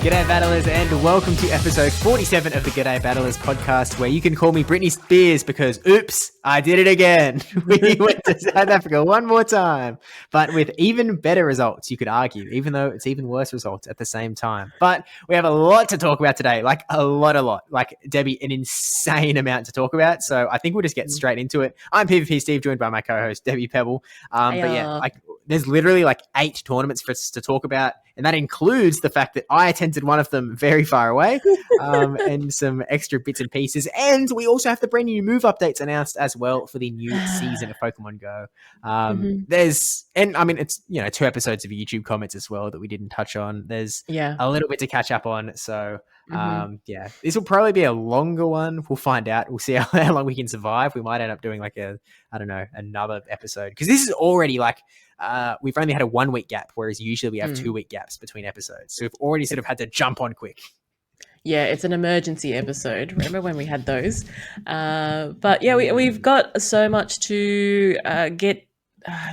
G'day Battlers, and welcome to episode 47 of the G'day Battlers podcast, where you can call me Britney Spears because, oops, I did it again. We went to South Africa one more time, but with even better results, you could argue, even though it's even worse results at the same time. But we have a lot to talk about today, like a lot. Like, Debbie, an insane amount to talk about. So I think we'll just get straight into it. I'm PvP Steve, joined by my co-host, Debbie Pebble. But yeah, there's literally like 8 tournaments for us to talk about. And that includes the fact that I attended one of them very far away, and some extra bits and pieces. And we also have the brand new move updates announced as well for the new season of Pokemon Go. It's 2 episodes of YouTube comments as well that we didn't touch on. There's a little bit to catch up on. So this will probably be a longer one. We'll find out. We'll see how long we can survive. We might end up doing like another episode, because this is already like, we've only had a 1 week gap, whereas usually we have 2 week gaps between episodes. So we've already sort of had to jump on quick. Yeah, it's an emergency episode. Remember when we had those? But yeah, we've got so much to get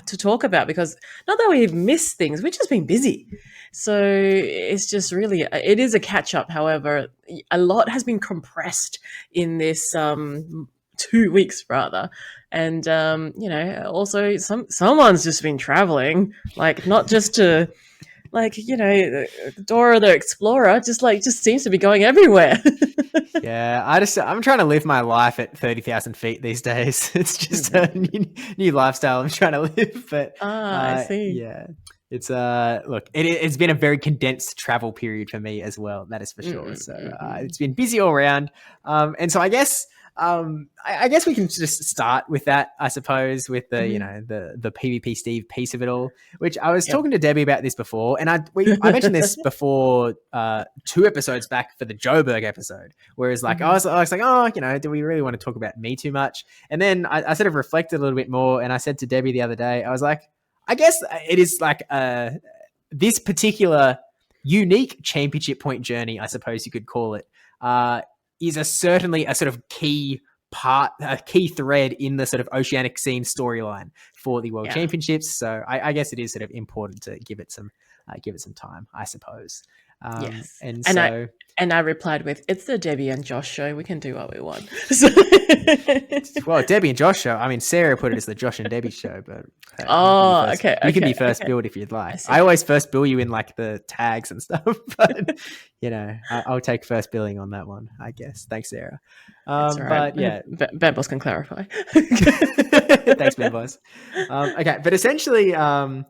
to talk about, because not that we've missed things, we've just been busy. So it's just really, it is a catch up. However, a lot has been compressed in this 2 weeks rather. And, also someone's just been traveling, like not just to, Dora the Explorer just seems to be going everywhere. Yeah, I'm trying to live my life at 30,000 feet these days. It's just a new lifestyle I'm trying to live. But I see. Yeah, it's it's been a very condensed travel period for me as well. That is for sure. So it's been busy all around. And so I guess we can just start with that, I suppose, with the the PvP Steve piece of it all, which I was talking to Debbie about this before, and I mentioned this before 2 episodes back for the Joburg episode, whereas I was like, do we really want to talk about me too much? And then I sort of reflected a little bit more, and I said to Debbie the other day, I was like, I guess it is like this particular unique championship point journey, I suppose you could call it, is certainly a sort of key thread in the sort of oceanic scene storyline for the World Championships. So I guess it is sort of important to give it some time, I suppose. Yes. And I replied with, "It's the Debbie and Josh show. We can do what we want." Well, Debbie and Josh show. I mean, Sarah put it as the Josh and Debbie show, but you can be first billed if you'd like. I always first bill you in like the tags and stuff, but I'll take first billing on that one, I guess. Thanks, Sarah. That's all right. But yeah, Bad Boss can clarify. Thanks, Bad Boss. Okay, but essentially, I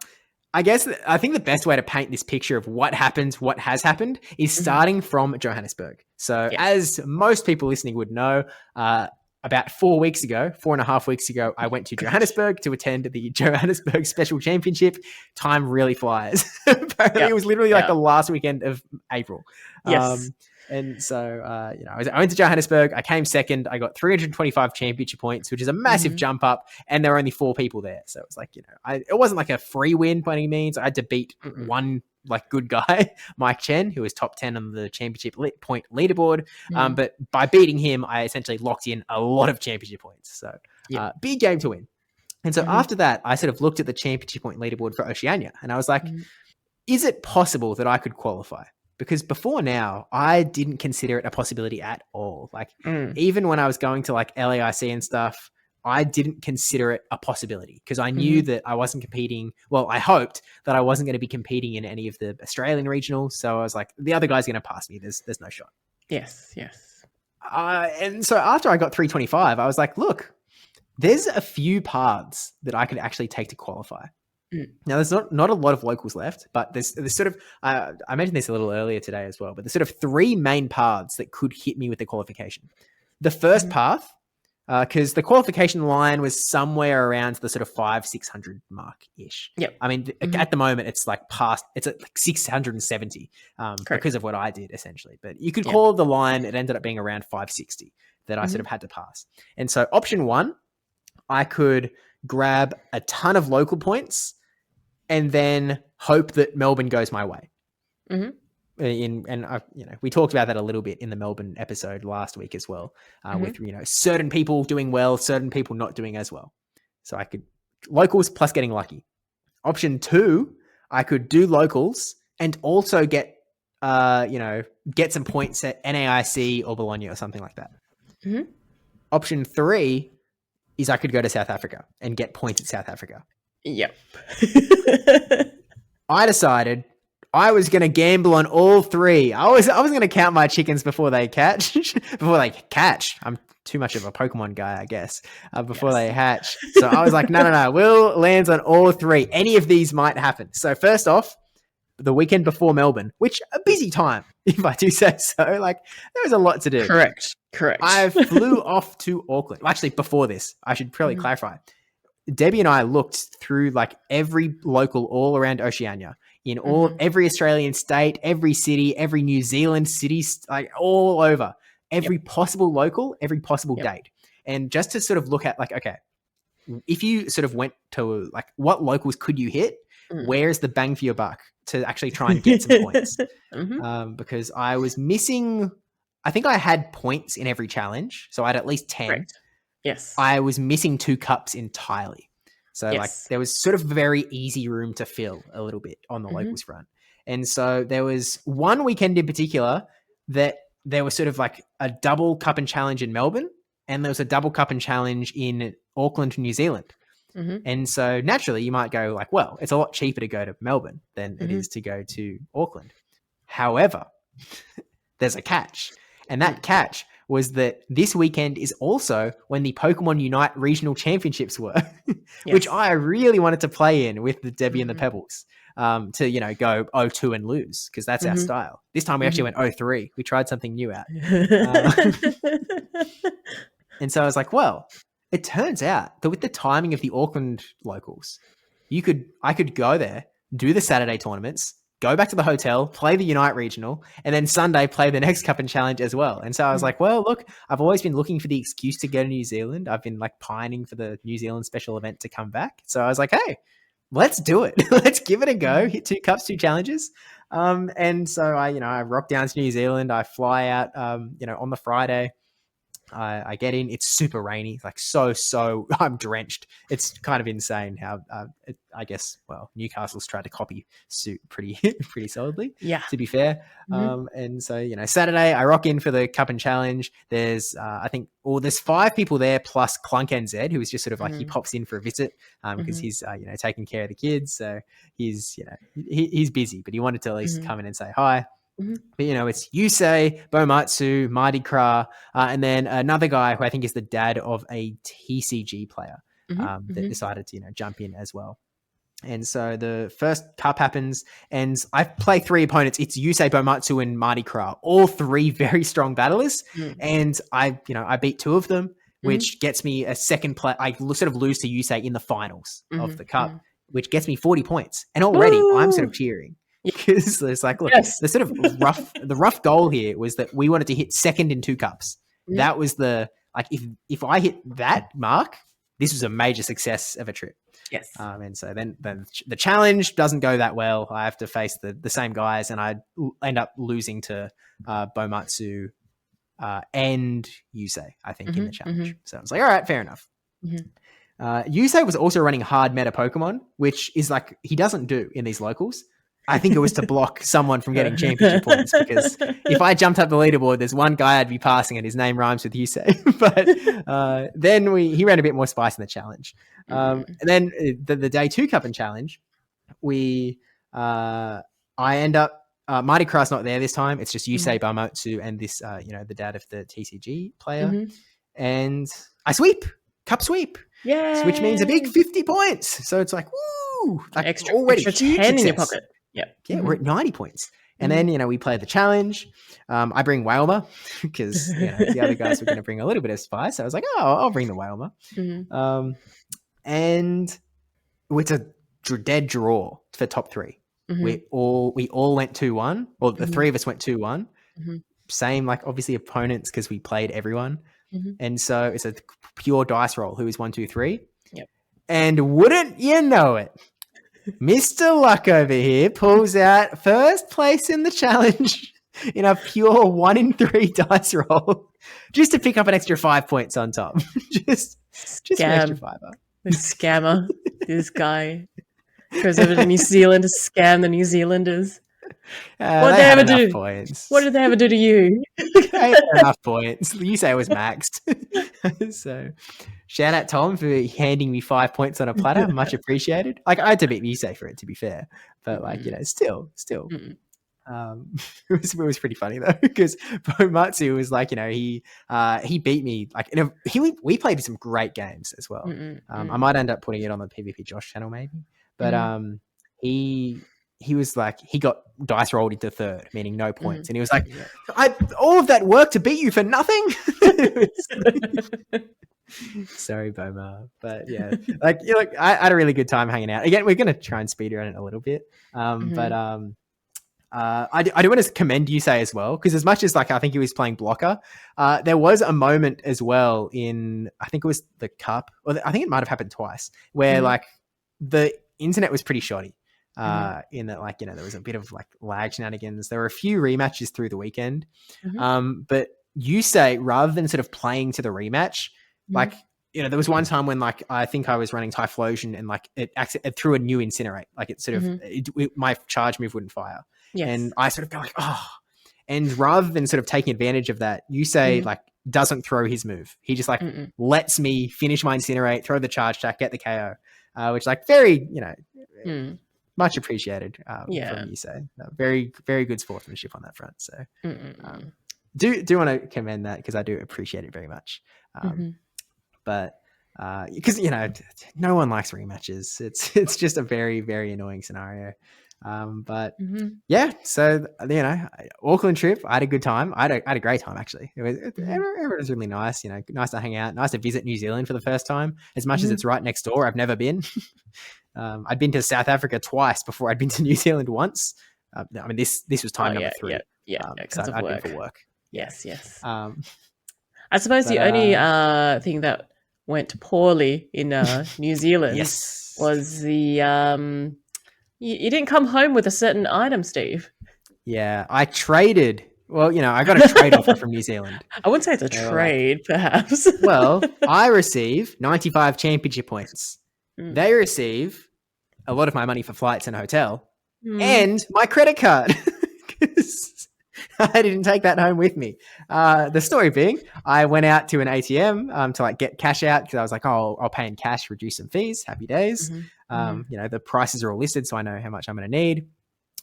think the best way to paint this picture of what has happened, is starting from Johannesburg. So as most people listening would know, about 4.5 weeks ago, I went to Johannesburg to attend the Johannesburg Special Championship. Time really flies. Apparently it was literally like the last weekend of April. Yes. And so, I went to Johannesburg. I came second. I got 325 championship points, which is a massive jump up. And there were only 4 people there. So it was like, it wasn't like a free win by any means. I had to beat one like good guy, Mike Chen, who was top 10 on the championship point leaderboard. But by beating him, I essentially locked in a lot of championship points. So big game to win. And so after that, I sort of looked at the championship point leaderboard for Oceania. And I was like, is it possible that I could qualify? Because before now, I didn't consider it a possibility at all. Like, even when I was going to like LAIC and stuff, I didn't consider it a possibility, because I knew that I wasn't competing. Well, I hoped that I wasn't going to be competing in any of the Australian regionals. So I was like, the other guy's going to pass me. There's no shot. Yes. And so after I got 325, I was like, look, there's a few paths that I could actually take to qualify. Now, there's not a lot of locals left, but there's sort of, I mentioned this a little earlier today as well, but there's sort of 3 main paths that could hit me with the qualification. The first path, because the qualification line was somewhere around the sort of 500-600 mark-ish. Yep. I mean, at the moment, it's like it's at like 670 because of what I did, essentially. But you could call the line, it ended up being around 560 that I sort of had to pass. And so option 1, I could grab a ton of local points and then hope that Melbourne goes my way. We talked about that a little bit in the Melbourne episode last week as well, with certain people doing well, certain people not doing as well. So I could locals plus getting lucky. Option 2, I could do locals and also get get some points at NAIC or Bologna or something like that. Mhm. Option 3 is I could go to South Africa and get points at South Africa. Yep. I decided I was going to gamble on all 3. I was going to count my chickens before they catch. I'm too much of a Pokemon guy, I guess, before they hatch. So I was like, no. Will lands on all 3. Any of these might happen. So first off, the weekend before Melbourne, which a busy time, if I do say so. Like, there was a lot to do. Correct. I flew off to Auckland. Actually, before this, I should probably clarify. Debbie and I looked through like every local all around Oceania, in every Australian state, every city, every New Zealand city, like all over, every possible local, every possible date. And just to sort of look at like, okay, if you sort of went to like what locals could you hit? Where's the bang for your buck to actually try and get some points? Because I was missing, I think I had points in every challenge. So I had at least 10. Correct. Yes. I was missing 2 cups entirely. So like there was sort of very easy room to fill a little bit on the locals front. And so there was one weekend in particular that there was sort of like a double cup and challenge in Melbourne, and there was a double cup and challenge in Auckland, New Zealand. And so naturally you might go like, well, it's a lot cheaper to go to Melbourne than it is to go to Auckland. However, there's a catch. And that catch was that this weekend is also when the Pokemon Unite regional championships were, which I really wanted to play in with the Debbie and the Pebbles to, go 0-2 and lose, because that's our style. This time we actually went 0-3. We tried something new out. And so I was like, well, it turns out that with the timing of the Auckland locals, I could go there, do the Saturday tournaments, go back to the hotel, play the Unite Regional, and then Sunday play the next Cup and Challenge as well. And so I was like, well, look, I've always been looking for the excuse to go to New Zealand. I've been like pining for the New Zealand special event to come back. So I was like, hey, let's do it. Let's give it a go. Hit 2 cups, 2 challenges. And so I rock down to New Zealand. I fly out, on the Friday. I get in. It's super rainy, like so. I'm drenched. It's kind of insane how I guess. Well, Newcastle's tried to copy suit pretty solidly. Yeah. To be fair, and so Saturday I rock in for the Cup and Challenge. There's there's 5 people there plus Clunk NZ, who is just sort of like he pops in for a visit because he's taking care of the kids. So he's he's busy, but he wanted to at least come in and say hi. But it's Yusei, Bomatsu, Mardi Gras, and then another guy who I think is the dad of a TCG player that decided to jump in as well. And so the first cup happens, and I play 3 opponents. It's Yusei, Bomatsu, and Mardi Gras, all 3 very strong battlers, and I beat 2 of them, which gets me a second play. I sort of lose to Yusei in the finals of the cup, which gets me 40 points, and already I'm sort of cheering. Because there's like, look, the sort of rough goal here was that we wanted to hit second in 2 cups. That was if I hit that mark, this was a major success of a trip. Yes. And so then the challenge doesn't go that well. I have to face the same guys, and I end up losing to Bomatsu and Yusei, I think, in the challenge. So I was like, all right, fair enough. Yusei was also running hard meta Pokemon, which is like he doesn't do in these locals. I think it was to block someone from getting championship points, because if I jumped up the leaderboard, there's one guy I'd be passing and his name rhymes with Yusei. But then he ran a bit more spice in the challenge. And then the day 2 Cup and Challenge, I end up, Mardi Gras not there this time. It's just Yusei, Bamotsu, and this, the dad of the TCG player. And I sweep, cup sweep. Yeah. Which means a big 50 points. So it's like, woo! Like extra 10 in your pocket. Yeah, we're at 90 points. And then, we play the challenge. I bring Wailmer because the other guys were going to bring a little bit of spice. So I was like, oh, I'll bring the Wailmer. And it's a dead draw for top 3. We all went 2-1, or the 3 of us went 2-1. Same, like obviously opponents, because we played everyone. And so it's a pure dice roll. Who is 1, 2, 3? Yep. And wouldn't you know it, Mr. Luck over here pulls out first place in the challenge in a pure 1 in 3 dice roll, just to pick up an extra 5 points on top. just an extra 5 up. This scammer, this guy goes over to New Zealand to scam the New Zealanders. What They they had ever enough do? What points. did they ever do to you? They had enough points. You say it was maxed. So shout out Tom for handing me 5 points on a platter. Much appreciated. Like I had to beat Yusei for it, to be fair. But like, still. Mm-mm. It was pretty funny though, because Matsu was like, he beat me like we played some great games as well. I might end up putting it on the PvP Josh channel maybe, but he was like, he got dice rolled into third, meaning no points, and he was like, all of that work to beat you for nothing. Sorry, Boma, but yeah, like I had a really good time hanging out. Again, we're gonna try and speed around it a little bit, but I do want to commend Yusei as well, because as much as like I think he was playing blocker, there was a moment as well in, I think it was the cup, or I think it might have happened twice, where like the internet was pretty shoddy. In that, like, there was a bit of like lag shenanigans. There were a few rematches through the weekend, but Yusei, rather than sort of playing to the rematch, like, there was one time when like I think I was running Typhlosion and like it threw a new Incinerate, like it sort of my charge move wouldn't fire. Yes. And I sort of go like, and rather than sort of taking advantage of that, Yusei like doesn't throw his move. He just like lets me finish my Incinerate, throw the charge attack, get the KO, which like very, much appreciated from Yusei. Very, very good sportsmanship on that front. So do want to commend that, because I do appreciate it very much. But because no one likes rematches. It's just a very, very annoying scenario. But yeah, so Auckland trip, I had a good time. I had a great time actually. Everyone was really nice. Nice to hang out. Nice to visit New Zealand for the first time. As much as it's right next door, I've never been. I'd been to South Africa twice before I'd been to New Zealand once. I mean, this was time number 3. Because I'd been for work. Yes. I suppose the only thing that went poorly in New Zealand was the you didn't come home with a certain item, Steve. Yeah, I traded. Well, I got a trade offer from New Zealand. I wouldn't say it's a trade, perhaps. Well, I receive 95 championship points. They receive a lot of my money for flights and hotel and my credit card. I didn't take that home with me. The story being, I went out to an ATM to like get cash out, because I was like, I'll pay in cash, reduce some fees. Happy days. The prices are all listed, so I know how much I'm going to need.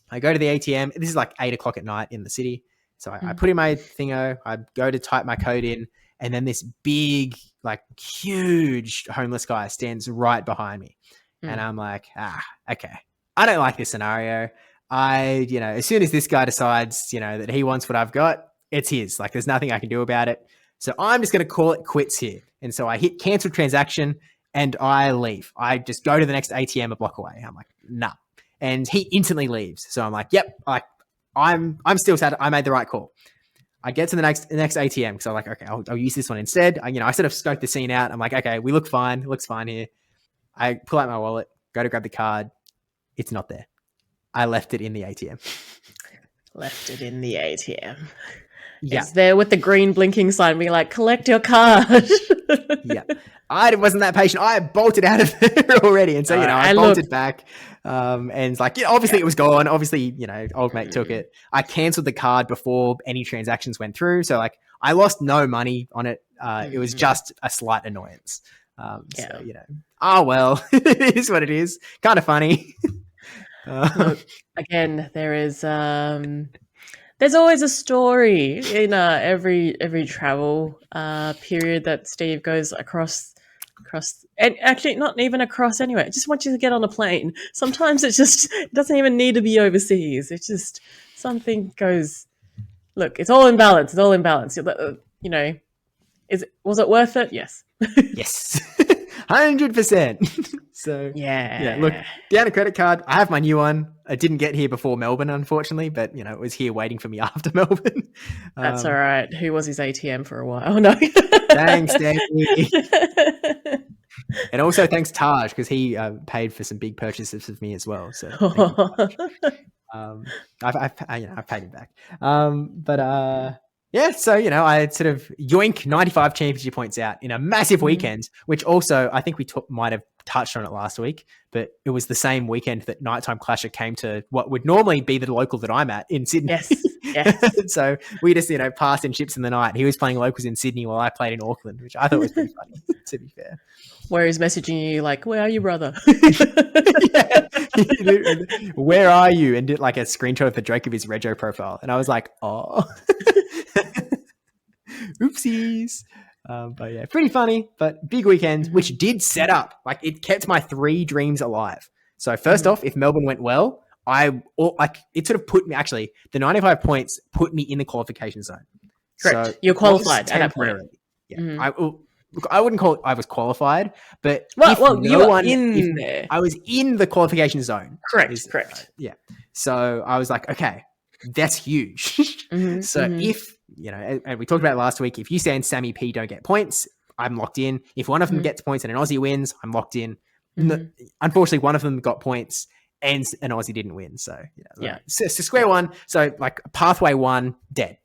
I go to the ATM. This is like 8:00 at night in the city. So I put in my thingo. I go to type my code in, and then this big, like huge homeless guy stands right behind me. And I'm like, okay. I don't like this scenario. As soon as this guy decides, that he wants what I've got, it's his. Like, there's nothing I can do about it. So I'm just going to call it quits here. And so I hit cancel transaction and I leave. I just go to the next ATM a block away. I'm like, nah. And he instantly leaves. So I'm like, yep, I'm still sad. I made the right call. I get to the next ATM, because I'm like, okay, I'll use this one instead. I sort of scoped the scene out. I'm like, okay, we look fine. It looks fine here. I pull out my wallet, go to grab the card. It's not there. I left it in the ATM. Left it in the ATM. Yeah. It's there with the green blinking sign being like, collect your card. Yeah. I wasn't that patient. I bolted out of there already. And so, I bolted back. And like, obviously it was gone. Obviously, old mate took it. I canceled the card before any transactions went through. So like, I lost no money on it. It was just a slight annoyance. So, well, it is what it is. Kind of funny. Look, again, there is there's always a story in every travel period that Steve goes across, and actually not even across anyway. I just want you to get on a plane. Sometimes it doesn't even need to be overseas. It's just something goes. Look, it's all in balance. Was it worth it? Yes. Yes. 100%. So yeah, look, down a credit card. I have my new one. I didn't get here before Melbourne, unfortunately, but it was here waiting for me after Melbourne. That's all right. Who was his ATM for a while? No. Thanks, Danny. And also thanks Taj, because he paid for some big purchases with me as well. So I've paid him back. Yeah, so I had sort of yoink 95 championship points out in a massive weekend, which also I think we might have touched on it last week, but it was the same weekend that Nighttime Clasher came to what would normally be the local that I'm at in Sydney. Yes. So we just passed in ships in the night. He was playing locals in Sydney while I played in Auckland, which I thought was pretty funny, to be fair. Where he's messaging you like, "Where are you, brother?" Yeah. Where are you? And did like a screenshot of the Drake of his Rego profile, and I was like, "Oh, oopsies." But yeah, pretty funny. But big weekend, which did set up it kept my 3 dreams alive. So first off, if Melbourne went well, it sort of put me actually the 95 points put me in the qualification zone. Correct. So you're qualified at that point. Yeah, look, I wouldn't call it I was qualified, but you were in there. I was in the qualification zone. Correct. Yeah. So I was like, okay, that's huge. So if, and we talked about it last week, if you say and Sammy P don't get points, I'm locked in. If one of them gets points and an Aussie wins, I'm locked in. Unfortunately, one of them got points and an Aussie didn't win. So, so square one. So pathway 1, dead.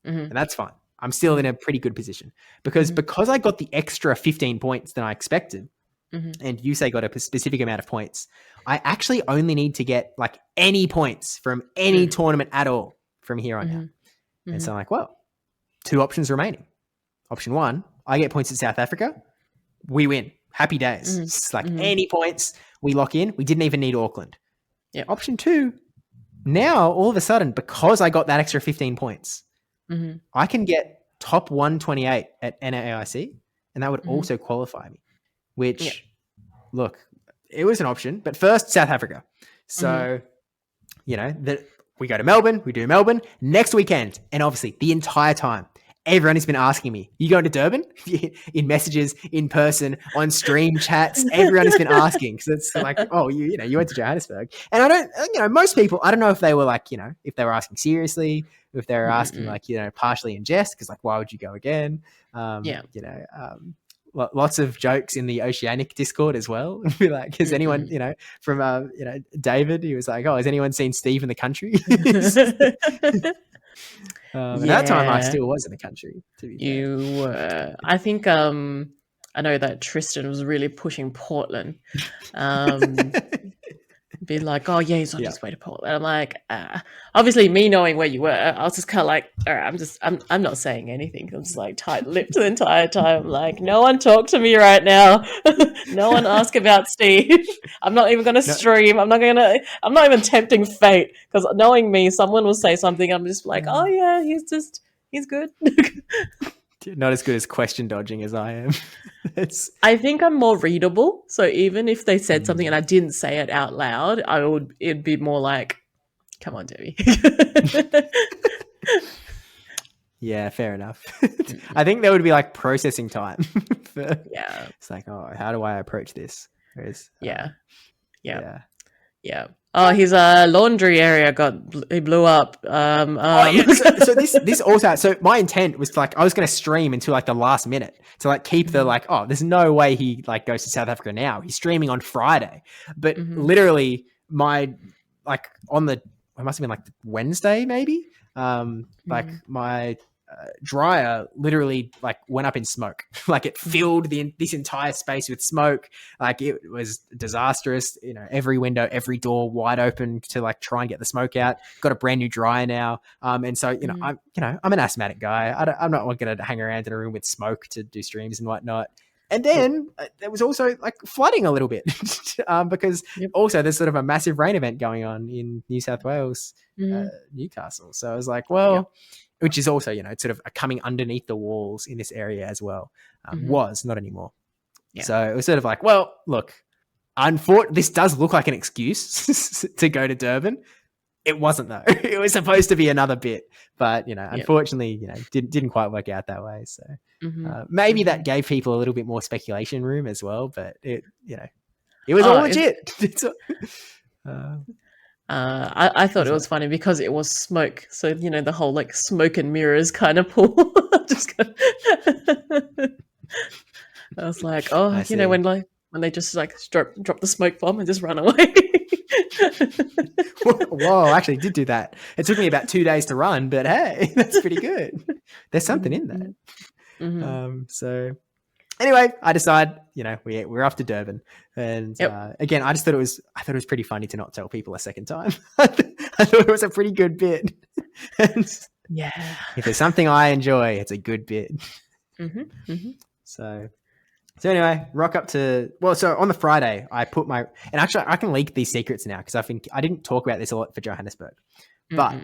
And that's fine. I'm still in a pretty good position because I got the extra 15 points than I expected, and you say got a specific amount of points. I actually only need to get any points from any tournament at all from here on out. And so I'm like, well, 2 options remaining. Option 1, I get points at South Africa. We win. Happy days. It's any points, we lock in. We didn't even need Auckland. Yeah. Option 2, now all of a sudden, because I got that extra 15 points, I can get top 128 at NAIC, and that would also qualify me, which, look, it was an option. But first, South Africa. So, we go to Melbourne, we do Melbourne next weekend. And obviously, the entire time, everyone has been asking me, you going to Durban? In messages, in person, on stream chats, everyone has been asking. Because it's like, oh, you went to Johannesburg. And I don't, most people, I don't know if they were if they were asking seriously, if they were asking partially in jest, because why would you go again? Lots of jokes in the Oceanic Discord as well. Be like, has anyone, from David, he was like, oh, has anyone seen Steve in the country? At that time, I still was in the country. To be fair. You were. I think I know that Tristan was really pushing Portland. Be like, oh yeah, he's on his way to Portland. I'm like, obviously, me knowing where you were, I was just kind of like, all right, I'm not saying anything. I'm just tight-lipped the entire time. Like, no one talk to me right now. No one ask about Steve. I'm not even gonna stream. I'm not even tempting fate because knowing me, someone will say something. I'm just like, oh yeah, he's good. Not as good as question dodging as I am. I think I'm more readable. So even if they said something and I didn't say it out loud, it'd be more like, come on, Debbie. Yeah, fair enough. I think there would be processing time. It's oh, how do I approach this? Whereas, yeah. Oh, his laundry area he blew up. So this also. So my intent was I was going to stream until the last minute to keep the oh, there's no way he goes to South Africa now. He's streaming on Friday, but literally my on the it must have been Wednesday maybe. My dryer literally went up in smoke. It filled this entire space with smoke. It was disastrous. Every window, every door wide open to try and get the smoke out. Got a brand new dryer now. And so I'm an asthmatic guy. I'm not going to hang around in a room with smoke to do streams and whatnot. And then there was also flooding a little bit because also there's sort of a massive rain event going on in New South Wales, Newcastle. So I was like, well, which is also, sort of coming underneath the walls in this area as well. Was not anymore. Yeah. So it was sort of well, look, this does look like an excuse to go to Durban. It wasn't though. It was supposed to be another bit, but unfortunately, didn't quite work out that way. So maybe that gave people a little bit more speculation room as well. But it was all legit. I thought it was funny because it was smoke. So the whole smoke and mirrors kind of pull. I was like, oh, when they just drop the smoke bomb and just run away. Whoa, I actually did do that. It took me about 2 days to run, but hey, that's pretty good. There's something in that. So anyway, I decide, we're off to Durban, and again, I thought it was pretty funny to not tell people a second time. I thought it was a pretty good bit. And if there's something I enjoy, it's a good bit. So anyway, rock up to, so on the Friday, I put and actually I can leak these secrets now because I didn't talk about this a lot for Johannesburg, but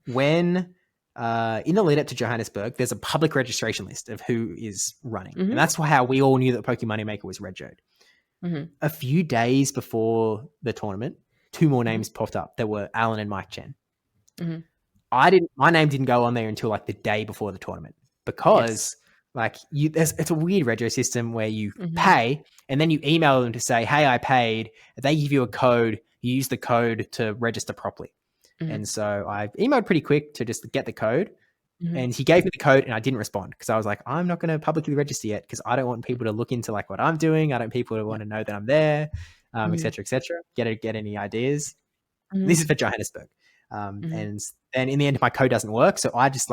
when in the lead up to Johannesburg, there's a public registration list of who is running. And that's how we all knew that Poke Moneymaker was regoed. A few days before the tournament, 2 more names popped up. There were Alan and Mike Chen. My name didn't go on there until like the day before the tournament because it's a weird rego system where you pay and then you email them to say, hey, I paid. They give you a code. You use the code to register properly. And so I emailed pretty quick to just get the code. And he gave me the code and I didn't respond because I was like, I'm not going to publicly register yet because I don't want people to look into like what I'm doing. I don't want people to want to know that I'm there, et cetera, et cetera. Get any ideas. This is for Johannesburg. And then in the end, my code doesn't work. So I just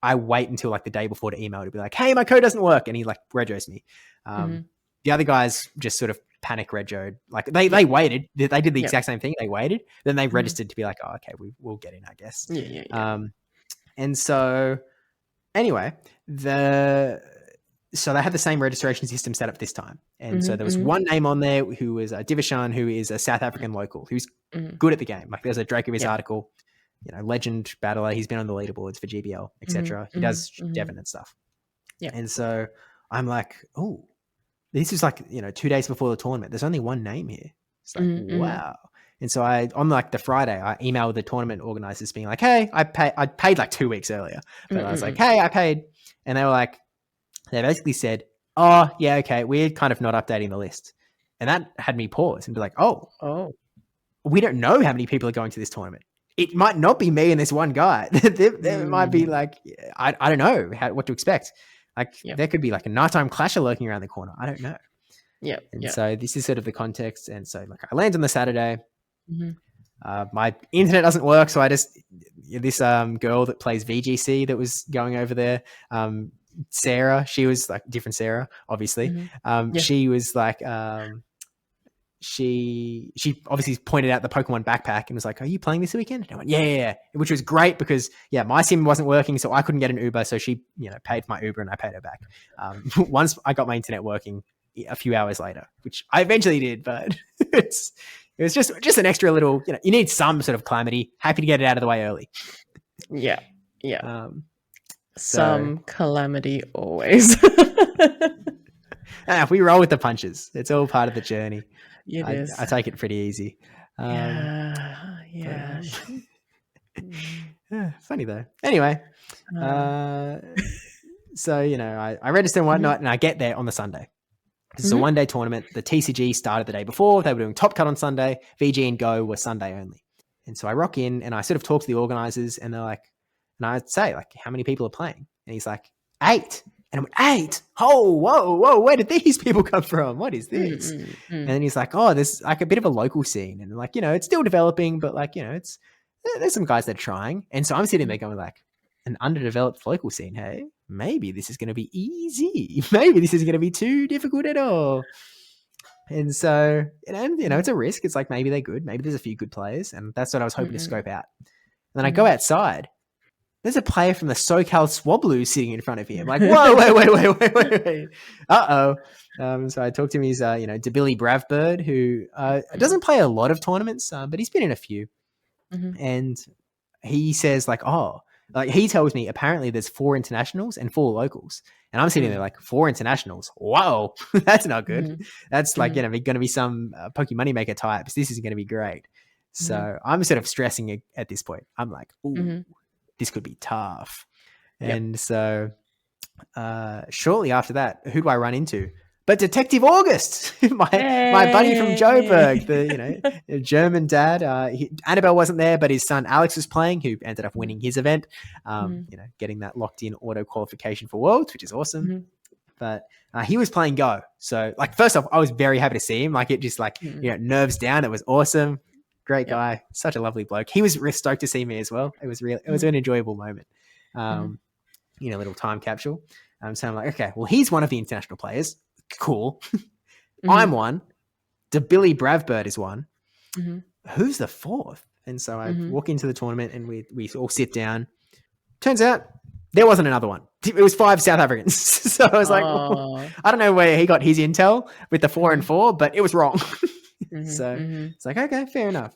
I wait until like the day before to email to be like, hey, my code doesn't work. And he like regos me. The other guys just sort of panic regoed. Like they waited. They did the exact same thing. They waited. Then they registered to be like, oh, okay, we'll get in, I guess. And so anyway, so they had the same registration system set up this time. And so there was one name on there who was Divishan, who is a South African local who's good at the game. Like there's a Dracovius article, legend battler. He's been on the leaderboards for GBL, etc. He does Devon and stuff. And so I'm like, oh, this is like, 2 days before the tournament. There's only one name here. It's like, wow. And so on like the Friday, I emailed the tournament organizers being like, hey, I paid like 2 weeks earlier. But I was like, hey, I paid. And they were like, they basically said, oh, yeah, okay, we're kind of not updating the list. And that had me pause and be like, oh, we don't know how many people are going to this tournament. It might not be me and this one guy. there might be like, I don't know what to expect. Like there could be like a nighttime clasher lurking around the corner. I don't know. So this is sort of the context. And so like I land on the Saturday. My internet doesn't work. So I just, this girl that plays VGC that was going over there, Sarah, she was like different Sarah, obviously. She was like, she obviously pointed out the Pokemon backpack and was like, are you playing this weekend? And I went, yeah, which was great because my sim wasn't working. So I couldn't get an Uber. So she, paid for my Uber and I paid her back. Once I got my internet working a few hours later, which I eventually did, but it was just an extra little, you need some sort of calamity. Happy to get it out of the way early. Some calamity always. We roll with the punches. It's all part of the journey. I take it pretty easy. Funny though. Anyway, so I register and whatnot, and I get there on the Sunday. This is a one-day tournament. The TCG started the day before. They were doing Top Cut on Sunday. VG and Go were Sunday only. And so I rock in and I sort of talk to the organizers, and they're like, and I'd say like, how many people are playing? And he's like, 8. And I went, 8? Oh, whoa, where did these people come from? What is this? And then he's like, oh, there's like a bit of a local scene. And like, it's still developing, but like, there's some guys that are trying. And so I'm sitting there going like, an underdeveloped local scene, hey? Maybe this is going to be easy. Maybe this isn't going to be too difficult at all. And so, it's a risk. It's like, maybe they're good. Maybe there's a few good players. And that's what I was hoping to scope out. And then I go outside. There's a player from the SoCal Swablu sitting in front of him. I'm like, whoa, wait. Uh-oh. So I talked to him. He's, DeBilly Bravbird, who doesn't play a lot of tournaments, but he's been in a few. And he says like, he tells me apparently there's 4 internationals and 4 locals. And I'm sitting there like, 4 internationals. Whoa, that's not good. That's like, going to be some Poke Moneymaker types. This is going to be great. So I'm sort of stressing at this point. I'm like, ooh, this could be tough. And so shortly after that, who do I run into? But Detective August, my buddy from Joburg, the German dad. Annabelle wasn't there, but his son Alex was playing, who ended up winning his event, getting that locked in auto qualification for Worlds, which is awesome. But he was playing Go. So like, first off, I was very happy to see him. Like it just like, nerves down. It was awesome. great guy, such a lovely bloke. He was stoked to see me as well. It was an enjoyable moment. You know, little time capsule. So I'm like, okay, well, he's one of the international players. Cool. I'm one. The Billy Bravbird is one. Who's the fourth? And so I walk into the tournament and we all sit down. Turns out there wasn't another one. It was 5 South Africans. So I was like, well, I don't know where he got his intel with the 4 and 4, but it was wrong. So it's like, okay, fair enough.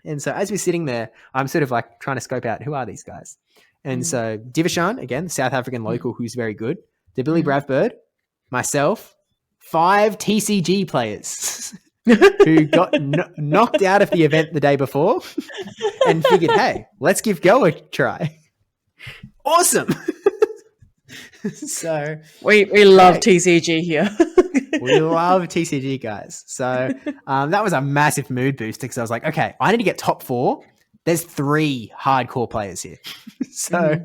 And so as we're sitting there, I'm sort of like trying to scope out who are these guys. And so Divishan, again, the South African local who's very good. The Billy Bravbird, myself, 5 TCG players who got knocked out of the event the day before and figured, hey, let's give Go a try. Awesome. So we love TCG here. We love TCG, guys. So that was a massive mood booster because I was like, okay, I need to get top 4. There's 3 hardcore players here. So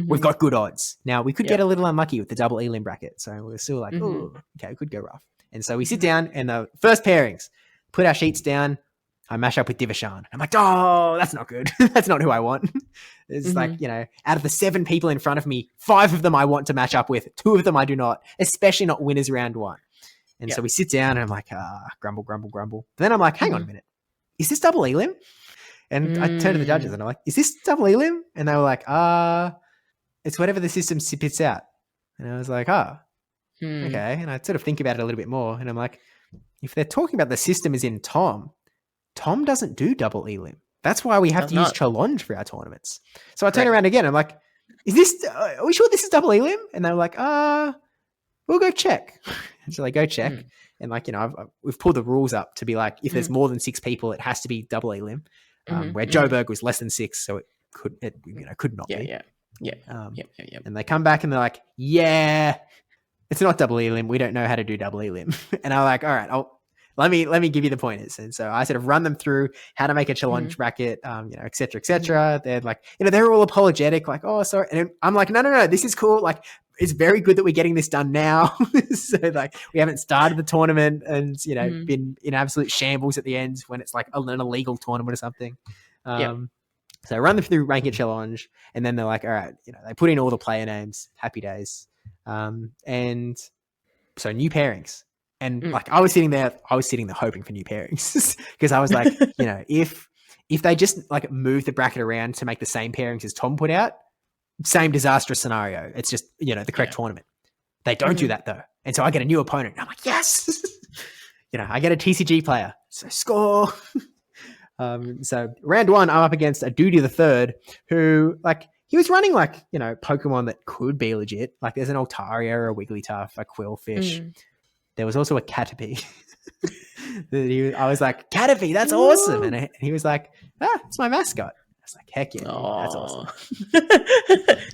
we've got good odds. Now, we could get a little unlucky with the double elim bracket. So we're still like, oh, okay, it could go rough. And so we sit down and the first pairings, put our sheets down. I mash up with Divishan. I'm like, oh, that's not good. That's not who I want. It's like, you know, out of the 7 people in front of me, 5 of them I want to match up with. 2 of them I do not, especially not winners round 1. And so we sit down and I'm like, grumble, grumble, grumble. Then I'm like, hang on a minute. Is this double elim? And I turned to the judges and I'm like, is this double elim? And they were like, it's whatever the system spits out. And I was like, okay. And I sort of think about it a little bit more. And I'm like, if they're talking about the system is in Tom doesn't do double elim. That's why we have to use challenge for our tournaments. So I turn around again. I'm like, are we sure this is double elim? And they were like, we'll go check. And so they go check. And like, you know, we've pulled the rules up to be like, if there's more than 6 people, it has to be double elim. Where Joburg was less than 6, so it could not be. And they come back and they're like, yeah, it's not double elim. We don't know how to do double elim. And I'm like, all right, let me give you the pointers. And so I sort of run them through how to make a challenge bracket, you know, et cetera, et cetera. They're like, you know, they're all apologetic, like, oh, sorry. And I'm like, no, this is cool. Like, it's very good that we're getting this done now. So like, we haven't started the tournament and, you know, been in absolute shambles at the end when it's like an illegal tournament or something. So I run them through rank it challenge and then they're like, all right, you know, they put in all the player names, happy days. And so new pairings. And like I was sitting there hoping for new pairings because I was like, you know, if they just like move the bracket around to make the same pairings as Tom put out, same disastrous scenario. It's just, you know, the correct tournament. They don't do that though. And so I get a new opponent. And I'm like, yes, you know, I get a TCG player. So score. So round 1, I'm up against a Duty the Third who like, he was running like, you know, Pokemon that could be legit. Like there's an Altaria, a Wigglytuff, a Quillfish. There was also a Caterpie. I was like, Caterpie, that's awesome. And he was like, it's my mascot. I was like, heck yeah, that's awesome.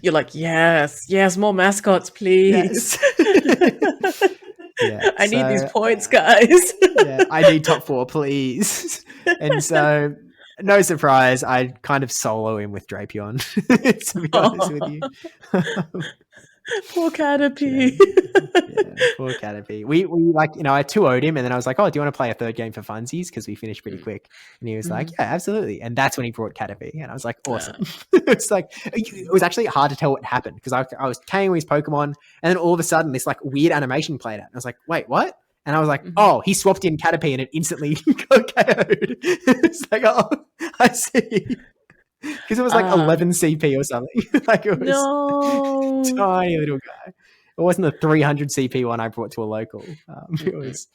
You're like, yes, more mascots, please. Yes. I need these points, guys. I need top 4, please. And so, no surprise, I kind of solo him with Drapion, to be honest with you. Poor Caterpie. Poor Caterpie. We like, you know, I 2-0'd him and then I was like, oh, do you want to play a third game for funsies? Because we finished pretty quick. And he was like, yeah, absolutely. And that's when he brought Caterpie. And I was like, awesome. It's like, it was actually hard to tell what happened because I was KOing his Pokemon and then all of a sudden this like weird animation played out. And I was like, wait, what? And I was like, oh, he swapped in Caterpie and it instantly got KO'd. It's like, oh, I see. Because it was like 11 CP or something. Like it was tiny little guy. It wasn't the 300 CP one I brought to a local. It was,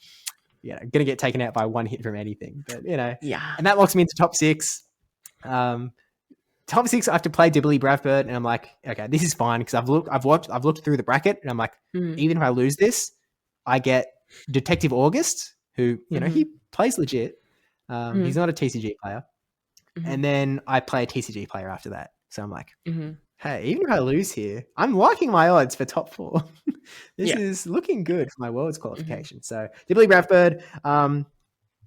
going to get taken out by 1 hit from anything. But, you know, and that locks me into top 6. Top 6, I have to play Dibbly Bravbird, and I'm like, okay, this is fine because I've looked through the bracket, and I'm like, even if I lose this, I get Detective August, who you know he plays legit. He's not a TCG player, and then I play a TCG player after that. So I'm like, hey, even if I lose here, I'm liking my odds for top 4. This is looking good for my Worlds qualification. So Dibbly Bravbird.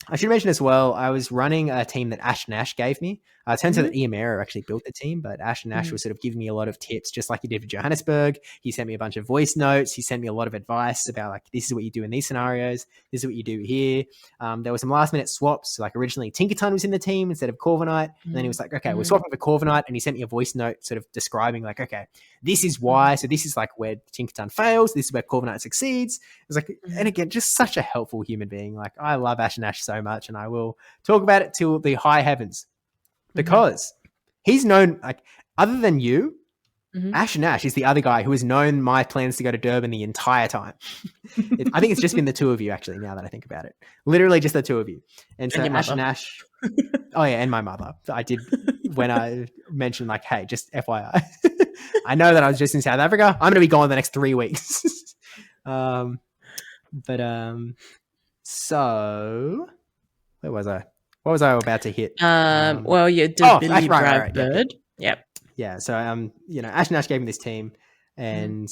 I should mention as well, I was running a team that Ash Nash gave me. It turns out that Iamero actually built the team, but Ash and Ash was sort of giving me a lot of tips, just like he did for Johannesburg. He sent me a bunch of voice notes. He sent me a lot of advice about like, this is what you do in these scenarios. This is what you do here. There were some last minute swaps. Like originally Tinkerton was in the team instead of Corviknight. And then he was like, okay, we're swapping for Corviknight. And he sent me a voice note sort of describing like, okay, this is why. So this is like where Tinkerton fails. This is where Corviknight succeeds. It was like, and again, just such a helpful human being. Like I love Ash and Ash so much, and I will talk about it till the high heavens because he's known, like, other than you, Ash and Ash is the other guy who has known my plans to go to Durban the entire time. I think it's just been the two of you, actually, now that I think about it. Literally just the two of you. And so Ash and Ash, oh yeah, and my mother. I did, when I mentioned like, hey, just FYI, I know that I was just in South Africa. I'm going to be gone the next 3 weeks. So where was I? What was I about to hit? Well, you're Billy Bradford. Yep. Yeah. So Ash and Ash gave me this team, and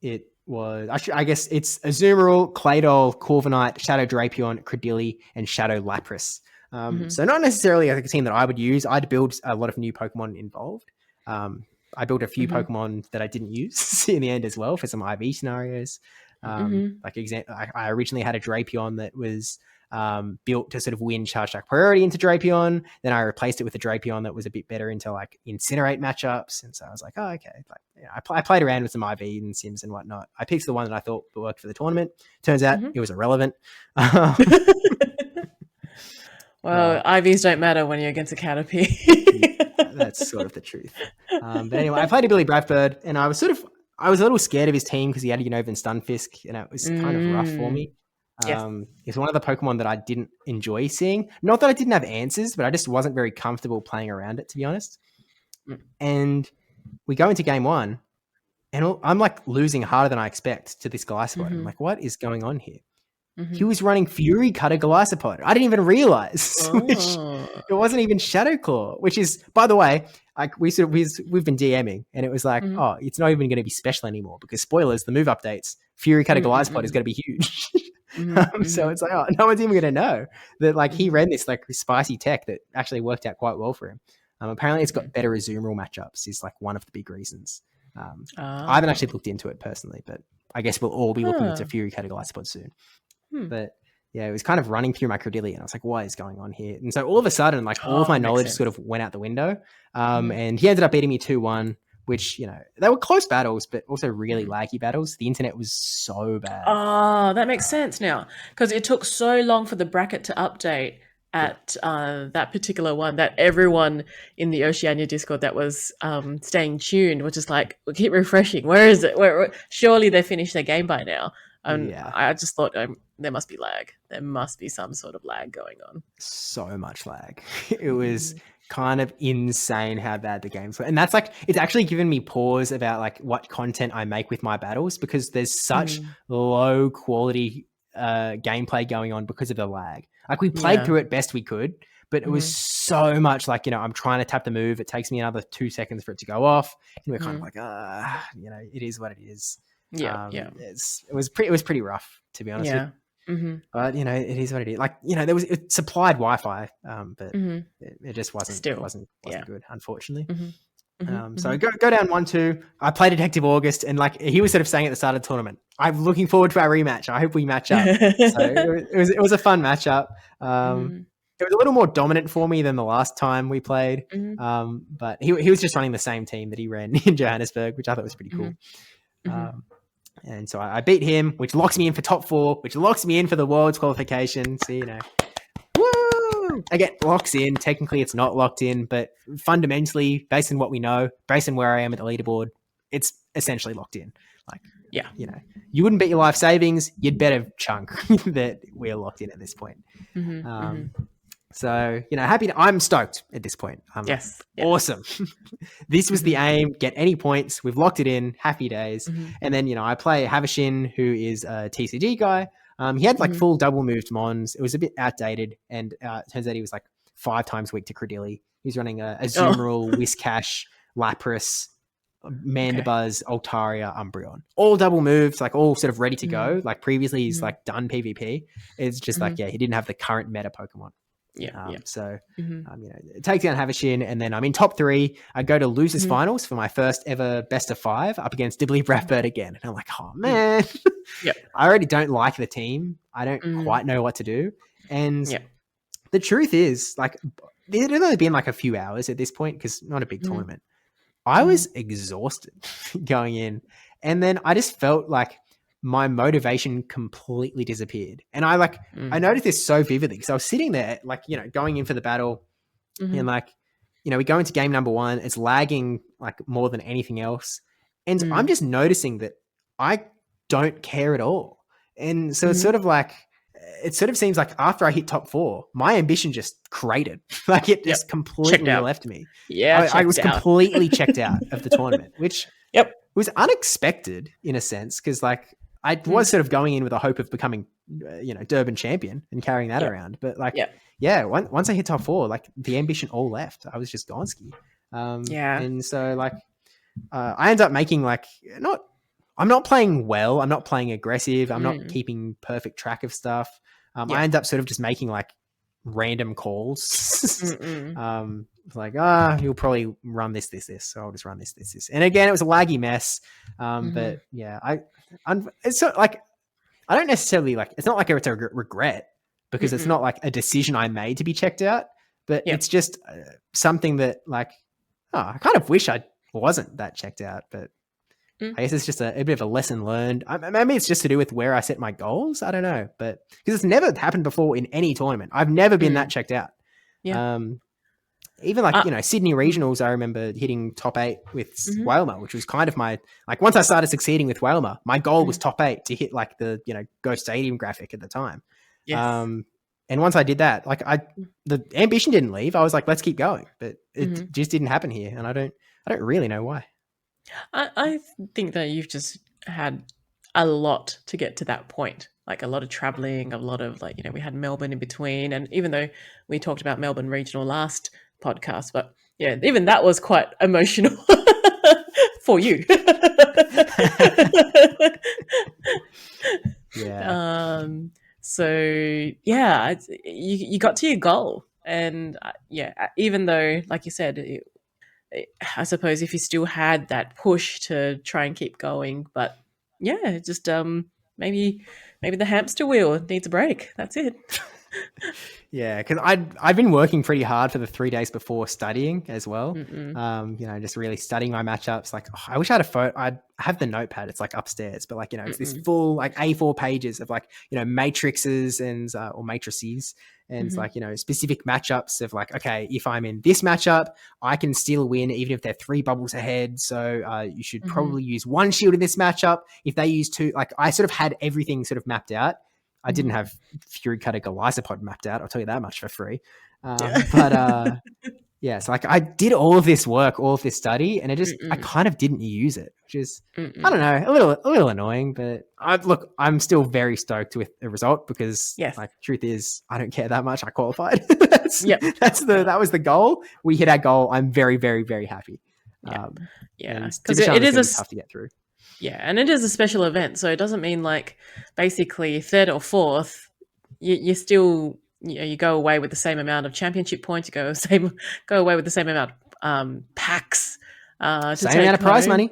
it was I guess it's Azumarill, Claydol, Corviknight, Shadow Drapion, Credilli, and Shadow Lapras. So not necessarily like a team that I would use. I'd build a lot of new Pokemon involved. I built a few Pokemon that I didn't use in the end as well for some IV scenarios. Like I originally had a Drapion that was built to sort of win Charge Attack priority into Drapion. Then I replaced it with a Drapion that was a bit better into like Incinerate matchups. And so I was like, oh, okay. Like, I played around with some IV and Sims and whatnot. I picked the one that I thought worked for the tournament. Turns out it was irrelevant. Well, IVs don't matter when you're against a Caterpie. That's sort of the truth. But anyway, I played a Billy Bradford, and I was a little scared of his team because he had Unova and Stunfisk, and it was kind of rough for me. It's one of the Pokemon that I didn't enjoy seeing. Not that I didn't have answers, but I just wasn't very comfortable playing around it, to be honest. And we go into game one, and I'm like losing harder than I expect to this Golisopod. I'm like, what is going on here? He was running Fury Cutter Golisopod. I didn't even realize. It wasn't even Shadow Claw, which is, by the way, like we've been DMing, and it was like, oh, it's not even going to be special anymore because spoilers, the move updates, Fury Cutter Golisopod is going to be huge. So it's like, oh, no one's even going to know that like he ran this like spicy tech that actually worked out quite well for him. Apparently, it's got better Azumarill matchups. Is like one of the big reasons. I haven't actually looked into it personally, but I guess we'll all be looking into Fury Cutter Golisopod soon. But yeah, it was kind of running through my Credilli, and I was like, what is going on here? And so all of a sudden, like all of my knowledge sort of went out the window. And he ended up beating me 2-1, which, they were close battles, but also really laggy battles. The internet was so bad. Oh, that makes sense now. Because it took so long for the bracket to update at that particular one that everyone in the Oceania Discord that was staying tuned was just like, we'll keep refreshing. Where is it? Surely they finished their game by now. I just thought there must be lag. There must be some sort of lag going on. So much lag. It was kind of insane how bad the games were. And that's like, it's actually given me pause about like what content I make with my battles because there's such low quality gameplay going on because of the lag. Like we played through it best we could, but it was so much like, I'm trying to tap the move. It takes me another 2 seconds for it to go off. And we're kind of like, it is what it is. It was pretty rough, to be honest. But it is what it is. Like it supplied Wi-Fi, but it just wasn't good, unfortunately. So go down 1-2. I play Detective August, and like he was sort of saying at the start of the tournament, I'm looking forward to our rematch. I hope we match up. So it was a fun matchup. It was a little more dominant for me than the last time we played. But he was just running the same team that he ran in Johannesburg, which I thought was pretty cool. And so I beat him, which locks me in for top 4, which locks me in for the Worlds qualification. So, woo! Again, locks in. Technically, it's not locked in, but fundamentally, based on what we know, based on where I am at the leaderboard, it's essentially locked in. Like, you wouldn't bet your life savings. You'd bet a chunk that we're locked in at this point. So, I'm stoked at this point. Yes. Awesome. This was the aim. Get any points. We've locked it in. Happy days. And then, I play Havashin, who is a TCG guy. He had like full double moved Mons. It was a bit outdated. And it turns out he was like 5 times weak to Credilli. He's running a Azumarill, Whiscash, Lapras, Mandibuzz, Altaria, Umbreon. All double moves, like all sort of ready to go. Like previously he's like done PvP. It's just like, he didn't have the current meta Pokemon. So, Mhm. take down Havisham, and then I'm in top 3. I go to losers Mhm. finals for my first ever best of 5 up against Dibley Bradford again. And I'm like, oh man, Yep. I already don't like the team. I don't quite know what to do. And Yep. the truth is, like, it had only been like a few hours at this point because not a big tournament. I was exhausted going in. And then I just felt like my motivation completely disappeared. And I noticed this so vividly because I was sitting there, like, going in for the battle and like, we go into game number 1, it's lagging like more than anything else. And I'm just noticing that I don't care at all. And so it's sort of like, it sort of seems like after I hit top 4, my ambition just cratered. Like it just completely left me. Yeah, I was completely checked out of the tournament, which was unexpected in a sense because like I was sort of going in with a hope of becoming, Durban champion and carrying that around. But like, once I hit top 4, like the ambition all left. I was just gonski. And so like I ended up making like I'm not playing well. I'm not playing aggressive. I'm not keeping perfect track of stuff. I end up sort of just making like random calls. Like, you'll probably run this. So I'll just run this. And again, it was a laggy mess. But yeah, it's so like, I don't necessarily like, it's not like it's a regret because it's not like a decision I made to be checked out, but it's just something that like, I kind of wish I wasn't that checked out, but I guess it's just a bit of a lesson learned. Maybe it's just to do with where I set my goals. I don't know, but because it's never happened before in any tournament. I've never been that checked out. Even like, Sydney regionals, I remember hitting top 8 with Whalmer, which was kind of my, like once I started succeeding with Whalmer, my goal was top 8 to hit like the, Go Stadium graphic at the time. And once I did that, like the ambition didn't leave. I was like, let's keep going, but it just didn't happen here. And I don't really know why. I think that you've just had a lot to get to that point, like a lot of traveling, a lot of like, we had Melbourne in between. And even though we talked about Melbourne regional last podcast, but yeah, even that was quite emotional for you. So yeah, you got to your goal. And even though, like you said, I suppose if you still had that push to try and keep going, but yeah, just maybe the hamster wheel needs a break. That's it. Yeah, because I'd been working pretty hard for the 3 days before studying as well. Just really studying my matchups. Like, I wish I had a photo. I have the notepad. It's like upstairs, but like, it's this full like A4 pages of like, matrices and or matrices and like, specific matchups of like, okay, if I'm in this matchup, I can still win even if they're 3 bubbles ahead. So you should probably use 1 shield in this matchup. If they use 2, like I sort of had everything sort of mapped out. I didn't have Fury Cutter Galizapod mapped out. I'll tell you that much for free. So like I did all of this work, all of this study, and I kind of didn't use it, which is, I don't know, a little annoying, but I'm still very stoked with the result because like truth is I don't care that much. I qualified. That was the goal. We hit our goal. I'm very, very, very happy. Because it is tough to get through. Yeah, and it is a special event, so it doesn't mean like basically 3rd or 4th, you still you go away with the same amount of championship points. You go away with the same amount of packs. Same amount of prize money.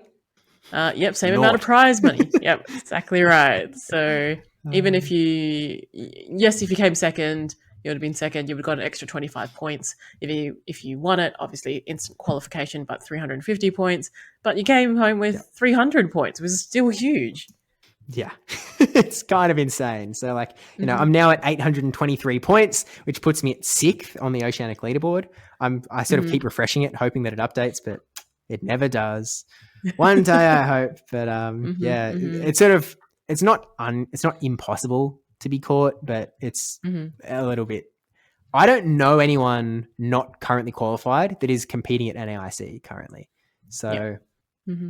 Same amount of prize money. Yep, exactly right. So even if you came second, you would have been second. You would have got an extra 25 points. If you won it, obviously instant qualification, but 350 points. But you came home with 300 points. It was still huge. Yeah, it's kind of insane. So like, I'm now at 823 points, which puts me at 6th on the Oceanic leaderboard. I sort of keep refreshing it, hoping that it updates, but it never does. One day I hope, but it's sort of, it's not impossible to be caught, but it's a little bit. I don't know anyone not currently qualified that is competing at NAIC currently. So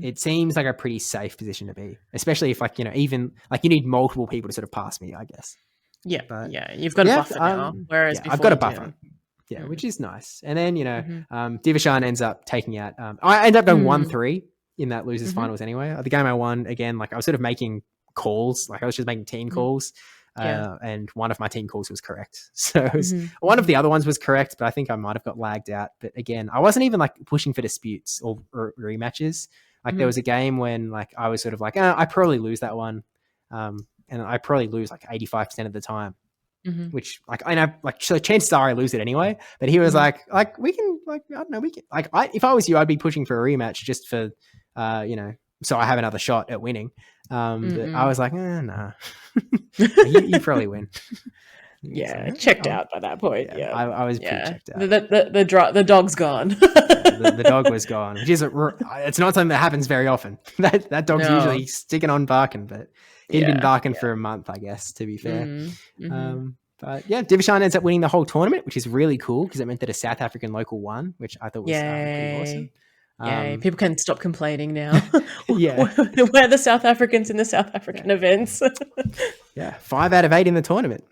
it seems like a pretty safe position to be, especially if like, even like you need multiple people to sort of pass me, I guess. Yeah. But, you've got a buffer now, whereas before I've got a buffer. Yeah, which is nice. And then, Divishan ends up taking out, I end up going 1-3 in that losers finals anyway. The game I won, again, like I was sort of making calls, like I was just making team calls. and one of my team calls was correct. So one of the other ones was correct, but I think I might have got lagged out. But again, I wasn't even like pushing for disputes or rematches. Like there was a game when like I was sort of like, I probably lose that one, and I probably lose like 85% of the time. Which like I know like so chances are I lose it anyway. But he was like we can like I don't know we can like if I was you I'd be pushing for a rematch just for so I have another shot at winning. But I was like nah. you probably win. Yeah, checked out by that point. Yeah, I was pretty checked out. The dog's gone. The dog was gone, which is it's not something that happens very often. That dog's usually sticking on barking, but he'd been barking for a month, I guess, to be fair. But yeah, Divishan ends up winning the whole tournament, which is really cool because it meant that a South African local won, which I thought was pretty awesome. Yeah, people can stop complaining now. We're the South Africans in the South African events. 5 out of 8 in the tournament.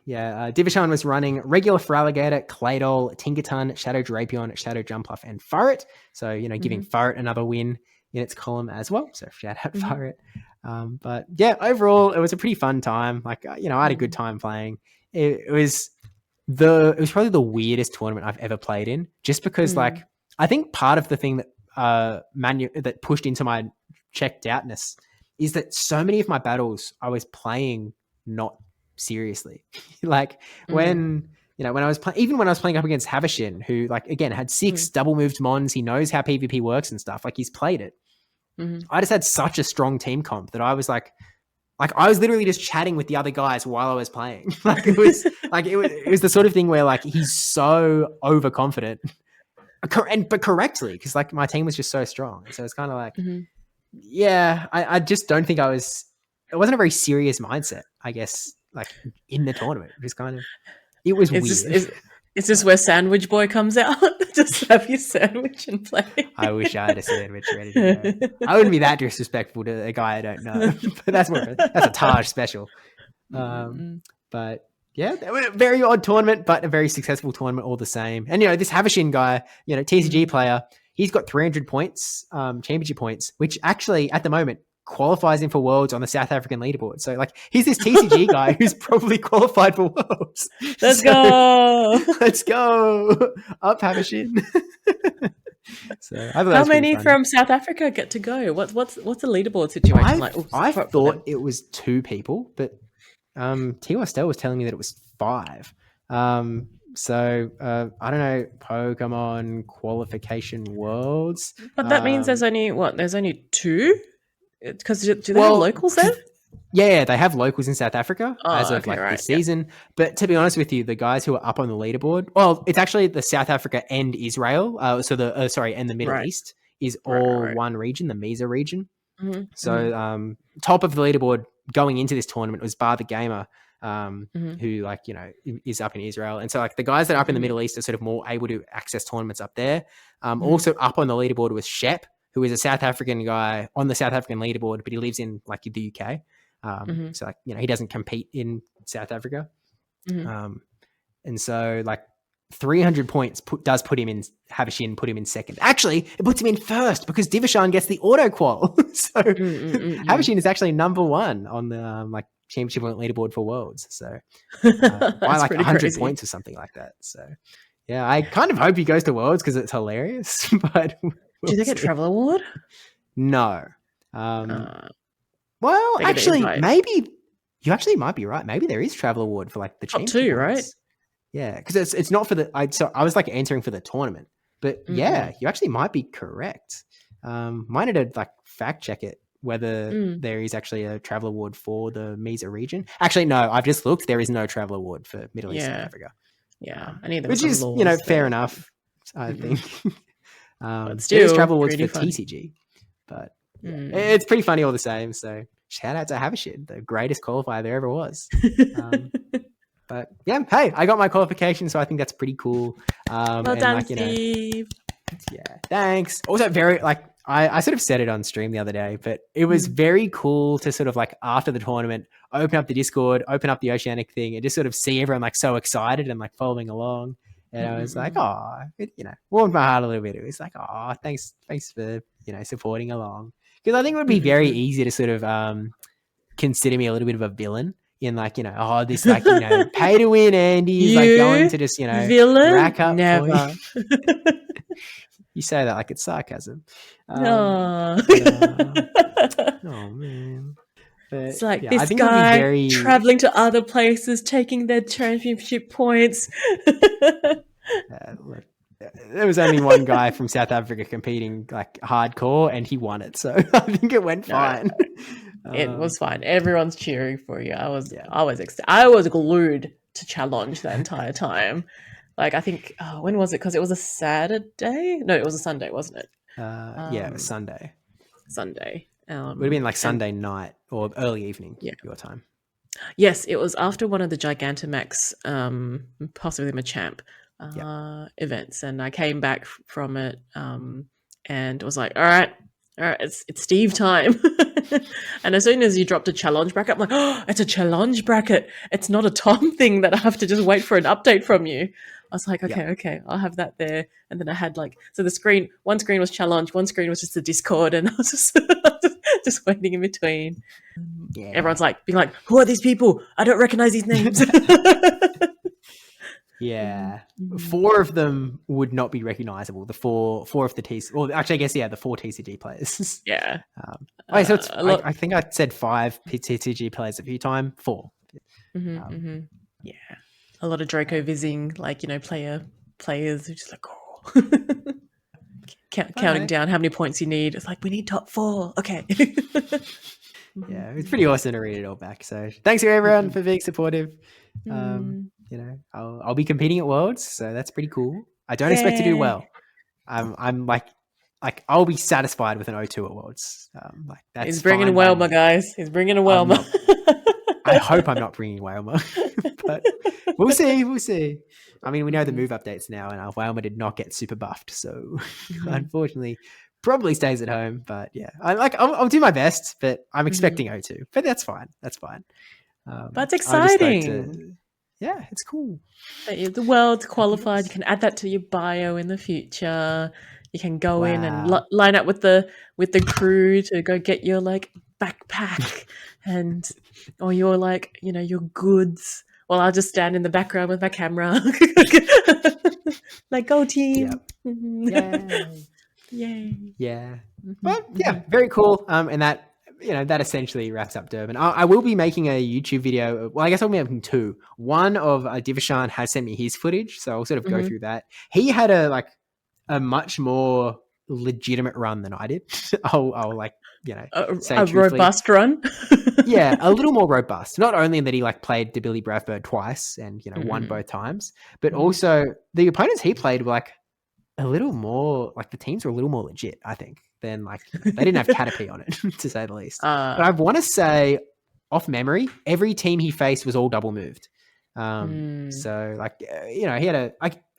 Divishan was running regular for Alligator, Claydol, Tinkerton, Shadow Drapion, Shadow Jumpuff, and Furret. So, giving Furret another win in its column as well. So shout out Furret. But yeah, overall, it was a pretty fun time. Like, I had a good time playing. It was probably the weirdest tournament I've ever played in, just because like I think part of the thing that that pushed into my checked outness is that so many of my battles I was playing not seriously. Like when I was even when I was playing up against Havashin, who like again had 6 double moved mons, he knows how PvP works and stuff. Like he's played it. I just had such a strong team comp that I was like I was literally just chatting with the other guys while I was playing. Like it was the sort of thing where like he's so overconfident, but correctly, because like my team was just so strong. So it's kind of like, I just don't think it wasn't a very serious mindset, I guess, like in the tournament. It was kind of, it was weird. Is this where Sandwich Boy comes out? Just have your sandwich and play. I wish I had a sandwich ready to go. I wouldn't be that disrespectful to a guy I don't know. But that's a Taj special. But yeah, a very odd tournament, but a very successful tournament all the same. And this Havashin guy, TCG player, he's got 300 points, championship points, which actually at the moment qualifies him for Worlds on the South African leaderboard. So like he's this TCG guy who's probably qualified for Worlds. Let's go up Havashin. So how many from South Africa get to go? What's the leaderboard situation like? I thought it was 2 people, but T-Wastel was telling me that it was 5. So I don't know, Pokemon qualification Worlds. But that means there's only 2? Because do they have locals there? Yeah, they have locals in South Africa as of this season. But to be honest with you, the guys who are up on the leaderboard, well, it's actually the South Africa and Israel. And the Middle East is all one region, the MESA region. So top of the leaderboard going into this tournament was Bar the Gamer, who is up in Israel. And so like the guys that are up in the Middle East are sort of more able to access tournaments up there. Also up on the leaderboard was Shep, who is a South African guy on the South African leaderboard, but he lives in like the UK. So like, he doesn't compete in South Africa. And so like 300 points does put him in Havashin, put him in second. Actually, it puts him in first because Divishan gets the auto qual. So Havashin is actually number 1 on the championship leaderboard for Worlds. So by like 100 crazy. Points or something like that. So yeah, I kind of hope he goes to Worlds because it's hilarious. But do they get travel award? No. Well, actually, maybe you actually might be right. Maybe there is travel award for like the championship. Top 2, right? Yeah, because it's not for the. I was like answering for the tournament, but yeah, you actually might be correct. Might need to like fact check it whether there is actually a travel award for the MESA region. Actually, no, I've just looked. There is no travel award for Middle East and Africa. Yeah, I need which is fair enough. I think. But still, there's travel awards for TCG, but it's pretty funny all the same. So shout out to Havashin, the greatest qualifier there ever was. But yeah, hey, I got my qualification, so I think that's pretty cool. Well done, Steve. Yeah, thanks. Also, very I sort of said it on stream the other day, but it was very cool to sort of like after the tournament, open up the Discord, open up the Oceanic thing, and just sort of see everyone like so excited and like following along. And I was like, oh, it, warmed my heart a little bit. It was like, oh, thanks for supporting along, because I think it would be very easy to sort of consider me a little bit of a villain in like, this like, pay to win Andy's like going to just, villain? rack up Never. points. You say that like it's sarcasm. Oh, Oh man. But, it's like I this think guy traveling to other places, taking their championship points. Look, there was only one guy from South Africa competing like hardcore, and he won it. So I think it went fine. It was fine. Everyone's cheering for you. I was glued to challenge that entire time. Like I think, when was it? Because it was a Saturday. No, it was a Sunday, wasn't it? It was Sunday. Sunday. Would have been like Sunday night or early evening. Your time. Yes, it was after one of the Gigantamax, possibly Machamp events, and I came back from it and was like, all right, it's Steve time. And as soon as you dropped a challenge bracket, I'm like, oh, it's a challenge bracket. It's not a Tom thing that I have to just wait for an update from you. I was like, okay, I'll have that there. And then I had like, so one screen was challenge, one screen was just the Discord, and I was just waiting in between. Yeah. Everyone's like, being like, who are these people? I don't recognize these names. Yeah. 4 of them would not be recognizable. The four of the TCG, well, actually, I guess, the 4 TCG players. Yeah. So it's, I think I said 5 TCG players a few times, 4. Yeah. A lot of Draco Vizing, like, players who just like, oh. Counting down how many points you need. It's like, we need top 4. Okay. Yeah, it's pretty awesome to read it all back. So thanks to everyone for being supportive. I'll be competing at Worlds, so that's pretty cool. I don't expect to do well. I'm like I'll be satisfied with an O2 at Worlds. That's He's bringing a Welma, guys. He's bringing a Welma. I hope I'm not bringing Welma, but we'll see. I mean, we know the move updates now, and our Welma did not get super buffed, so unfortunately, probably stays at home. But yeah, I'll do my best, but I'm expecting O2. But that's fine. That's exciting. Yeah, it's cool. The world's qualified. You can add that to your bio in the future. You can go in and line up with the crew to go get your like backpack or your like your goods. Well, I'll just stand in the background with my camera. Like, go team! Yep. Yay! Yeah. But yeah, very cool. And that that essentially wraps up Durban. I will be making a YouTube video. Well, I guess I'll be making 2. One of Divishan has sent me his footage, so I'll sort of go through that. He had a much more legitimate run than I did. I'll say a robust run. Yeah, a little more robust. Not only in that he played Billy Bradford twice and won both times, but also the opponents he played were a little more the teams were a little more legit, I think, than they didn't have Caterpie on it, to say the least. But I want to say, off memory, every team he faced was all double moved. So he had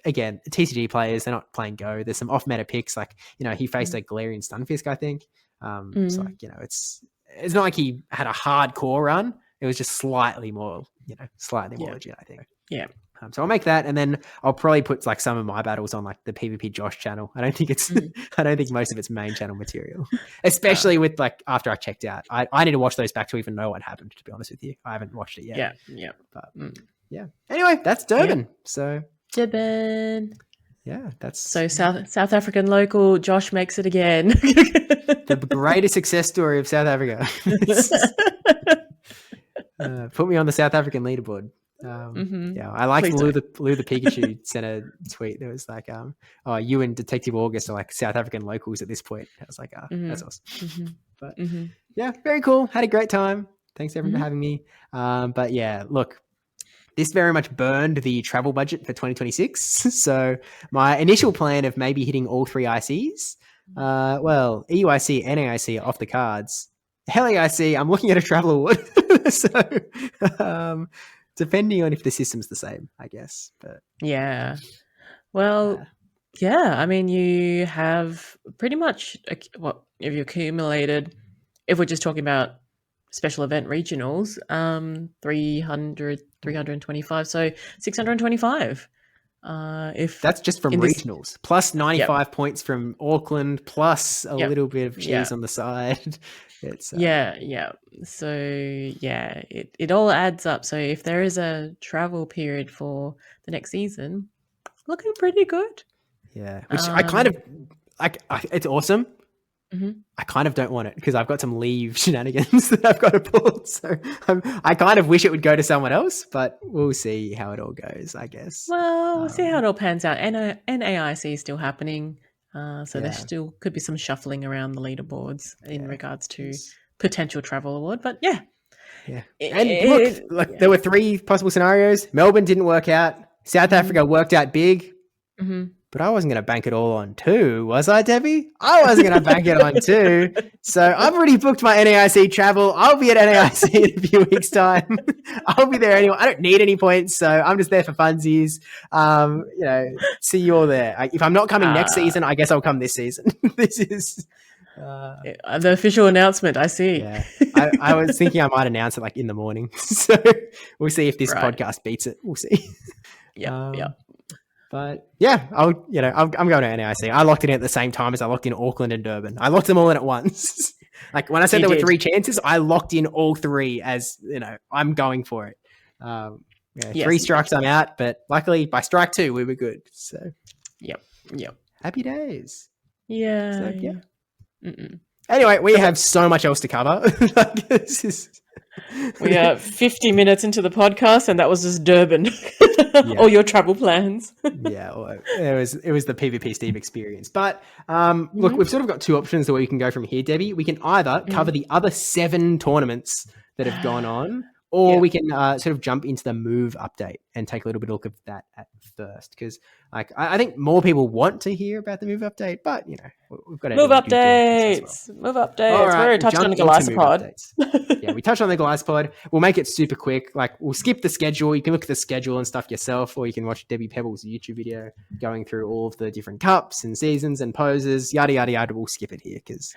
again, TCG players, they're not playing Go. There's some off meta picks, he faced Galarian Stunfisk, I think. So it's not like he had a hardcore run. It was just slightly more legit, I think. Yeah. So I'll make that, and then I'll probably put some of my battles on the PvP Josh channel. I don't think I don't think most of it's main channel material, especially with after I checked out. I need to watch those back to even know what happened. To be honest with you, I haven't watched it yet. Yeah. But yeah. Anyway, that's Durban. Yeah. So Durban. Yeah, that's so South African local. Josh makes it again. The greatest success story of South Africa. Put me on the South African leaderboard. Yeah, I like Lou the Pikachu sent a tweet that was you and Detective August are South African locals at this point. I was like, that's awesome. But yeah, very cool. Had a great time. Thanks everyone for having me. But yeah, look, this very much burned the travel budget for 2026. So my initial plan of maybe hitting all 3 ICs, EUIC and AIC are off the cards. Hell AIC, I'm looking at a travel award. So depending on if the system's the same, I guess. But yeah. Well, yeah, I mean, you have pretty much what if you accumulated, if we're just talking about special event regionals, 300, 325, so 625 If That's just from in this, regionals, plus 95 points from Auckland, plus a little bit of cheese on the side. It's yeah. So yeah, it all adds up. So if there is a travel period for the next season, looking pretty good. yeah, which I kind of like. It's awesome. Mhm. I kind of don't want it because I've got some leave shenanigans that I've got to pull. So I kind of wish it would go to someone else, but we'll see how it all goes, I guess. Well, we'll see how it all pans out. NAIC is still happening. So there Yeah. still could be some shuffling around the leaderboards in regards to It's- potential travel award. But yeah. Yeah. And look, there were 3 possible scenarios. Melbourne didn't work out. South Africa worked out big. Mhm. But I wasn't going to bank it all on 2, was I, Debbie? I wasn't going to bank it on 2. So I've already booked my NAIC travel. I'll be at NAIC in a few weeks' time. I'll be there anyway. I don't need any points, so I'm just there for funsies. See you all there. If I'm not coming next season, I guess I'll come this season. This is... the official announcement, I see. Yeah. I was thinking I might announce it like in the morning. So we'll see if this podcast beats it. We'll see. Yeah. But yeah, I'm going to NAIC. I locked it in at the same time as I locked in Auckland and Durban. I locked them all in at once. Like when I said there were 3 chances, I locked in all 3 as, I'm going for it. 3 strikes, I'm out. But luckily by strike 2, we were good. So Yep. happy days. Yeah. So, yeah. Anyway, we have so much else to cover. We are 50 minutes into the podcast, and that was just Durban. All your travel plans. Yeah, well, it was the PvP Steve experience. But look, we've sort of got 2 options the way we can go from here, Debbie. We can either cover the other 7 tournaments that have gone on, or we can sort of jump into the move update and take a little bit of look at that at first. Because I think more people want to hear about the move update, but we've got to move updates. Move updates. All right, we already touched on the Glycopod. Yeah, we touched on the Glycopod. We'll make it super quick. We'll skip the schedule. You can look at the schedule and stuff yourself, or you can watch Debbie Pebble's YouTube video going through all of the different cups and seasons and poses, yada yada yada. We'll skip it here because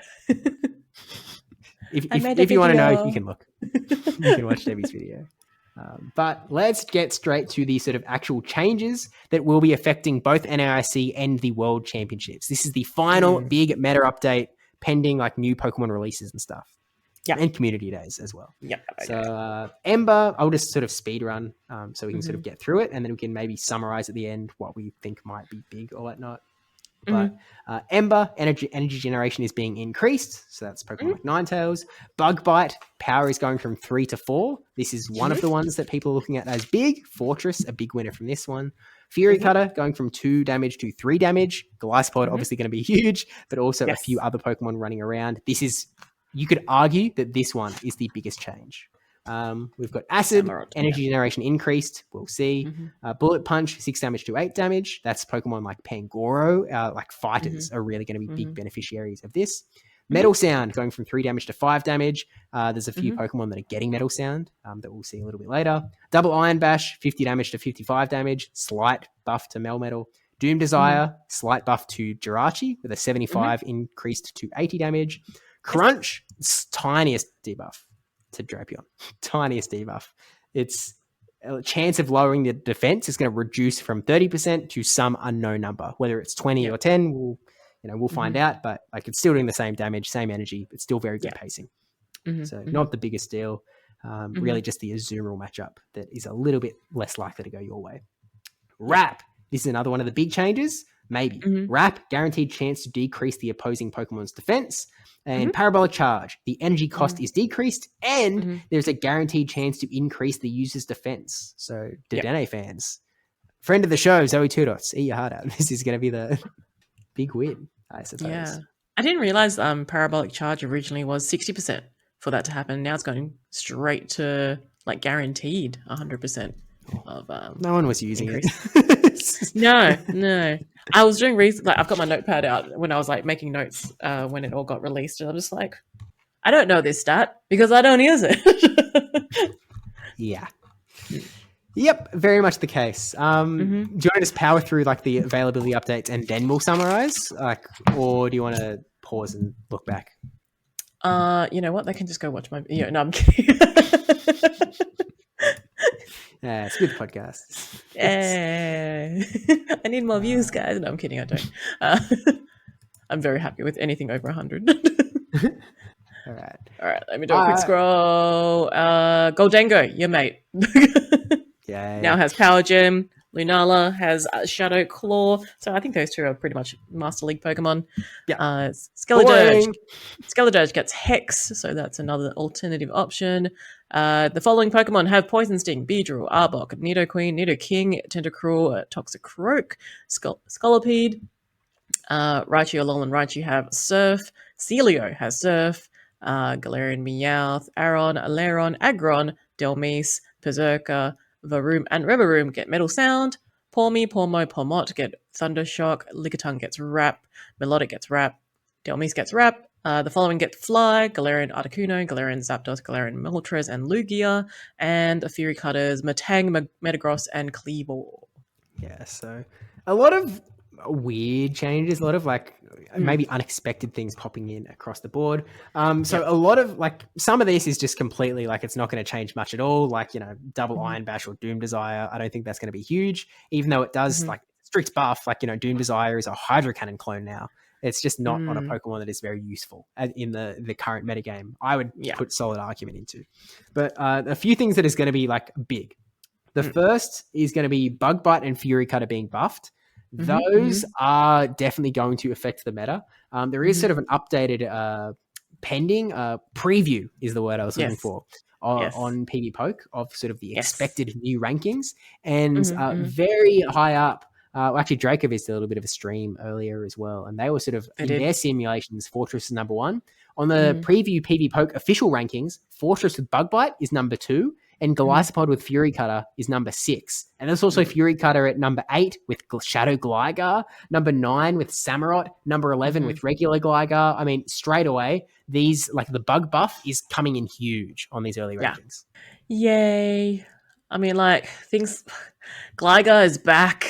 if you want to know, you can look. You can watch Debbie's video. But let's get straight to the sort of actual changes that will be affecting both NAIC and the World Championships. This is the final big meta update pending new Pokemon releases and stuff. Yeah. And community days as well. Yeah. So Ember, I'll just sort of speed run so we can sort of get through it, and then we can maybe summarize at the end what we think might be big or whatnot. But Ember energy generation is being increased, so that's Pokemon like Ninetales. Bug Bite power is going from 3 to 4. This is one of the ones that people are looking at as big. Fortress, a big winner from this one. Fury Cutter going from 2 damage to 3 damage. Glycopod obviously going to be huge, but also a few other Pokemon running around. You could argue that this one is the biggest change. We've got Acid, energy generation increased. We'll see. Bullet Punch, 6 damage to 8 damage. That's Pokemon like Pangoro, fighters are really going to be big beneficiaries of this. Metal Sound going from 3 damage to 5 damage. There's a few Pokemon that are getting Metal Sound that we'll see a little bit later. Double Iron Bash, 50 damage to 55 damage. Slight buff to Melmetal. Doom Desire, slight buff to Jirachi with a 75 increased to 80 damage. Crunch, tiniest debuff to Drapion. Tiniest debuff. It's a chance of lowering the defense is going to reduce from 30% to some unknown number. Whether it's 20 or 10, we'll find out. But it's still doing the same damage, same energy. It's still very good pacing. So not the biggest deal. Really just the Azumarill matchup that is a little bit less likely to go your way. Wrap. This is another one of the big changes. Maybe. Wrap, guaranteed chance to decrease the opposing Pokemon's defense. And Parabolic Charge, the energy cost is decreased, and there's a guaranteed chance to increase the user's defense. So, Dedenne fans, friend of the show, Zoe Tudots, eat your heart out. This is going to be the big win, I suppose. Yeah. I didn't realize Parabolic Charge originally was 60% for that to happen. Now it's going straight to guaranteed 100%. No one was using it. No. I was doing research. I've got my notepad out when I was making notes when it all got released, and I'm just I don't know this stat because I don't use it. Yeah. Yep, very much the case. Do you want to just power through the availability updates and then we'll summarize, or do you want to pause and look back? You know what? They can just go watch my video. No, I'm kidding. Yeah, it's a good podcast. Yeah. I need more views, guys. No, I'm kidding. I don't. Uh, I'm very happy with anything over 100. All right. All right, let me do a quick scroll. Goldango, your mate. Now Yay. has Power Gem. Lunala has Shadow Claw. So I think those two are pretty much Master League Pokemon. Yeah. Skeledirge. Skeledirge gets Hex, so that's another alternative option. The following Pokemon have Poison Sting, Beedrill, Arbok, Nidoqueen, Nidoking, Tentacruel, Toxicroak, Scolipede, Raichu, Alolan Raichu have Surf. Celio has Surf. Galarian Meowth, Aron, Alaron, Agron, Delmise, Berserker, Varoom, and Reveroom get Metal Sound. Pawmi, Pawmo, Pawmot get Thundershock. Lickitung gets Wrap. Melodic gets Wrap. Delmise gets Wrap. The following get Fly, Galarian Articuno, Galarian Zapdos, Galarian Moltres, and Lugia. And Fury Cutters, Matang, Metagross, and Kleavor. Yeah, so a lot of weird changes, a lot of like maybe unexpected things popping in across the board. A lot of like some of this is just completely like it's not going to change much at all. Like, double Iron Bash or Doom Desire. I don't think that's going to be huge, even though it does like strict buff. Like, Doom Desire is a Hydro Cannon clone now. It's just not on a Pokemon that is very useful in the current metagame. I would put solid argument into. But a few things that is going to be like big. The first is going to be Bug Bite and Fury Cutter being buffed. Those are definitely going to affect the meta. There is sort of an updated pending preview is the word I was looking for on PB Poke of sort of the expected new rankings, and very high up. Actually, Draco did a little bit of a stream earlier as well, and they were sort of their simulations. Fortress is number 1 on the preview PB Poke official rankings. Fortress with Bug Bite is number 2. And Golisopod with Fury Cutter is number 6. And there's also Fury Cutter at number 8 with Shadow Gligar, number 9 with Samurott, number 11 with regular Gligar. I mean, straight away, these, like the bug buff is coming in huge on these early rankings. Yay. I mean, like, Gligar is back.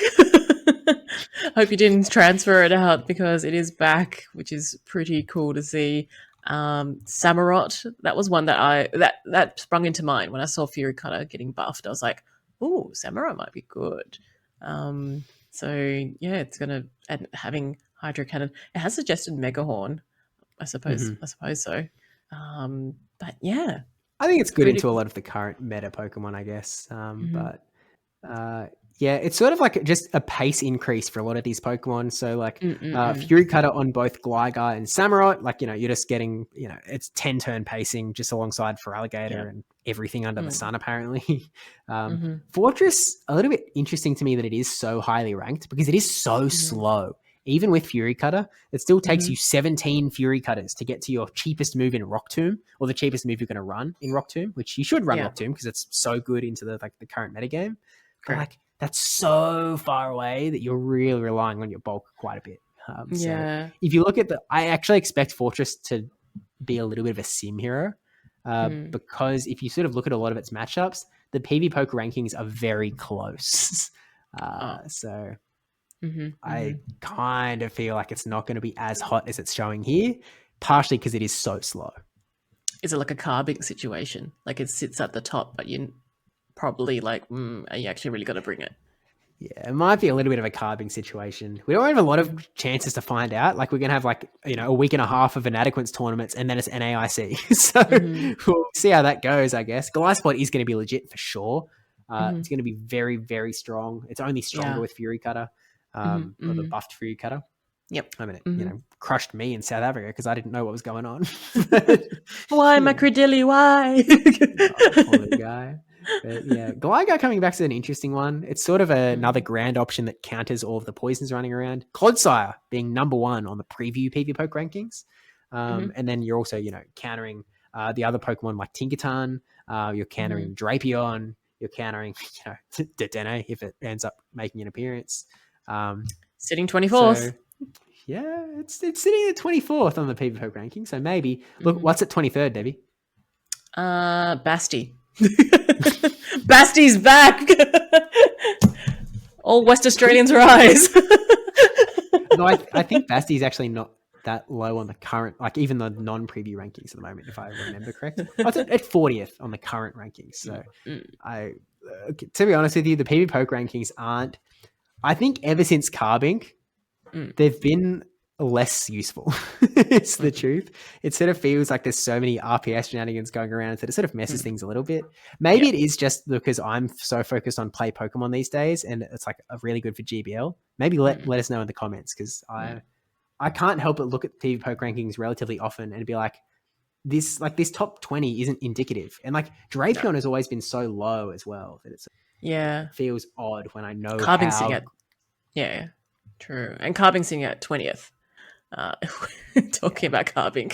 Hope you didn't transfer it out because it is back, which is pretty cool to see. Samurott, that was one that sprung into mind when I saw Fury Cutter getting buffed. I was like, "Ooh, Samurott might be good." It's gonna, and having Hydro Cannon. It has suggested Megahorn, I suppose. I suppose so. But yeah, I think it's good into a lot of the current meta Pokemon, I guess. Yeah, it's sort of like just a pace increase for a lot of these Pokemon. So like Fury Cutter on both Gligar and Samurott, like, you're just getting, it's 10 turn pacing just alongside for Alligator and everything under the sun, apparently. Fortress, a little bit interesting to me that it is so highly ranked because it is so slow. Even with Fury Cutter, it still takes you 17 Fury Cutters to get to your cheapest move in Rock Tomb, or the cheapest move you're going to run in Rock Tomb, which you should run Rock Tomb because it's so good into the current metagame. But like, that's so far away that you're really relying on your bulk quite a bit. So if you look at I actually expect Fortress to be a little bit of a sim hero because if you sort of look at a lot of its matchups, the PB Poke rankings are very close. I kind of feel like it's not going to be as hot as it's showing here, partially because it is so slow. Is it like a carbing situation? Like it sits at the top, but you probably like, are you actually really going to bring it? Yeah, it might be a little bit of a carbing situation. We don't have a lot of chances to find out. Like, we're going to have like, a week and a half of inadequates tournaments and then it's NAIC. So we'll see how that goes, I guess. Golisopod is going to be legit for sure. It's going to be very, very strong. It's only stronger with Fury Cutter, or the buffed Fury Cutter. Yep. I mean, it, crushed me in South Africa because I didn't know what was going on. Why, Macrodilly? Why? Poor little guy. But yeah, Gligar coming back is an interesting one. It's sort of another grand option that counters all of the poisons running around. Clodsire being number 1 on the preview PV Poke rankings. And then you're also, countering the other Pokemon like Tinkaton. You're countering Drapion. You're countering, Dedenne if it ends up making an appearance. Sitting 24th. So, yeah, it's sitting at 24th on the PV Poke ranking. So maybe, look, what's at 23rd, Debbie? Basti. Basti's back. All West Australians rise. No, I think Basti is actually not that low on the current, like even the non-preview rankings at the moment, if I remember correct. It's at 40th on the current rankings. So to be honest with you, the PV Poke rankings aren't I think ever since Carbink, Mm. they've been less useful. It's the truth. It sort of feels like there's so many RPS shenanigans going around that it sort of messes things a little bit. Maybe Yeah. it is just because I'm so focused on play Pokemon these days, and it's like a really good for GBL. Maybe let us know in the comments, because I can't help but look at TV Poke rankings relatively often and be like, this top 20 isn't indicative. And like Drapion has always been so low as well that it feels odd when I know Carbing sitting how. at true, and Carbing sitting at 20th. Talking about Carbing.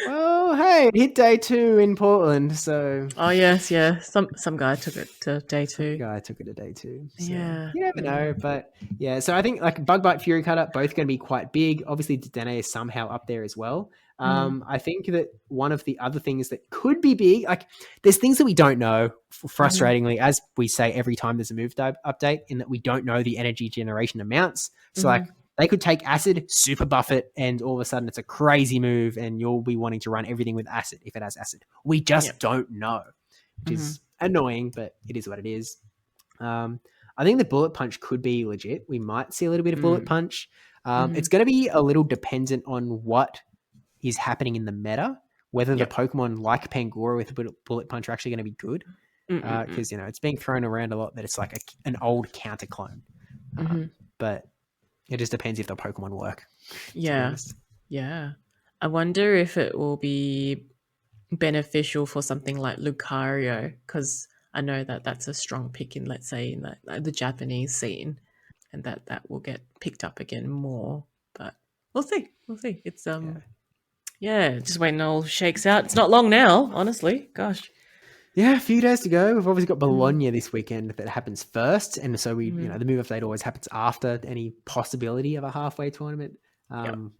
Well, hey, it hit day 2 in Portland, so Oh yes, yeah. Some guy took it to day 2. guy took it to day 2. So Yeah. you never know, but yeah. So I think like Bug Bite, Fury Cutter, both going to be quite big. Obviously, Dedenne is somehow up there as well. I think that one of the other things that could be big, like there's things that we don't know, frustratingly, as we say every time there's a move update, in that we don't know the energy generation amounts. So like they could take acid, super buff it, and all of a sudden it's a crazy move and you'll be wanting to run everything with acid if it has acid. We just don't know, which is annoying, but it is what it is. I think the Bullet Punch could be legit. We might see a little bit of Bullet Punch. It's going to be a little dependent on what is happening in the meta, whether the Pokemon like Pangoro with Bullet Punch are actually going to be good. Because, it's being thrown around a lot that it's like an old counter clone. But it just depends if the Pokemon work. Yeah. I wonder if it will be beneficial for something like Lucario, because I know that that's a strong pick in, let's say, in the Japanese scene, and that will get picked up again more. But we'll see. It's just waiting all shakes out. It's not long now, honestly. Gosh. Yeah, a few days to go. We've obviously got Bologna this weekend that happens first, and so the move update always happens after any possibility of a halfway tournament.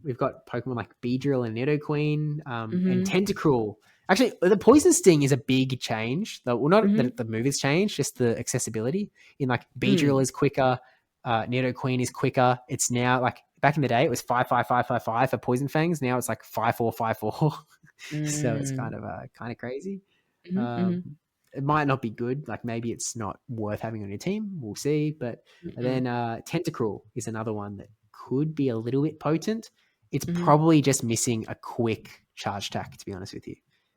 We've got Pokemon like Beedrill and Nidoqueen, and Tentacruel. Actually, the Poison Sting is a big change. Well, not that the move has changed, just the accessibility. In like Beedrill is quicker, Nidoqueen is quicker. It's now like back in the day, it was 5-5-5-5-5 for Poison Fangs. Now it's like 5-4-5-4. So it's kind of crazy. It might not be good. Like maybe it's not worth having on your team. We'll see. But then Tentacruel is another one that could be a little bit potent. It's probably just missing a quick charge attack, to be honest with you.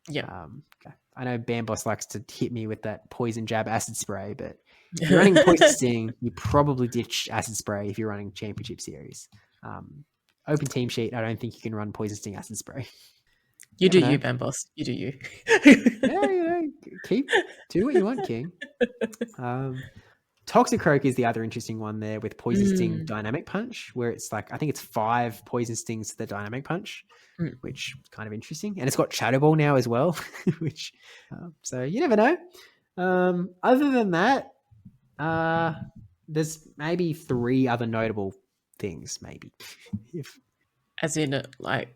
Yeah. Okay. I know Bamboss likes to hit me with that poison jab acid spray, but if you're running Poison Sting, you probably ditch acid spray if you're running Championship Series. Open team sheet, I don't think you can run Poison Sting acid spray. You do you, Bamboss. You do you. Yeah, do what you want, King. Toxicroak is the other interesting one there with Poison Sting Dynamic Punch, where it's like, I think it's 5 Poison Stings to the Dynamic Punch, which is kind of interesting. And it's got Shadow Ball now as well, which, so you never know. Other than that, there's maybe 3 other notable things, maybe. As in, like,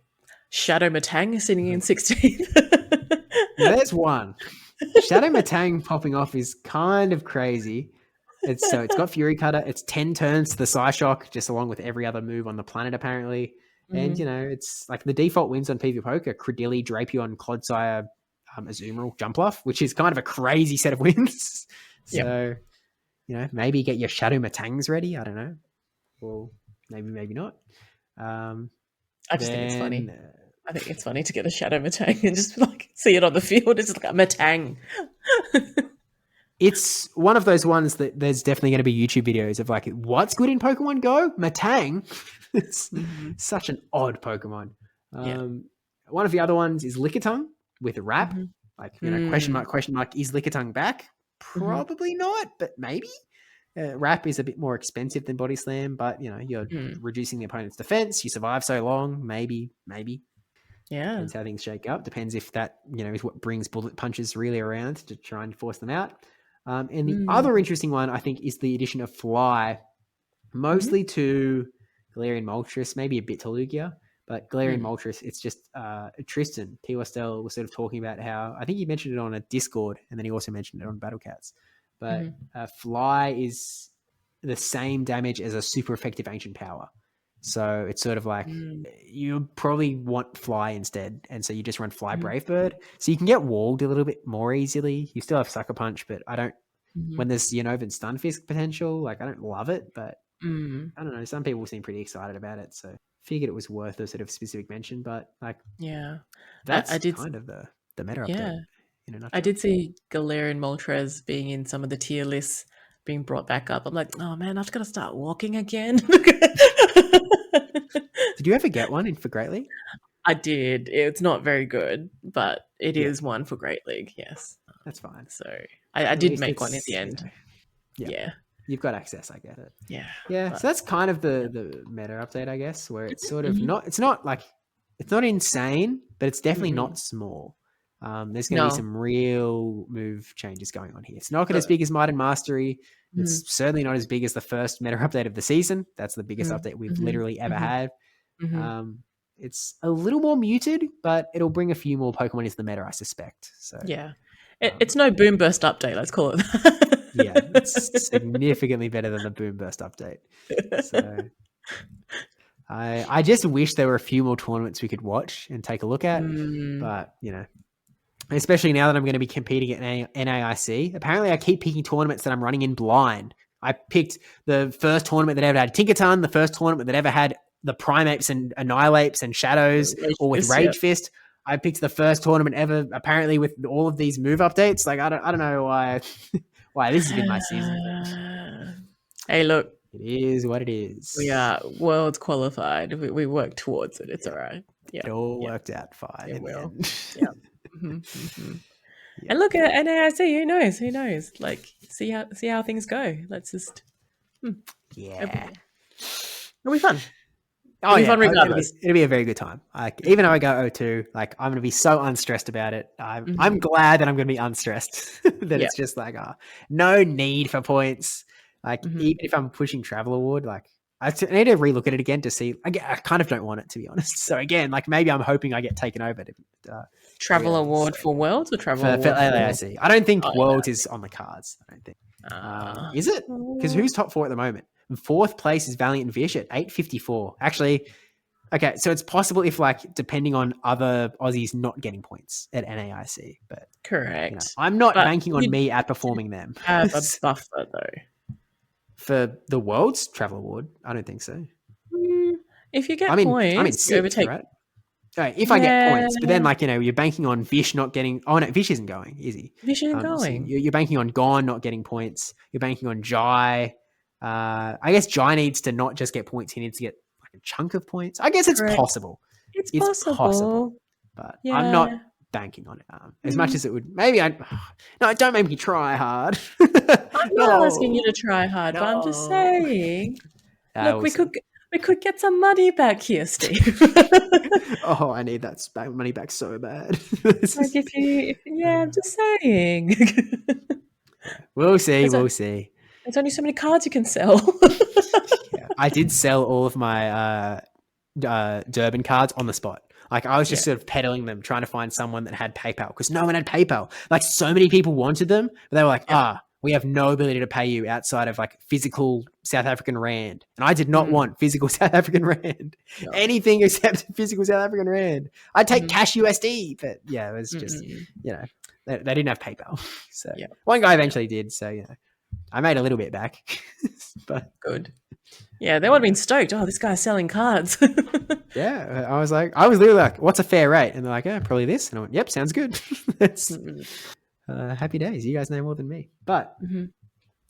Shadow Matang sitting in 16th. There's one. Shadow Matang popping off is kind of crazy. It's got Fury Cutter. It's 10 turns to the Psyshock, just along with every other move on the planet, apparently. And, it's like the default wins on PvP Poker, Credilli, Drapion, Clodsire, Azumarill, Jumpluff, which is kind of a crazy set of wins. So, maybe get your Shadow Matangs ready. I don't know. Or maybe not. I just think it's funny. I think it's funny to get a Shadow Matang and just like see it on the field. It's like a Matang. It's one of those ones that there's definitely going to be YouTube videos of like, what's good in Pokemon Go? Matang. It's such an odd Pokemon. One of the other ones is Lickitung with a Wrap. Like, question mark, is Lickitung back? Probably not, but maybe. Wrap is a bit more expensive than Body Slam, but, you're reducing the opponent's defense. You survive so long, maybe. Yeah. Depends how things shake up. Depends if that, is what brings Bullet Punches really around to try and force them out. And the other interesting one, I think, is the addition of Fly, mostly to Galarian Moltres, maybe a bit to Lugia, but Galarian Moltres, it's just Tristan. T. Westell was sort of talking about how, I think he mentioned it on a Discord, and then he also mentioned it on Battle Cats. But Fly is the same damage as a super effective Ancient Power. So it's sort of like you probably want Fly instead. And so you just run Fly Brave Bird. So you can get walled a little bit more easily. You still have Sucker Punch, but I don't when there's Unova and Stunfisk potential. Like, I don't love it, but Mm. I don't know. Some people seem pretty excited about it, so figured it was worth a sort of specific mention. But like, Yeah. that's I did. kind of the meta Yeah. update in a I nutshell. did see Galarian Moltres being in some of the tier lists being brought back up. I'm like, oh man, I've got to start walking again. Did you ever get one for Great League? I did. It's not very good, but it Yeah. is one for Great League. Yes. That's fine. So I At did least make one at it's, the end. Yeah. You've got access, I get it. Yeah. Yeah, But so that's kind of the meta update, I guess, where it's sort of Mhm. not, it's not insane, but it's definitely not small. There's going to be No. some real move changes going on here. It's not as big as Might and Mastery. It's certainly not as big as the first meta update of the season. That's the biggest update we've literally ever had. It's a little more muted, but it'll bring a few more Pokemon into the meta, I suspect. So Yeah. It's no boom burst update, let's call it that. yeah, it's significantly better than the Boom Burst update. So I just wish there were a few more tournaments we could watch and take a look at. But, especially now that I'm going to be competing at NAIC, apparently I keep picking tournaments that I'm running in blind. I picked the first tournament that ever had Tinkerton, the first tournament that ever had the Primates and Annihilates and Shadows, or with Rage Fist. I picked the first tournament ever, apparently, with all of these move updates. Like, I don't know why this has been my season. Hey, look. It is what it is. We are worlds qualified. We work towards it. It's all right. Yeah. It all worked out fine. It will. And look at NAIC. Who knows? Who knows? Like, see how things go. Let's just. Yeah. It'll be fun. Oh, it'll be fun regardless. It'll be a very good time. Like, even though I go 0-2, like, I'm going to be so unstressed about it. I'm glad that I'm going to be unstressed. That it's just like, no need for points. Like, even if I'm pushing Travel Award, like, I need to relook at it again to see. I kind of don't want it, to be honest. So again, like, maybe I'm hoping I get taken over. Travel Award for Worlds or Travel Award for LAIC? I don't think Worlds is on the cards. I don't think. Is it? Because who's top 4 at the moment? Fourth place is Valiant and Vish at 854. Actually, okay, so it's possible if, like, depending on other Aussies not getting points at NAIC, but correct. I'm not banking on me outperforming them. Have a buffer though. For the World's Travel Award, I don't think so. If you get points, I'm in sixth, right? Right, if I get points, but then, like, you're banking on Vish not getting. Oh no, Vish isn't going, is he? Vish isn't going. So you're banking on Gon not getting points. You're banking on Jai. I guess Jai needs to not just get points; he needs to get, like, a chunk of points. I guess it's possible. It's possible, but I'm not banking on it as much as it would. Maybe no, don't make me try hard. I'm not asking you to try hard, but I'm just saying. Look, we could get some money back here, Steve. Oh, I need that money back so bad. Like, I'm just saying. We'll see. We'll see. There's only so many cards you can sell. I did sell all of my Durban cards on the spot. Like, I was just sort of peddling them, trying to find someone that had PayPal, because no one had PayPal. Like, so many people wanted them, but they were like, we have no ability to pay you outside of, like, physical South African rand. And I did not want physical South African rand. No. Anything except physical South African rand. I'd take cash USD, but it was just, they didn't have PayPal. So one guy eventually did. So, I made a little bit back, but good. Yeah, they would have been stoked. Oh, this guy's selling cards. I was literally like, what's a fair rate? And they're like, probably this. And I went, yep, sounds good. That's happy days. You guys know more than me. But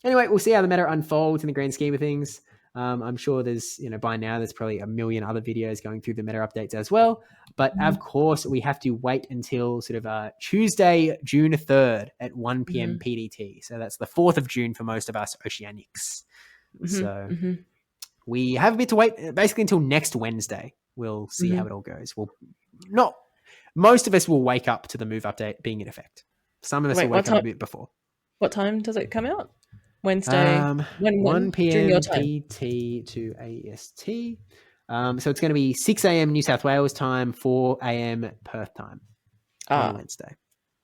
anyway, we'll see how the meta unfolds in the grand scheme of things. I'm sure there's, by now there's probably a million other videos going through the meta updates as well. But of course, we have to wait until sort of Tuesday, June 3rd at 1 p.m. PDT. So that's the 4th of June for most of us Oceanics. So we have a bit to wait, basically until next Wednesday. We'll see how it all goes. Most of us will wake up to the move update being in effect. Some of us will wake up a bit before. What time does it come out? Wednesday, 1 p.m. PT to AST. So it's going to be 6 a.m. New South Wales time, 4 a.m. Perth time on Wednesday.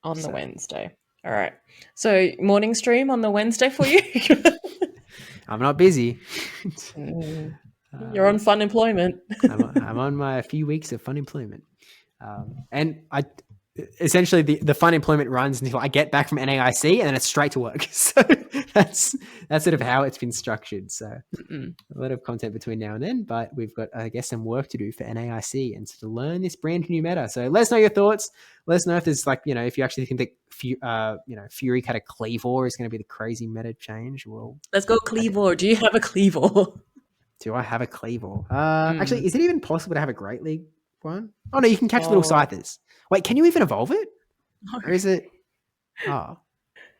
On the Wednesday. All right. So morning stream on the Wednesday for you? I'm not busy. You're on fun employment. I'm on my few weeks of fun employment. And essentially the fun employment runs until I get back from NAIC, and then it's straight to work. So that's sort of how it's been structured. So Mm-mm. a lot of content between now and then, but we've got, I guess, some work to do for NAIC and to learn this brand new meta. So let us know your thoughts. Let us know if there's like, if you actually think that Fury cut a Cleavor is going to be the crazy meta change. Well, Let's go Cleavor. Do you have a Cleavor? do I have a Cleavor? Mm. Actually, is it even possible to have a Great League one? Oh no, you can catch little Oh. scythers. Wait, can you even evolve it? No. Or is it? Oh,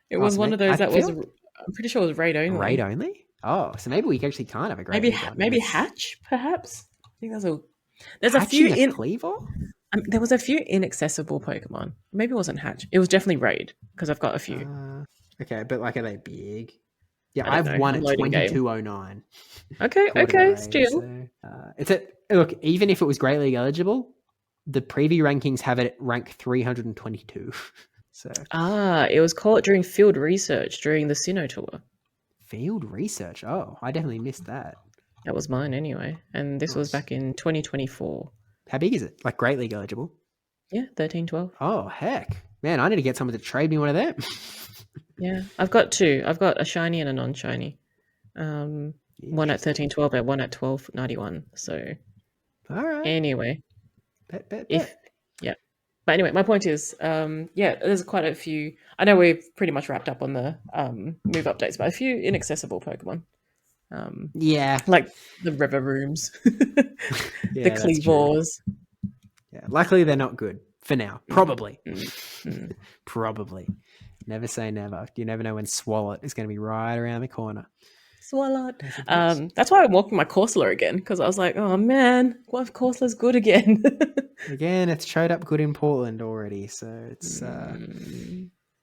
It was so one of those I that was. feel- I'm pretty sure it was raid only. raid only? Oh, so maybe we actually can't have a Great Maybe League one. maybe It's Hatch, perhaps. I think there's a hatching few a in. Cleavor? There was a few inaccessible Pokemon. Maybe it wasn't Hatch. It was definitely raid because I've got a few. Okay, but like, are they big? Yeah, I don't I've know. won I'm at loading game. 2209. Okay, Quarter okay, raid, still. so, it's a look. Even if it was Great League eligible, the preview rankings have it at rank 322. So It was caught during field research during the Sinnoh tour. field research. Oh, I definitely missed that. That was mine anyway, and this was Nice. back in 2024. How big is it? Like Great League eligible? Yeah, 13, 12. Oh heck, man! I need to get someone to trade me one of them. Yeah, I've got two. I've got a shiny and a non-shiny. One at 13, 12 and one at 12, 91. So All right. anyway, Bet. but anyway, my point is, there's quite a few. I know we've pretty much wrapped up on the move updates, but a few inaccessible Pokemon. Yeah. Like the river rooms, the that's true. Cleavors. Yeah. Luckily, they're not good for now. Probably. Mm. Probably. Never say never. You never know when Swalot is going to be right around the corner. Swallowed. That's why I'm walking my Corsola again, because I was like, oh man, what if Corsola's good again? Again, it's showed up good in Portland already, so it's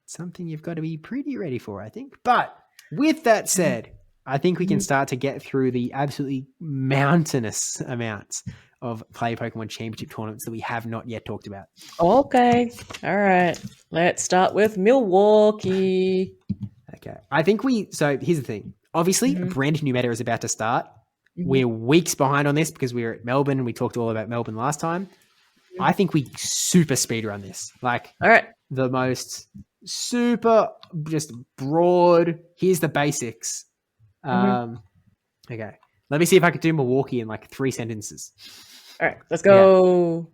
something you've got to be pretty ready for, I think. But with that said, I think we can start to get through the absolutely mountainous amounts of Play Pokemon Championship tournaments that we have not yet talked about. Okay. All right. Let's start with Milwaukee. Okay. I think so here's the thing. Obviously, a brand new meta is about to start. We're weeks behind on this because we were at Melbourne and we talked all about Melbourne last time. I think we super speed run this. Like, all right, the most super just broad. Here's the basics. Okay. Let me see if I could do Milwaukee in like 3 sentences. All right, let's go.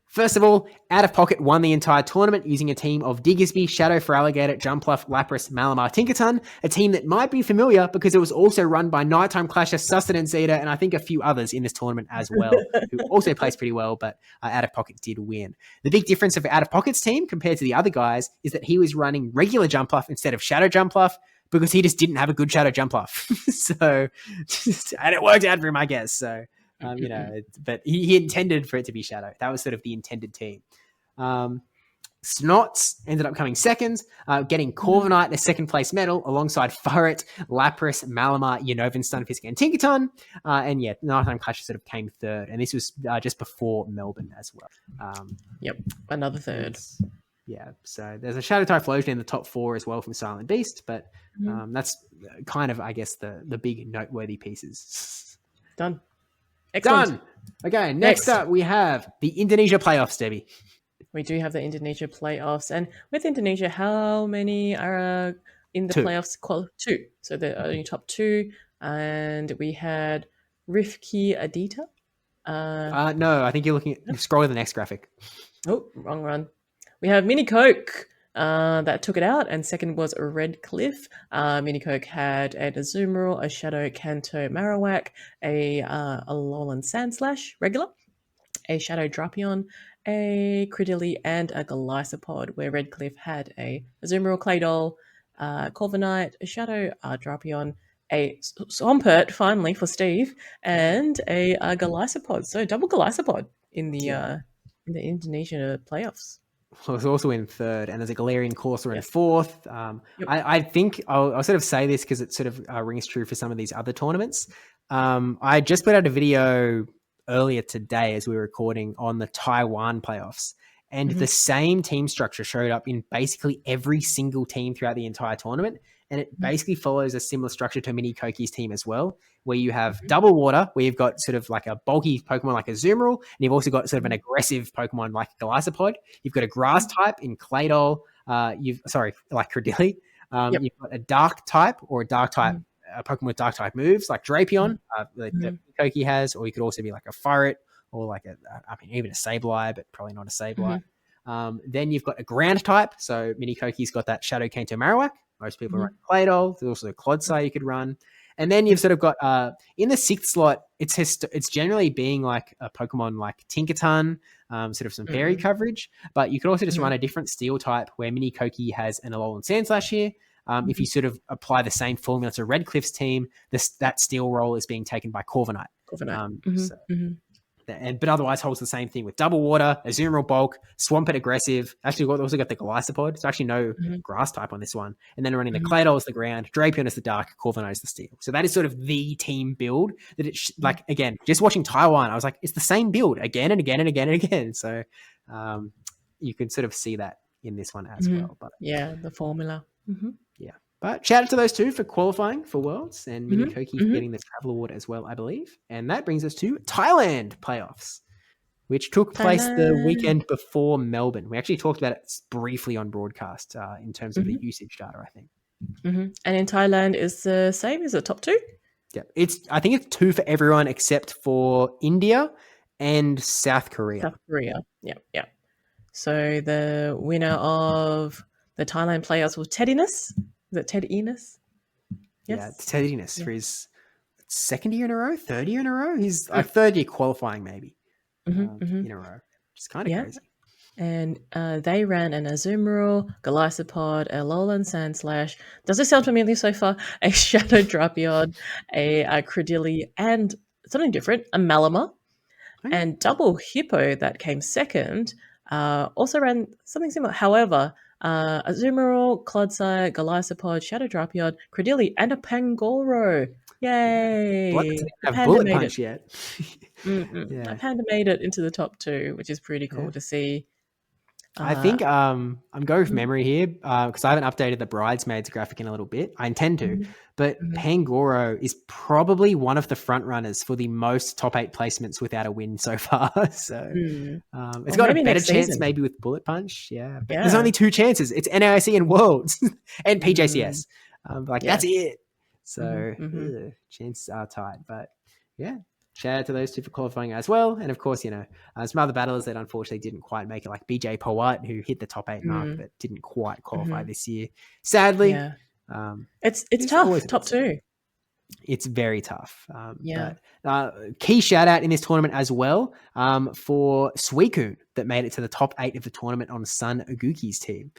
First of all, Out of Pocket won the entire tournament using a team of Diggersby, Shadow for Alligator, Jumpluff, Lapras, Malamar, Tinkerton, a team that might be familiar because it was also run by Nighttime Clasher, Sustenance Eater, and I think a few others in this tournament as well, who also placed pretty well, but Out of Pocket did win. The big difference of Out of Pocket's team compared to the other guys is that he was running regular Jumpluff instead of Shadow Jumpluff because he just didn't have a good Shadow Jumpluff. So, and it worked out for him, I guess. So, but he intended for it to be Shadow. That was sort of the intended team. Snots ended up coming second, getting Corviknight a second place medal alongside Furret, Lapras, Malamar, Unova, Stunfisk, and Tinkerton. And yeah, Nighttime Clash sort of came third. And this was just before Melbourne as well. Yep, another third. Yeah, so there's a Shadow Typhlosion in the top 4 as well from Silent Beast, but that's kind of, I guess, the big noteworthy pieces. Done. Excellent. Done. Okay, next up we have the Indonesia playoffs, Debbie. We do have the Indonesia playoffs, and with Indonesia, how many are in the playoffs? 2. So the only top 2, and we had Rifki Adita. No, I think you're looking at scroll to the next graphic. Oh, wrong run. We have Mini Coke that took it out, and second was Red Cliff. Mini Coke had an Azumarill, a Shadow Kanto Marowak, a Alolan Sandslash regular, a Shadow Drapion, a Credilli, and a Golisopod, where Red Cliff had a Azumarill Claydol, Corviknight, a Shadow Drapion, a Swampert, finally for Steve, and a Golisopod. So double Golisopod in the Indonesia playoffs. Well, it's also in third, and there's a Galarian Corsair in fourth. I think I'll sort of say this because it sort of rings true for some of these other tournaments. I just put out a video earlier today as we were recording on the Taiwan playoffs, and the same team structure showed up in basically every single team throughout the entire tournament. And it basically follows a similar structure to Mini Koki's team as well, where you have double water, where you've got sort of like a bulky Pokemon like a Azumarill, and you've also got sort of an aggressive Pokemon like a Golisopod. You've got a grass type in Claydol, like Credilli. Yep. You've got a dark type or a dark type, Mhm. a Pokemon with dark type moves like Drapion, that Mhm. Koki has, or you could also be like a Furret or like even a Sableye, but probably not a Sableye. Mhm. Then you've got a ground type. So Mini Koki's got that Shadow Kanto Marowak. Most people run Mhm. Claydol. There's also a Clodsire you could run. And then you've sort of got in the sixth slot, it's generally being like a Pokemon like Tinkaton, sort of some fairy Mhm. coverage. But you could also just run Mhm. a different steel type where Mini Koki has an Alolan Sandslash here. If you sort of apply the same formula to Redcliffe's team, that steel role is being taken by Corviknight. Corviknight. So Mhm. but otherwise holds the same thing with double water, Azumarill bulk, Swampert aggressive. Actually, we've also got the Golisopod. So actually no Mhm. grass type on this one. And then running the Mhm. Claydol as the ground, Drapion as the dark, Corviknight as the steel. So that is sort of the team build that like, again, just watching Taiwan, I was like, it's the same build again and again and again and again. So you can sort of see that in this one as Mhm. well. But Yeah, the formula. Mhm. yeah. But shout out to those two for qualifying for Worlds and Mini Mhm. Koki for Mhm. getting the Travel Award as well, I believe. And that brings us to Thailand playoffs, which took place the Thailand. weekend before Melbourne. We actually talked about it briefly on broadcast in terms of the Mhm. usage data, I think. Mhm. And in Thailand is the same? Is it top two? Yeah, I think it's 2 for everyone except for India and South Korea. South Korea. Yeah, yeah. So the winner of the Thailand playoffs was Tediness. Is it Ted Enos? Yeah, Yes. Tediness Yeah. for his second year in a row, third year in a row. He's like Mm. third year qualifying maybe Mhm. in a row, which is kind of Yeah. crazy. And they ran an Azumarill, Golisopod, a Alolan Sandslash. Does it sound familiar so far? A Shadow Drapion, a Credilli, and something different, a Malamar. Oh, yeah. And Double Hippo that came second also ran something similar. However, Azumarill, Clodsire, Golisopod, Shadow Drapion, Credilli, and a Pangoro. Yeah. Blood Yay! doesn't The have panda bullet made it. punch yet. A Yeah. panda made it into the top two, which is pretty Yeah. cool to see. I Uh, think I'm going from mm, memory here because I haven't updated the bridesmaids graphic in a little bit. I intend to, mhm, but mhm. Pangoro is probably one of the front runners for the most top 8 placements without a win so far. So Mm. it's Or got a maybe better next chance season. maybe with Bullet Punch. Yeah, but there's Yeah. only 2 chances. It's NAIC and Worlds and Mm, PJCS. Like yeah. that's it. Hmm. So Hmm. chances are tight, but yeah. Shout out to those two for qualifying as well. And of course, some other battlers that unfortunately didn't quite make it, like BJ Powat, who hit the top 8 mark Mm, but didn't quite qualify hmm. this year. Sadly, Yeah. um, It's it's always tough. a bit Top sad. two. It's very tough. Yeah. But key shout out in this tournament as well for Suicune that made it to the top 8 of the tournament on Sun Aguki's team,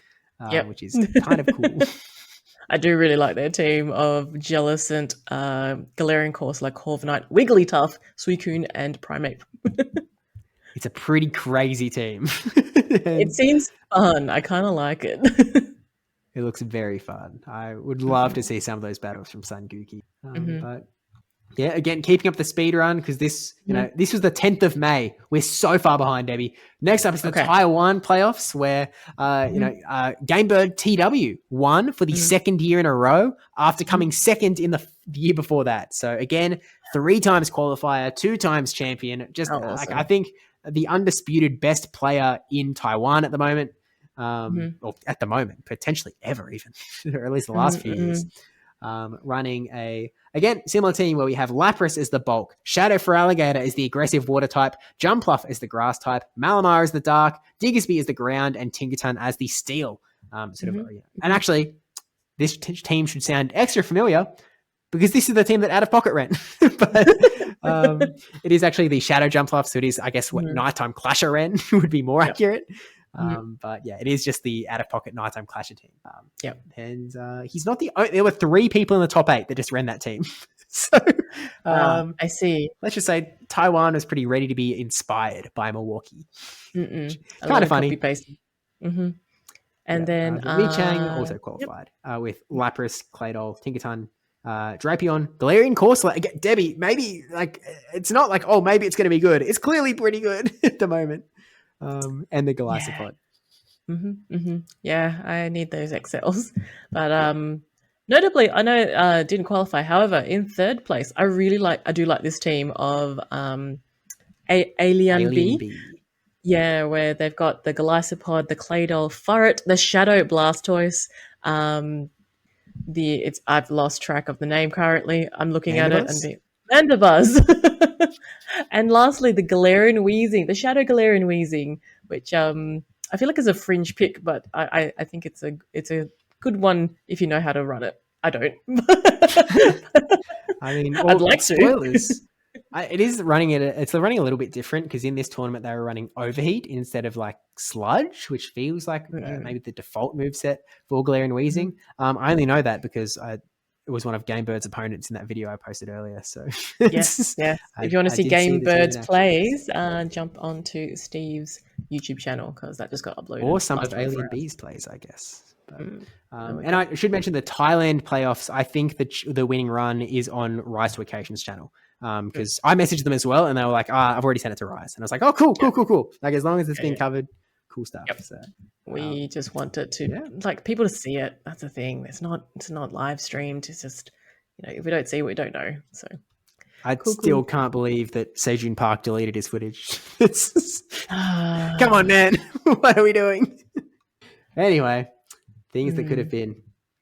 Yep. which is kind of cool. I do really like their team of Jellicent, Galarian Course like Corviknight, Wigglytuff, Suicune, and Primeape. It's a pretty crazy team. It And seems fun. I kind of like it. it looks very fun. I would love to Hmm. see some of those battles from Sun Guki. Hmm. But yeah, again, keeping up the speed run because Hmm. this was the 10th of May. We're so far behind, Debbie. Next up is the Okay. Taiwan playoffs where, Hmm. Gamebird TW won for the Hmm. second year in a row after Hmm. coming second in the year before that. So again, 3 times qualifier, 2 times champion. Just Oh, like I awesome. think the undisputed best player in Taiwan at the moment. Hmm. Or at the moment, potentially ever even, or at least the Hmm. last few Hmm. years. Running again, similar team where we have Lapras as the bulk, Shadow for Alligator is the aggressive water type, Jumpluff is the grass type, Malamar is the dark, Diggersby is the ground, and Tinkerton as the steel. And actually, this team should sound extra familiar because this is the team that Out of Pocket ran. But it is actually the Shadow Jumpluff, so it is, I guess, what Hmm. Nighttime Clasher ran would be more Yep. accurate. Mhm. But yeah, it is just the Out of Pocket Nighttime Clasher team. Yep. And he's not the only, there were 3 people in the top 8 that just ran that team. So I see. let's just say Taiwan was pretty ready to be inspired by Milwaukee. A Kind lot of of copy funny. pasting. Hmm. Yeah, And then, but Li Chang also yep. qualified with Lapras, Claydol, Tinkerton, Drapion, Galarian Corsola. Again, Debbie, maybe like it's not like, oh, maybe it's going to be good. It's clearly pretty good at the moment. And the Yeah. Golisopod. Yeah, I need those XLs. But notably, I know didn't qualify. However, in third place, I do like this team of Alien Alien B. B. Yeah, where they've got the Golisopod, the Claydol, Furret, the Shadow Blastoise, I've lost track of the name currently. I'm looking at it and Mandibus? Mandibuzz. And lastly, the Galarian Wheezing, the Shadow Galarian Wheezing, which I feel like is a fringe pick, but I think it's a good one if you know how to run it. I don't. I mean, I'd well, like to. spoilers. It is running it's running a little bit different because in this tournament they were running overheat instead of like sludge, which feels like maybe the default moveset for Galarian Wheezing. I only know that because it was one of Game Bird's opponents in that video I posted earlier. So Yes. If you want to see did see Game the team in Birds action. plays, jump onto Steve's YouTube channel because that just got uploaded. Or some of 24 Alien hours. Bees plays, I guess. But, we and I should mention the Thailand playoffs. I think the winning run is on Rise to Occasion's channel because I messaged them as well, and they were like, I've already sent it to Rise. And I was like, oh, cool. Like, as long as it's being covered, cool stuff. Yep. So we just wanted to like people to see it. That's the thing. It's not live streamed. It's just, if we don't see it, we don't know. So I still can't believe that Sejun Park deleted his footage. Come on, man. What are we doing? Anyway, things that could have been.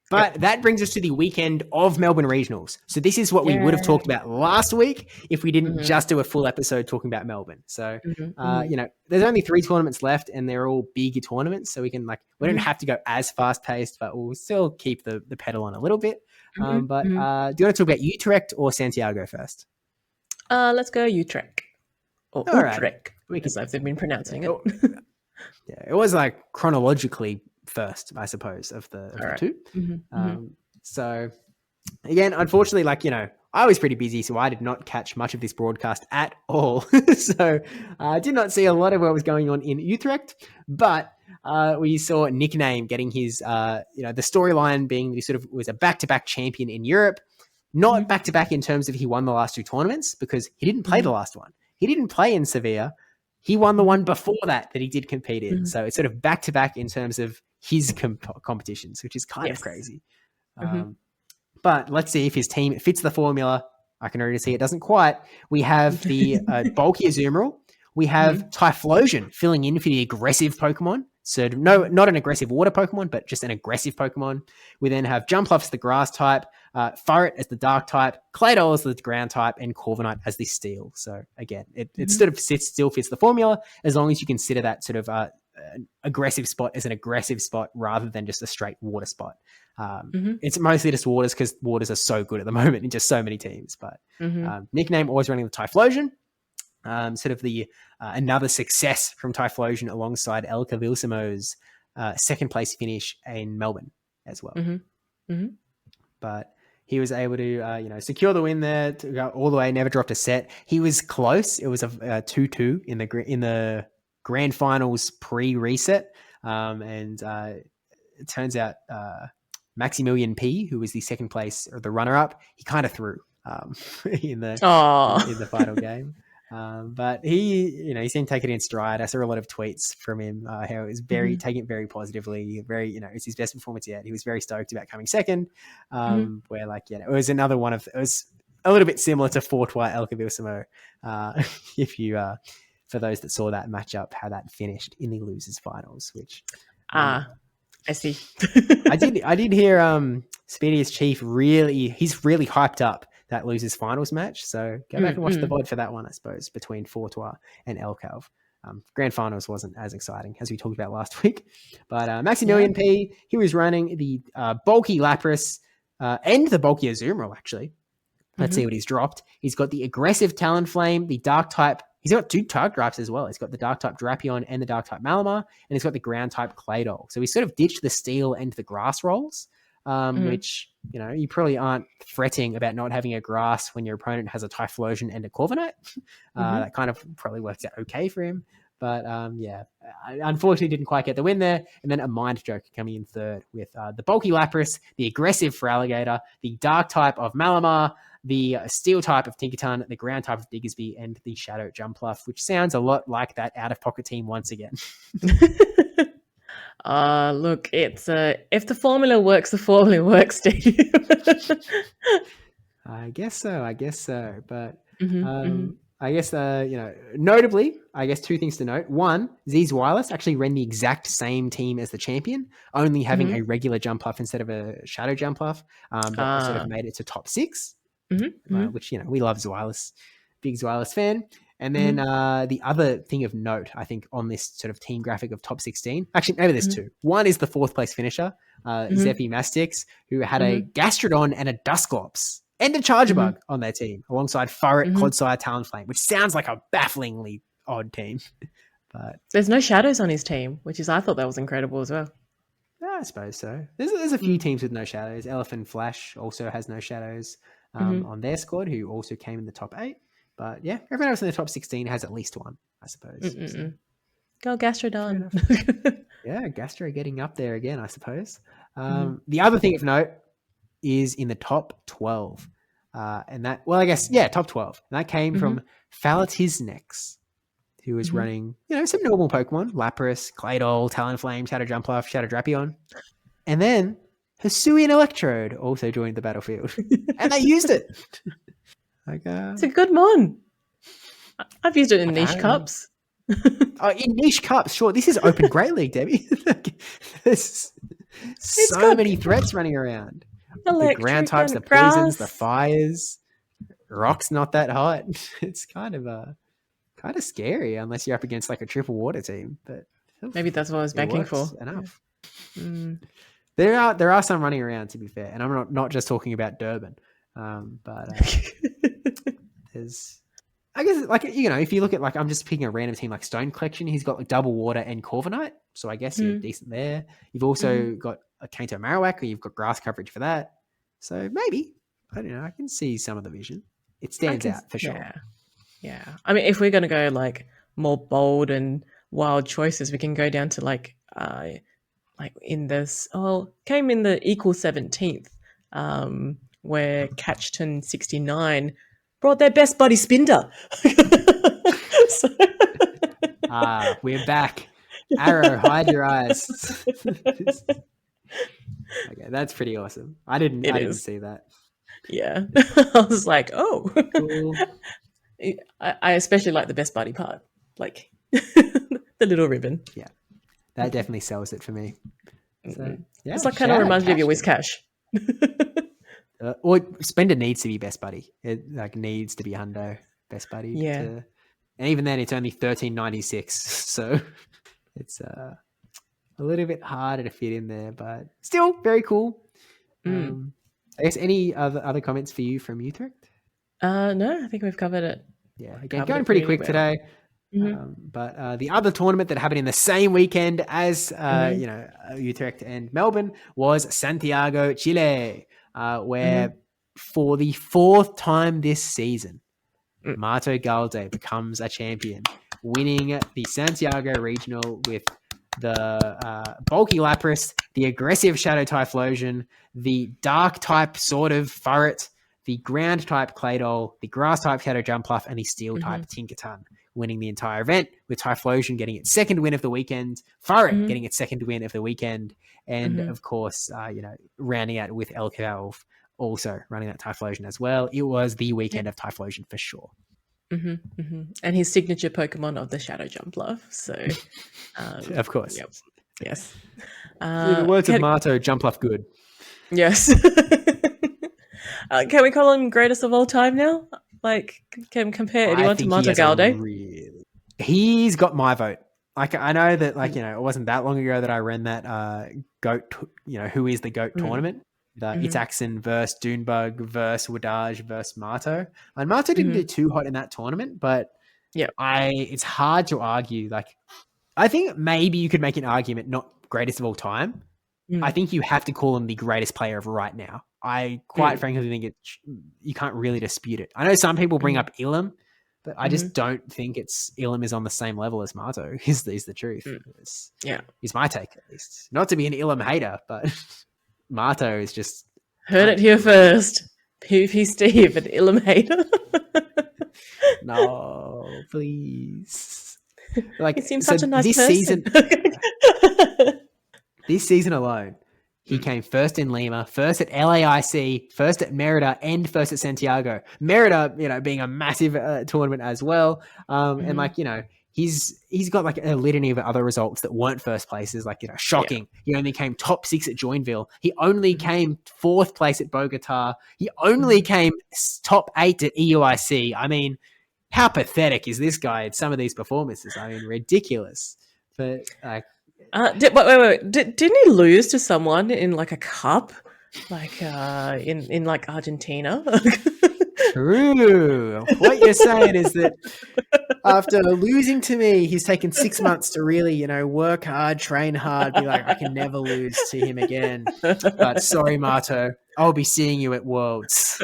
But that brings us to the weekend of Melbourne Regionals. So this is what we would have talked about last week if we didn't just do a full episode talking about Melbourne. So, there's only 3 tournaments left and they're all big tournaments. So we can we don't have to go as fast paced, but we'll still keep the pedal on a little bit. But do you want to talk about Utrecht or Santiago first? Let's go Utrecht. Or Utrecht, as I've been pronouncing it. Yeah, it was like chronologically first, I suppose, of the two. So again, unfortunately, I was pretty busy, so I did not catch much of this broadcast at all. So I did not see a lot of what was going on in Utrecht, but we saw Nickname getting his, the storyline being he sort of was a back-to-back champion in Europe, not back-to-back in terms of he won the last 2 tournaments because he didn't play the last one. He didn't play in Sevilla. He won the one before that he did compete in. So it's sort of back-to-back in terms of his competitions, which is kind of crazy. But let's see if his team fits the formula. I can already see it doesn't quite. We have the bulky Azumarill. We have Typhlosion filling in for the aggressive Pokemon. So no, not an aggressive water Pokemon, but just an aggressive Pokemon. We then have Jumpluff, the grass type, Furret as the dark type, Claydol as the ground type, and Corviknight as the steel. So again, it sort of still fits the formula as long as you consider that sort of an aggressive spot as an aggressive spot rather than just a straight water spot. It's mostly just waters because waters are so good at the moment in just so many teams. But Nickname always running the Typhlosion. Sort of the another success from Typhlosion alongside El Cavilsimo's second place finish in Melbourne as well. But he was able to secure the win there to go all the way, never dropped a set. He was close. It was a 2-2 in the grand finals pre-reset. And it turns out Maximilian P, who was the second place or the runner-up, he kind of threw in the final game. But he seemed to take it in stride. I saw a lot of tweets from him, how it was taking it very positively, it's his best performance yet. He was very stoked about coming second, where it was another one of, it was a little bit similar to Fortois El Cavilsimo. If you, for those that saw that matchup, how that finished in the losers finals, which, I see. I did hear, Speediest Chief he's really hyped up that losers finals match. So go back and watch the VOD for that one, I suppose, between Fortois and El Calv. Grand finals wasn't as exciting as we talked about last week. But Maximilian P, he was running the bulky Lapras and the bulky Azumarill, actually. Let's see what he's dropped. He's got the aggressive Talonflame, the dark type. He's got 2 dark types as well. He's got the dark type Drapion and the dark type Malamar, and he's got the ground type Claydol. So he sort of ditched the steel and the grass rolls. Which, you probably aren't fretting about not having a grass when your opponent has a Typhlosion and a Corviknight. That kind of probably works out okay for him. But, I unfortunately didn't quite get the win there. And then a Mind Joker coming in third with the bulky Lapras, the aggressive Feraligatr, the dark type of Malamar, the steel type of Tinkaton, the ground type of Diggersby, and the Shadow Jumpluff, which sounds a lot like that out-of-pocket team once again. Look, it's if the formula works, the formula works, Steve. I guess so. But I guess, notably, I guess two things to note. One, Z's Wireless actually ran the exact same team as the champion, only having a regular jump off instead of a shadow jump off, but sort of made it to top 6, which, we love Wireless, big Wireless fan. And then the other thing of note, I think, on this sort of team graphic of top 16, actually, maybe there's two. One is the 4th place finisher, Zephy Mastix, who had a Gastrodon and a Dusclops and a Charger Bug on their team, alongside Furret, Clodsire, Talonflame, which sounds like a bafflingly odd team. But there's no shadows on his team, I thought that was incredible as well. I suppose so. There's a few teams with no shadows. Elephant Flash also has no shadows on their squad, who also came in the top 8. But yeah, everyone else in the top 16 has at least one, I suppose. So. Go Gastrodon. Yeah, Gastro getting up there again, I suppose. The other thing of note is in the top 12. And that, well, I guess, top 12. And that came from Phalatisnex, who was running, some normal Pokemon, Lapras, Claydol, Talonflame, Shadow Jumpluff, Shadow Drapion. And then Hisuian Electrode also joined the battlefield. And they used it. It's a good mon. I've used it in niche cups. In niche cups, sure. This is Open Great League, Debbie. There's so many threats running around. The ground types, the poisons, the fires. Rock's not that hot. It's kind of scary unless you're up against like a triple water team. But maybe that's what I was banking for. Enough. Yeah. There are some running around, to be fair, and I'm not just talking about Durban. But there's, I guess, like, if you look at, like, I'm just picking a random team like Stone Collection, he's got like Double Water and Corviknight, so I guess you're decent there. You've also got a Kanto Marowak, or you've got grass coverage for that. So maybe, I don't know, I can see some of the vision. It stands out for sure. Yeah. I mean, if we're going to go like more bold and wild choices, we can go down to like in this, came in the equal 17th, where Catchton 69 brought their best buddy Spinder. We're back. Arrow, hide your eyes. Okay, that's pretty awesome. I didn't see that. Yeah. I was like, oh. Cool. I especially like the best buddy part. Like the little ribbon. Yeah. That definitely sells it for me. So, yeah, it's like kind of reminds me of your Whiscash. Or Spender needs to be best buddy. It like needs to be hundo best buddy. Yeah. And even then, it's only 13.96, so it's a little bit harder to fit in there, but still very cool. I guess any other comments for you from Utrecht? No, I think we've covered it. Yeah, again, going pretty quick today. But the other tournament that happened in the same weekend as Utrecht and Melbourne was Santiago, Chile, where for the 4th time this season, Mato Galde becomes a champion, winning the Santiago Regional with the bulky Lapras, the aggressive Shadow Typhlosion, the dark type sort of Furret, the ground type Claydol, the grass type Shadow Jumpluff, and the steel type Tinkerton, winning the entire event, with Typhlosion getting its 2nd win of the weekend, Furret getting its 2nd win of the weekend, and of course, rounding out with Elcalv also running that Typhlosion as well. It was the weekend of Typhlosion for sure. And his signature Pokemon of the Shadow Jumpluff. So, of course, yes. The words of Mato, Jumpluff good. Yes. Can we call him greatest of all time now? Like, can compare anyone to Mato Galde? He's got my vote. Like, I know that, like, it wasn't that long ago that I ran that GOAT, who is the GOAT tournament. The Itaxen versus Dunebug versus Wadage versus Mato. And Mato didn't do too hot in that tournament, but it's hard to argue. Like, I think maybe you could make an argument not greatest of all time. I think you have to call him the greatest player of right now. I quite frankly think you can't really dispute it. I know some people bring up Ilum, but I just don't think Ilum is on the same level as Mato. Is the truth? Is my take, at least. Not to be an Ilum hater, but Mato is just... Heard it here first. PvP Steve, an Ilum hater. No, please. Like, he seems such a nice person. This season alone, He came first in Lima, first at LAIC, first at Merida, and first at Santiago. Merida, being a massive tournament as well. And he's got like a litany of other results that weren't first places, like, shocking. Yeah. He only came top 6 at Joinville. He only came 4th place at Bogota. He only came top 8 at EUIC. I mean, how pathetic is this guy at some of these performances? I mean, ridiculous. But like, wait. Didn't he lose to someone in like a cup, like in like Argentina? True. What you're saying is that after losing to me, he's taken 6 months to really, work hard, train hard, be like, I can never lose to him again. But sorry, Mato, I'll be seeing you at Worlds.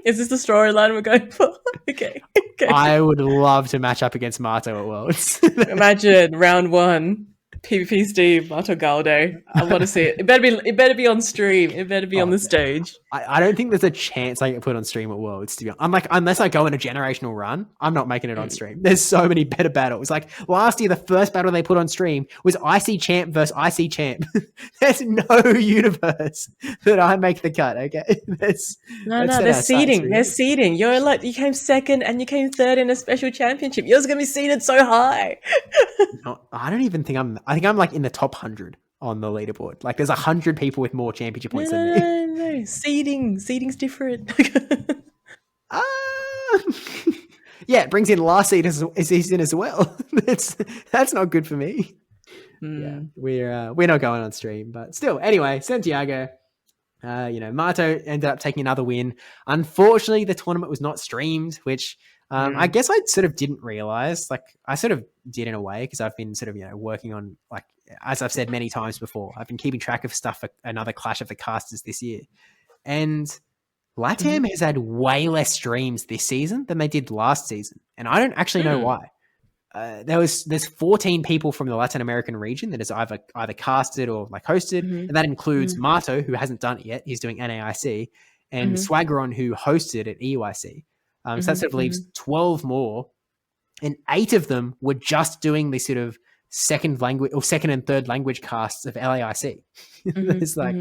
Is this the storyline we're going for? Okay. I would love to match up against Mato at Worlds. Imagine round 1. PvP Steve, Mato Galde. I want to see it. It better be on stream. It better be on the stage. I don't think there's a chance I get put on stream at Worlds, to be honest. I'm like, unless I go in a generational run, I'm not making it on stream. There's so many better battles. Like last year, the first battle they put on stream was IC Champ versus IC Champ. There's no universe that I make the cut, okay? There's seeding. There's seeding. You came 2nd and you came 3rd in a special championship. Yours is going to be seeded so high. No, I don't even think I think I'm like in the top 100 on the leaderboard. Like there's 100 people with more championship points than me. No. Seeding's different. Yeah, it brings in last season as well. That's not good for me. Yeah, we're not going on stream, but still. Anyway, Santiago. Mato ended up taking another win. Unfortunately, the tournament was not streamed, which I guess I sort of didn't realize. Like I sort of did in a way because I've been sort of working on, like, as I've said many times before, I've been keeping track of stuff for another Clash of the Casters this year, and LATAM has had way less streams this season than they did last season, and I don't actually know why. There's 14 people from the Latin American region that is either casted or like hosted, and that includes Mato, who hasn't done it yet. He's doing NAIC, and Swaggeron, who hosted at EUIC. So that sort of leaves 12 more, and 8 of them were just doing the sort of second and third language casts of LAIC. It's like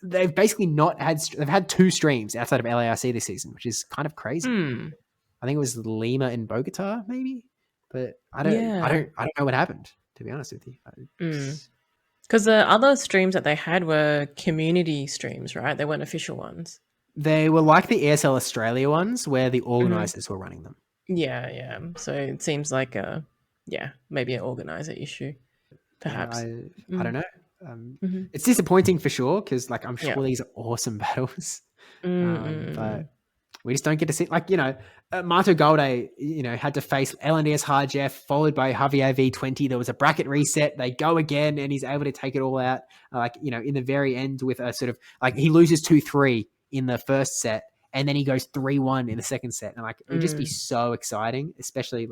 they've basically they've had 2 streams outside of LAIC this season, which is kind of crazy. I think it was Lima and Bogota, maybe, but I don't know what happened, to be honest with you. Because the other streams that they had were community streams, right? They weren't official ones. They were like the ESL Australia ones, where the organisers were running them. Yeah. So it seems like maybe an organizer issue, perhaps. I don't know. It's disappointing for sure because, like, I'm sure these are awesome battles, but we just don't get to see, like, Mato Galde, had to face LNDS Hard Jeff, followed by Javier V20. There was a bracket reset. They go again, and he's able to take it all out, in the very end with a sort of, like, he loses 2-3 in the first set, and then he goes 3-1 in the second set. And, like, it would just be so exciting, especially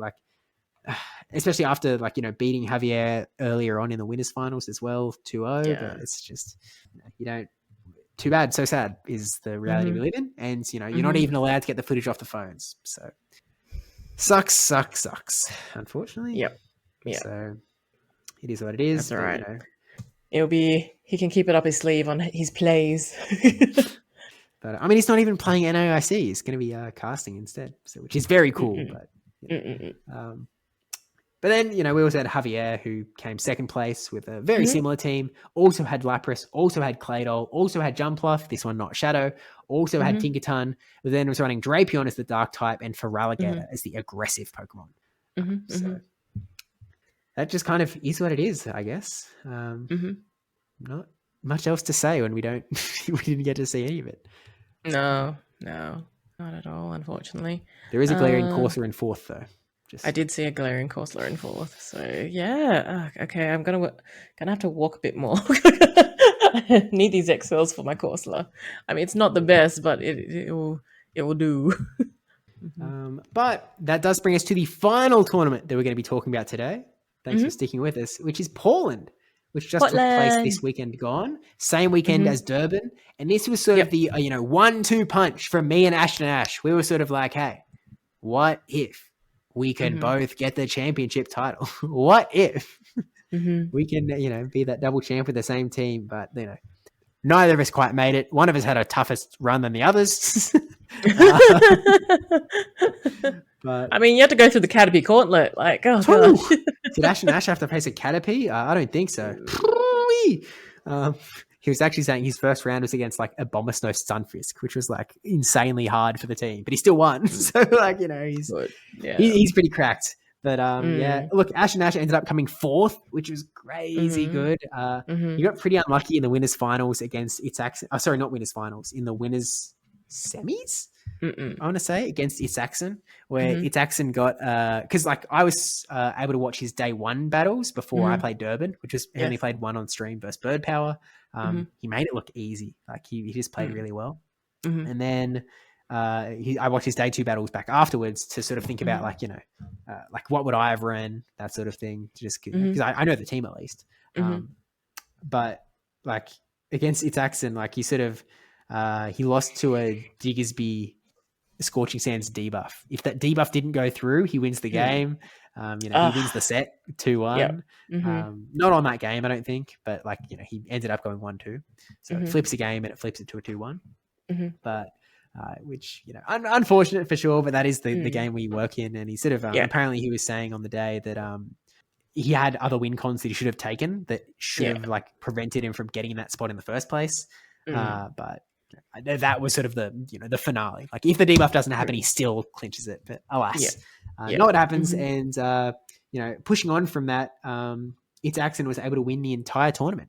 after, like, beating Javier earlier on in the winners finals as well, 2-0. But it's just, you don't. Too bad, so sad is the reality we live in. And, you're not even allowed to get the footage off the phones. So sucks, unfortunately. Yep. So it is what it is. That's all right. He can keep it up his sleeve on his plays. But, I mean, he's not even playing NAIC. He's going to be casting instead, which is very cool. But then, we also had Javier, who came second place with a very similar team, also had Lapras, also had Claydol, also had Jumpluff, this one not Shadow, also had Tinkerton, but then was running Drapion as the Dark type and Feraligatr as the aggressive Pokemon. So that just kind of is what it is, I guess. Not much else to say when we didn't get to see any of it. No, not at all, unfortunately. There is a glaring Corsair in 4th, though. I did see a glaring Corsair in 4th, so yeah. Okay, I'm gonna have to walk a bit more. I need these XLs for my Corsair. I mean, it's not the best, but it will do. But that does bring us to the final tournament that we're going to be talking about today. Thanks for sticking with us, which is Poland, which just took place this weekend gone. Same weekend as Durban, and this was sort of the 1-2 punch from me and Ashton Ash. We were sort of like, hey, what if we could both get the championship title? What if? we can, be that double champ with the same team. But, neither of us quite made it. One of us had a toughest run than the others. But I mean, you have to go through the Caterpie Gauntlet. Like, oh, gosh. Did Ash and Ash have to face a Caterpie? I don't think so. He was actually saying his first round was against like a Abomasnow Stunfisk, which was like insanely hard for the team, but he still won. So like, he's pretty cracked. But look, Ash and Ash ended up coming fourth, which was crazy good. He got pretty unlucky in the winners finals against Itzaxon. Oh, sorry, not winners finals, in the winners semis. I want to say against Itzaxon, where Itzaxon got because like I was able to watch his day one battles before I played Durban, which was he only played one on stream versus Bird Power. He made it look easy, like he just played really well. And then I watched his day two battles back afterwards to sort of think about like like what would I have run, that sort of thing, just because I know the team at least. But like against Itzaxon, like he sort of he lost to a Diggersby Scorching Sands debuff. If that debuff didn't go through, he wins the game. He wins the set 2-1. Not on that game, I don't think, but like he ended up going 1-2. So it flips a game and it flips it to a 2-1. But which unfortunate for sure, but that is the game we work in. And he sort of apparently he was saying on the day that he had other win cons that he should have taken that should have like prevented him from getting in that spot in the first place. But that was sort of the finale. Like if the debuff doesn't happen, he still clinches it. But alas, not what happens. And pushing on from that, Itzaxon was able to win the entire tournament,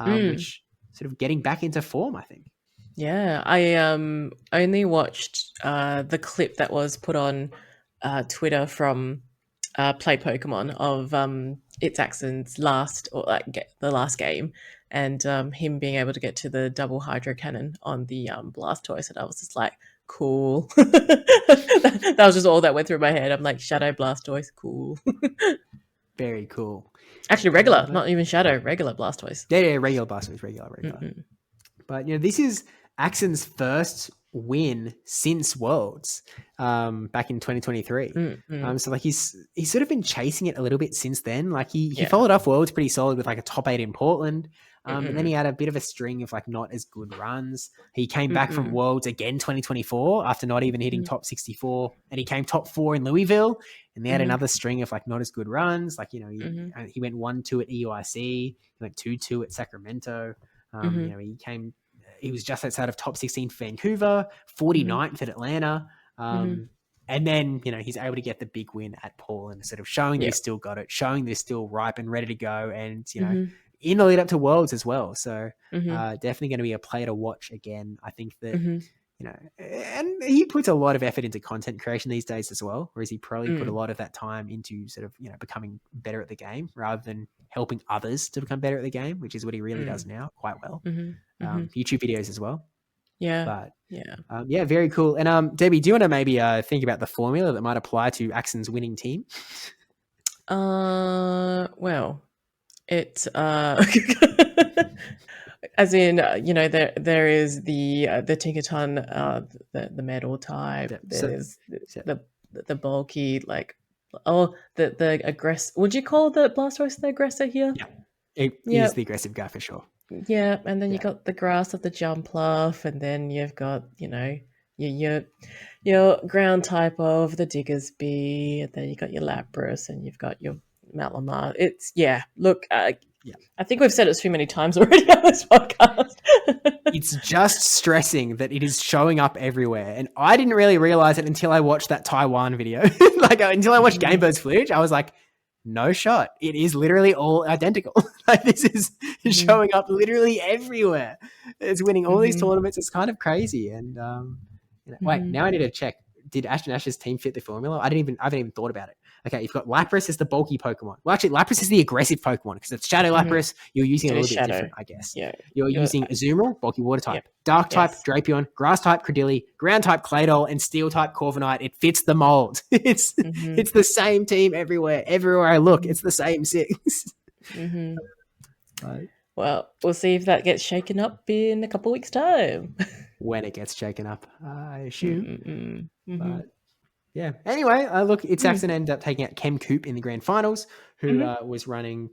which sort of getting back into form, I think. Yeah, I only watched the clip that was put on Twitter from Play Pokemon of Itzaxon's the last game, and him being able to get to the double hydro cannon on the Blastoise, and I was just like, cool. that was just all that went through my head. I'm like, Shadow Blastoise, cool. Very cool. Actually, regular, not even Shadow, regular Blastoise. Yeah, regular Blastoise, regular. But this is Axon's first win since Worlds back in 2023. So like he's sort of been chasing it a little bit since then. Like he followed off Worlds pretty solid with like a top 8 in Portland. And then he had a bit of a string of like not as good runs. He came back from Worlds again 2024 after not even hitting top 64, and he came top 4 in Louisville, and they had another string of like not as good runs. Like he went 1-2 at EUIC, he went 2-2 at Sacramento. He was just outside of top 16 for Vancouver, 49th at Atlanta. And then, he's able to get the big win at Portland, sort of showing he's still got it, showing they're still ripe and ready to go. And, in the lead up to Worlds as well. So definitely going to be a player to watch again. I think that, and he puts a lot of effort into content creation these days as well, whereas he probably put a lot of that time into sort of, becoming better at the game rather than helping others to become better at the game, which is what he really does now quite well. YouTube videos as well. Yeah. But very cool. And Debbie, do you want to maybe think about the formula that might apply to Axon's winning team? Well, it's as in there is the Tinkaton, the metal type. There's the bulky, like the aggressive. Would you call the Blastoise the aggressor here? Yeah, he's the aggressive guy for sure. Yeah, and then you got the grass of the Jumpluff, and then you've got your ground type of the Diggersby, and then you got your Lapras, and you've got your Malamar. It's look, I think we've said it too many times already on this podcast. It's just stressing that it is showing up everywhere, and I didn't really realize it until I watched that Taiwan video. Until I watched Gamebird's footage, I was like, no shot. It is literally all identical. Like this is showing up literally everywhere. It's winning all these tournaments. It's kind of crazy. And wait, now I need to check. Did Ashton Ash's team fit the formula? I haven't even thought about it. Okay, you've got Lapras as the bulky Pokemon. Well, actually, Lapras is the aggressive Pokemon because it's Shadow Lapras. You're using a little bit different, I guess. Yeah. You're using Azumarill, bulky water type, Dark type, Drapion, Grass type, Cradily, Ground type, Claydol, and Steel type, Corviknight. It fits the mold. It's the same team everywhere. Everywhere I look, it's the same 6. Right. Well, we'll see if that gets shaken up in a couple of weeks' time. When it gets shaken up, I assume. But Yeah. Anyway, look, it's Saxon ended up taking out Kem Coop in the grand finals, who was running,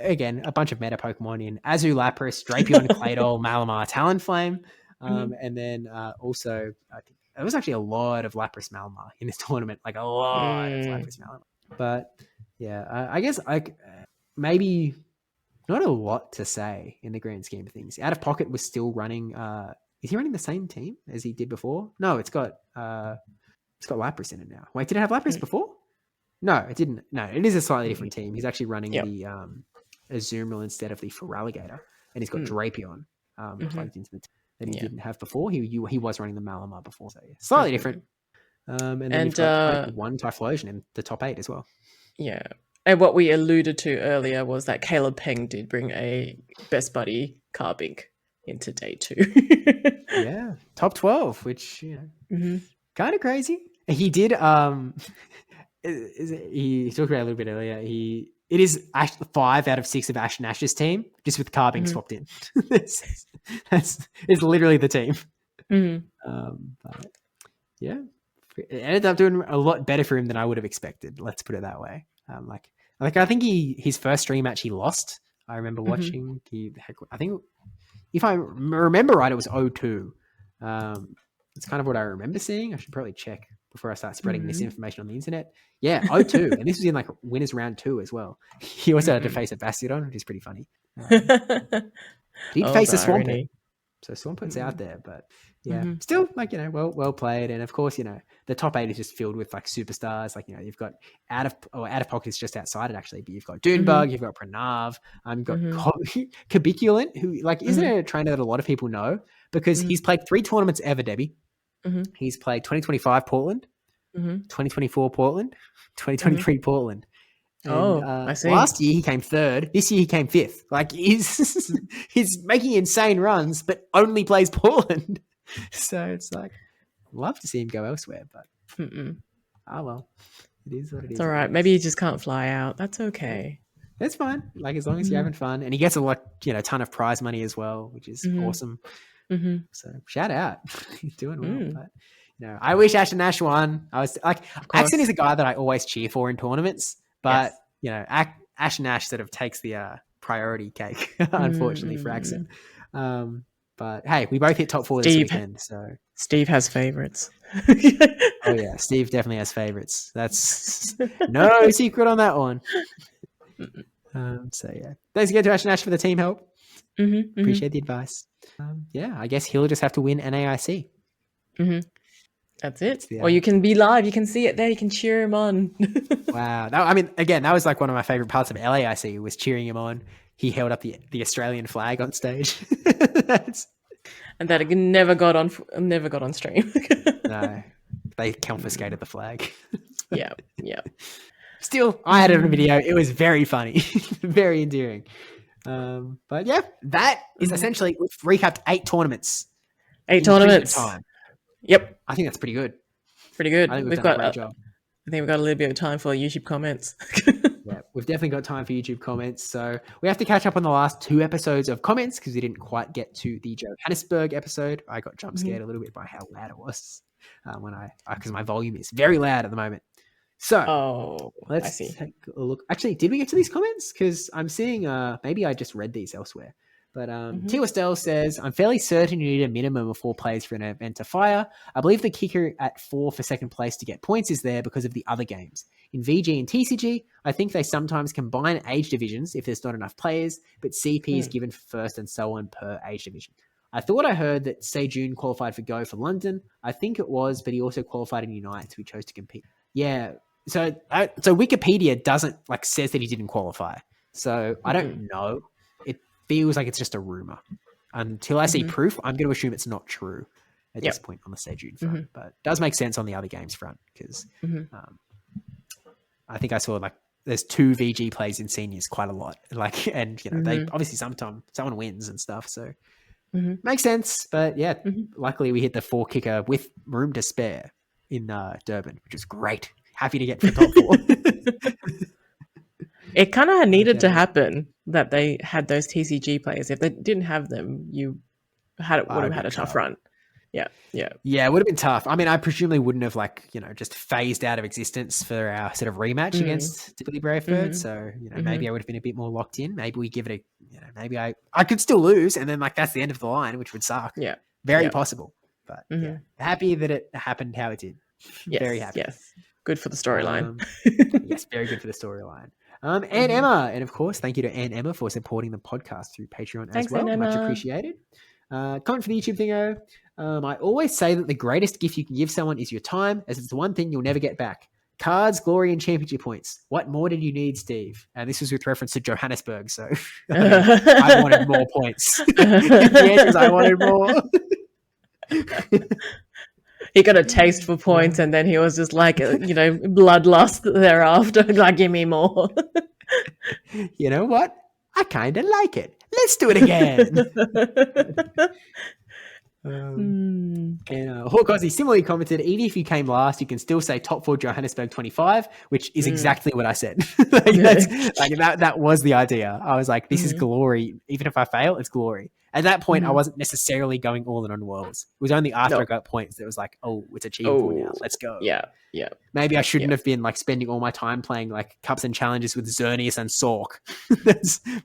again, a bunch of meta Pokemon in Azu, Lapras, Drapion, Claydol, Malamar, Talonflame. And then also, I think there was actually a lot of Lapras Malamar in this tournament, like a lot of Lapras Malamar. But yeah, I guess maybe not a lot to say in the grand scheme of things. Out of Pocket was still running. Is he running the same team as he did before? No, it's got Lapras in it now. Wait, did it have Lapras before? No, it didn't. No, it is a slightly different team. He's actually running the Azumarill instead of the Feraligatr, and he's got Drapion plugged into the team that he didn't have before. He was running the Malamar before, so yeah, slightly different. And then you've got one Typhlosion in the top 8 as well. Yeah. And what we alluded to earlier was that Caleb Peng did bring a best buddy Carbink into day 2. Yeah, top 12, which kind of crazy. He did. He talked about it a little bit earlier. It is 5 out of 6 of Ash Nash's team, just with Carbink swapped in. It's literally the team. But yeah, it ended up doing a lot better for him than I would have expected. Let's put it that way. Like I think his first stream match he lost. I remember watching. I think if I remember right, it was 0-2. It's kind of what I remember seeing. I should probably check before I start spreading this information on the internet. Yeah, 0-2. And this was in like winners round 2 as well. He also had to face a Bastiodon, which is pretty funny. He'd face a Swampert. So Swampert's out there, but yeah, still like, well played. And of course, the top 8 is just filled with like superstars. Like, you've got out of Pocket is just outside it actually, but you've got Dunebug, you've got Pranav, you've got Cabiculent, who like isn't a trainer that a lot of people know because he's played 3 tournaments ever, Debbie. He's played 2025 Portland, 2024 Portland, 2023 Portland. And, I see. Last year he came 3rd. This year he came 5th. Like he's making insane runs, but only plays Portland. So it's like, love to see him go elsewhere, but oh well, it is what it is. It's all right. Maybe he just can't fly out. That's okay. That's fine. Like as long as you're having fun, and he gets a ton of prize money as well, which is awesome. So shout out, he's doing well. But I wish Ash and Nash won. I was like, Axon is a guy that I always cheer for in tournaments. But, Ash Nash sort of takes the priority cake, unfortunately, for Axon. But, hey, we both hit top 4 this weekend. So Steve has favorites. Oh, yeah. Steve definitely has favorites. That's no secret on that one. So, yeah. Thanks again to Ash Nash for the team help. Appreciate the advice. I guess he'll just have to win NAIC. That's it. Or you can be live. You can see it there. You can cheer him on. Wow. That was like one of my favorite parts of LAIC was cheering him on. He held up the Australian flag on stage. And that never got on stream. No, they confiscated the flag. Yeah. Still, I had it on a video. It was very funny, very endearing. But yeah, that is essentially, we've recapped 8 tournaments. 8 tournaments. Time. Yep. I think that's pretty good. Pretty good. I think we've done a great job. I think we've got a little bit of time for YouTube comments. Yeah, we've definitely got time for YouTube comments. So we have to catch up on the last 2 episodes of comments because we didn't quite get to the Johannesburg episode. I got jump scared a little bit by how loud it was because my volume is very loud at the moment. So let's take a look. Actually, did we get to these comments? Because I'm seeing maybe I just read these elsewhere. But T. Westell says, I'm fairly certain you need a minimum of 4 players for an event to fire. I believe the kicker at 4 for second place to get points is there because of the other games. In VG and TCG, I think they sometimes combine age divisions if there's not enough players, but CP is given for first and so on per age division. I thought I heard that Sejun qualified for Go for London. I think it was, but he also qualified in Unite, so he chose to compete. Yeah, so Wikipedia doesn't says that he didn't qualify. So I don't know. Feels like it's just a rumor. Until I see proof, I'm going to assume it's not true at this point on the Sejun front. But it does make sense on the other games front because I think I saw there's 2 VG plays in seniors quite a lot. They obviously someone wins and stuff. So makes sense. But yeah, luckily we hit the 4 kicker with room to spare in Durban, which is great. Happy to get to the top 4. It kind of needed to happen that they had those TCG players. If they didn't have them, you would have had a tough run. Yeah, it would have been tough. I mean, I presumably wouldn't have just phased out of existence for our sort of rematch against Typically Brayford. So, maybe I would have been a bit more locked in. Maybe we give it maybe I could still lose and then that's the end of the line, which would suck. Yeah. Very possible. But happy that it happened how it did. Very happy. Yes. Good for the storyline. Yes, very good for the storyline. Aunt Emma. And of course, thank you to Aunt Emma for supporting the podcast through Patreon as well. Much appreciated. Comment for the YouTube video. I always say that the greatest gift you can give someone is your time, as it's the one thing you'll never get back. Cards, glory, and championship points. What more did you need, Steve? And this was with reference to Johannesburg, so I wanted more points. The answer is I wanted more. He got a taste for points, and then he was just like, bloodlust thereafter. Like, give me more. You know what? I kind of like it. Let's do it again. And Hawk Aussie similarly commented, even if you came last, you can still say top 4 Johannesburg 25, which is exactly what I said. That was the idea. I was like, this is glory. Even if I fail, it's glory. At that point, I wasn't necessarily going all in on Worlds. It was only after I got points that it was like, oh, it's achievable now. Let's go. Yeah. Maybe I shouldn't have been spending all my time playing cups and challenges with Xerneas and Sork.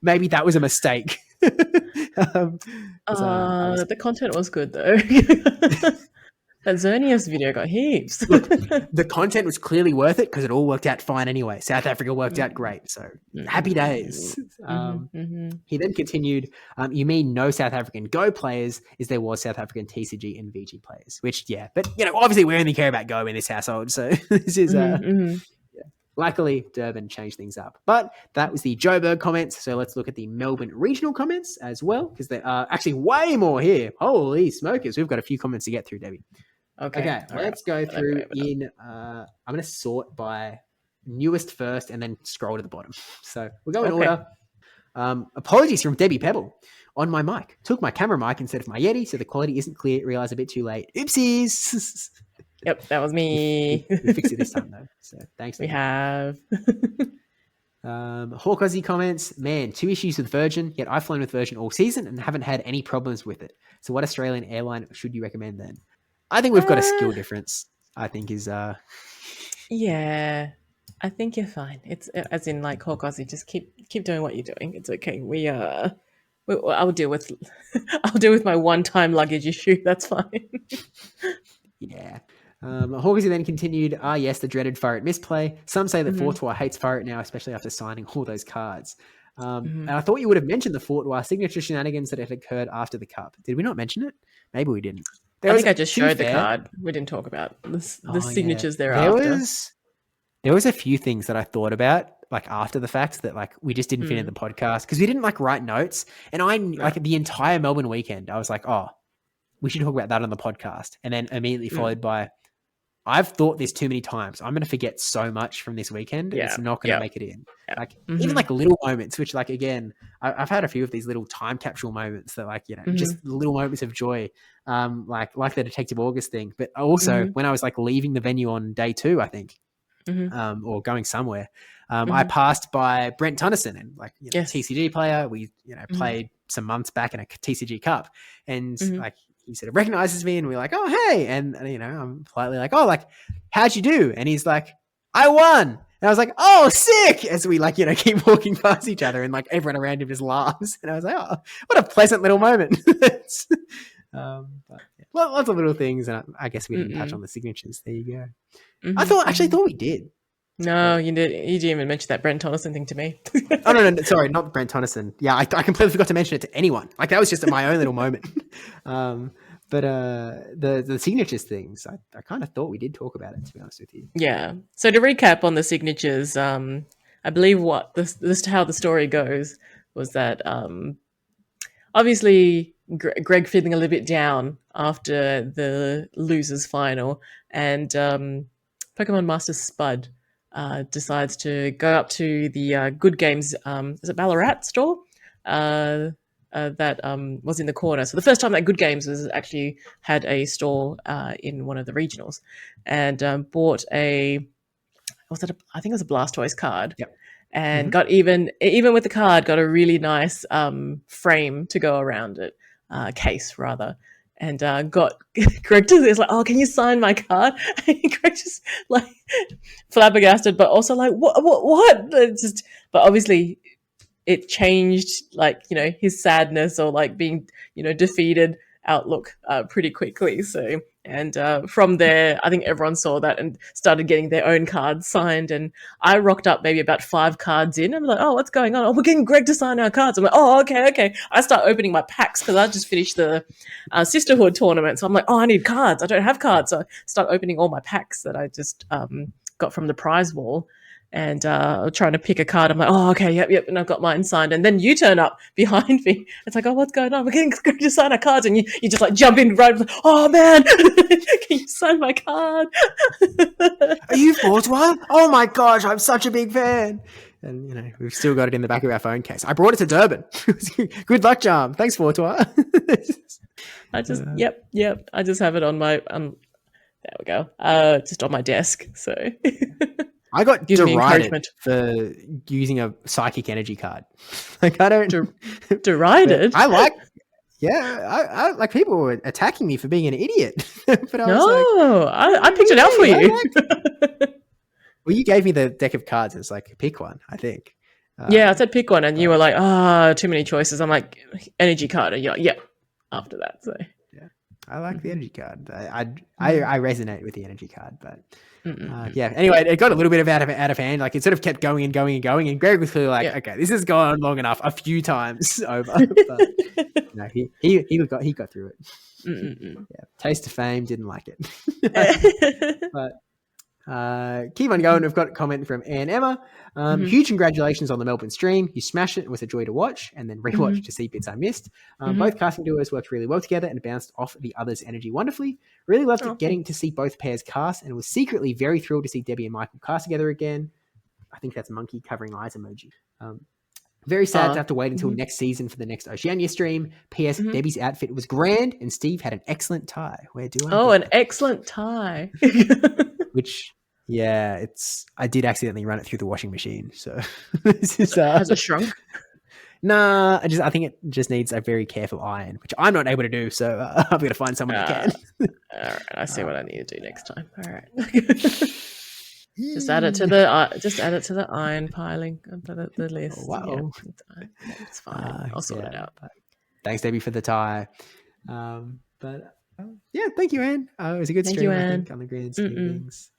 Maybe that was a mistake. The content was good though. That Xerneas video got heaps. Look, the content was clearly worth it because it all worked out fine anyway. South Africa worked out great. So happy days. He then continued, you mean no South African Go players as there was South African TCG and VG players, which, but, obviously we only care about Go in this household. So this is, luckily Durban changed things up. But that was the Joburg comments. So let's look at the Melbourne regional comments as well, because there are actually way more here. Holy smokers. We've got a few comments to get through, Debbie. Okay, let's go through in, I'm going to sort by newest first and then scroll to the bottom. So we'll go in order. Apologies from Debbie Pebble. On my mic. Took my camera mic instead of my Yeti, so the quality isn't clear. Realised a bit too late. Oopsies. Yep, that was me. We fixed it this time though. So thanks. We have. Hawk Aussie comments, man, 2 issues with Virgin, yet I've flown with Virgin all season and haven't had any problems with it. So what Australian airline should you recommend then? I think we've got a skill difference, I think is... Yeah, I think you're fine. It's as in Hawk Aussie, just keep doing what you're doing. It's okay. I'll deal with my one-time luggage issue. That's fine. Yeah. Hawksy then continued, yes, the dreaded Furret misplay. Some say that Fortois hates Furret now, especially after signing all those cards. And I thought you would have mentioned the Fortois signature shenanigans that had occurred after the Cup. Did we not mention it? Maybe we didn't. I think I just showed the card. We didn't talk about the signatures thereafter. There was a few things that I thought about after the fact that we just didn't fit in the podcast because we didn't write notes. And I the entire Melbourne weekend, I was like, oh, we should talk about that on the podcast. And then immediately followed by, I've thought this too many times. I'm going to forget so much from this weekend. Yeah. It's not going to make it in. Yeah. Even little moments, which again, I've had a few of these little time capsule moments that just little moments of joy, like the Detective August thing. But also when I was leaving the venue on day 2, I think, or going somewhere, I passed by Brent Tunnison and TCG player. We, played some months back in a TCG Cup and he sort of recognizes me and we're like, oh, hey. And, I'm politely like, oh, how'd you do? And he's like, I won. And I was like, oh, sick. As we keep walking past each other and everyone around him just laughs. And I was like, oh, what a pleasant little moment. But lots of little things. And I guess we didn't touch on the signatures. There you go. I thought we did. No, you did. You didn't even mention that Brent Tonneson thing to me. Oh no, sorry, not Brent Tonneson. Yeah, I completely forgot to mention it to anyone. That was just my own little moment. But the signatures things, I kind of thought we did talk about it, to be honest with you. Yeah. So to recap on the signatures, I believe this how the story goes was that obviously Greg feeling a little bit down after the losers final, and Pokemon Master Spud decides to go up to the Good Games, is it Ballarat store? That was in the corner. So the first time that Good Games was actually had a store in one of the regionals, and bought I think it was a Blastoise card. Yep. And got even with the card, got a really nice frame to go around it, case rather. and got Greg to is like, oh, can you sign my card? And Greg just like flabbergasted, but also like, what? It's just, but obviously it changed, like, you know, his sadness or like being, you know, defeated outlook pretty quickly. So, and from there, I think everyone saw that and started getting their own cards signed. And I rocked up maybe about 5 cards in. I'm like, oh, what's going on? Oh, we're getting Greg to sign our cards. I'm like, oh, okay. I start opening my packs because I just finished the Sisterhood tournament. So I'm like, oh, I need cards. I don't have cards. So I start opening all my packs that I just got from the prize wall. And trying to pick a card. I'm like, oh, okay, yep, and I've got mine signed. And then you turn up behind me. It's like, oh, what's going on? We're getting to sign our cards. And you just like jump in right. Like, oh, man, can you sign my card? Are you Fortois? Oh, my gosh, I'm such a big fan. And, you know, we've still got it in the back of our phone case. I brought it to Durban. Good luck, charm. Thanks, Fortois. I just, yep. I just have it on my, there we go, just on my desk. So... I got derided for using a psychic energy card. Like, I don't... Derided? I like... Yeah, I like, people were attacking me for being an idiot. But I was like, I picked it out for you. Well, you gave me the deck of cards. It's like, pick one, I think. Yeah, I said pick one, and you were like, too many choices. I'm like, energy card. And you're like, yep, after that. So yeah, I like the energy card. I resonate with the energy card, but... yeah. Anyway, it got a little bit out of hand. Like, it sort of kept going, and Greg was clearly like, okay, this has gone on long enough, a few times over. But no, he got through it. Yeah, taste of fame, didn't like it. But keep on going. We've got a comment from Anne Emma. Huge congratulations on the Melbourne stream. You smashed it. It was a joy to watch and then rewatch to see bits I missed. Both casting duos worked really well together and bounced off the other's energy wonderfully. Really loved getting to see both pairs cast, and was secretly very thrilled to see Debbie and Michael cast together again. I think that's monkey covering eyes emoji. Very sad to have to wait until next season for the next Oceania stream. P.S. Debbie's outfit was grand, and Steve had an excellent tie. Where do I? Oh, an excellent tie. Which... yeah, I did accidentally run it through the washing machine, so this is has it shrunk? Nah, I think it just needs a very careful iron, which I'm not able to do. So I'm going to find someone that can. All right, I see what I need to do next time. All right, just add it to the iron piling of the list. Oh, wow, yeah, it's fine. I'll sort it out. Thanks, Debbie, for the tie. But yeah, thank you, Anne. It was a good stream, I think, on the grand scheme of things.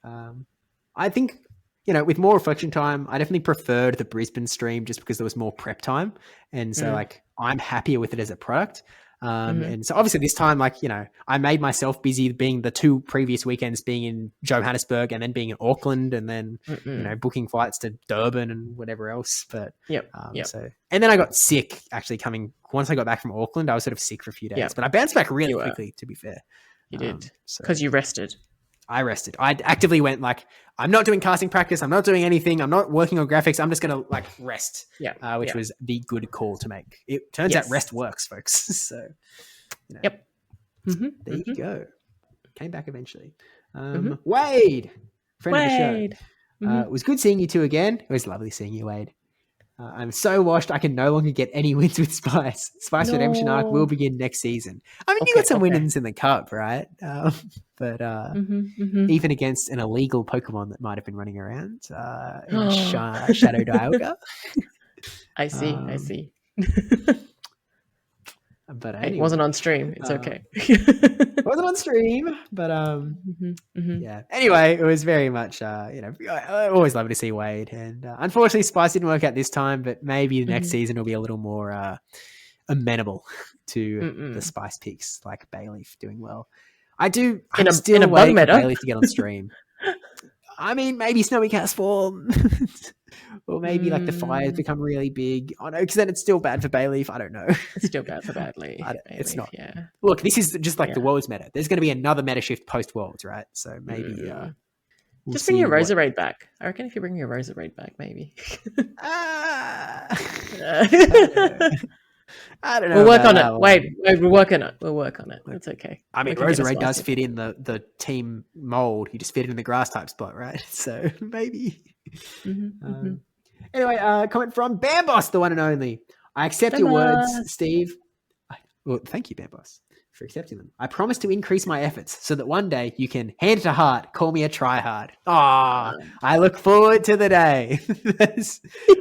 I think, you know, with more reflection time, I definitely preferred the Brisbane stream just because there was more prep time. And so, like, I'm happier with it as a product. And so obviously this time, like, you know, I made myself busy being the 2 previous weekends being in Johannesburg and then being in Auckland and then, you know, booking flights to Durban and whatever else. But so, and then I got sick actually once I got back from Auckland, I was sort of sick for a few days, but I bounced back really quickly, to be fair. You did. Because you rested. I rested. I actively went like, I'm not doing casting practice. I'm not doing anything. I'm not working on graphics. I'm just going to like rest, which was the good call to make. It turns out rest works, folks. So, you know, there you go. Came back eventually. Wade, friend of the show. It was good seeing you two again. It was lovely seeing you, Wade. I'm so washed I can no longer get any wins with Spice. Spice Redemption arc will begin next season. I mean, you got some wins in the cup, right? But even against an illegal Pokemon that might have been running around in Shadow Dialga. I see. But anyway, it wasn't on stream. It's okay. It wasn't on stream, but yeah. Anyway, it was very much, you know, I always love to see Wade. And unfortunately, Spice didn't work out this time, but maybe the next season will be a little more amenable to the Spice picks, like Bayleaf doing well. I'm still waiting for Bayleaf to get on stream. I mean, maybe Snowy Cat's form. Or maybe like the fires become really big. I know, because then it's still bad for Bayleaf. I don't know. It's still bad for Bayleaf. It's not. Yeah. Look, this is just like the Worlds meta. There's going to be another meta shift post Worlds, right? So maybe we'll just bring your Roserade back. I reckon if you bring your Roserade back, maybe. I don't know. We'll work on it. Wait, we'll work on it. We'll work on it. It's okay. I mean, Roserade does fit in the team mold. You just fit it in the grass type spot, right? So maybe. Anyway, comment from Bamboss, the one and only. I accept your words, Steve. Well, thank you, Bamboss, for accepting them. I promise to increase my efforts so that one day you can, hand to heart, call me a tryhard. Ah, I look forward to the day.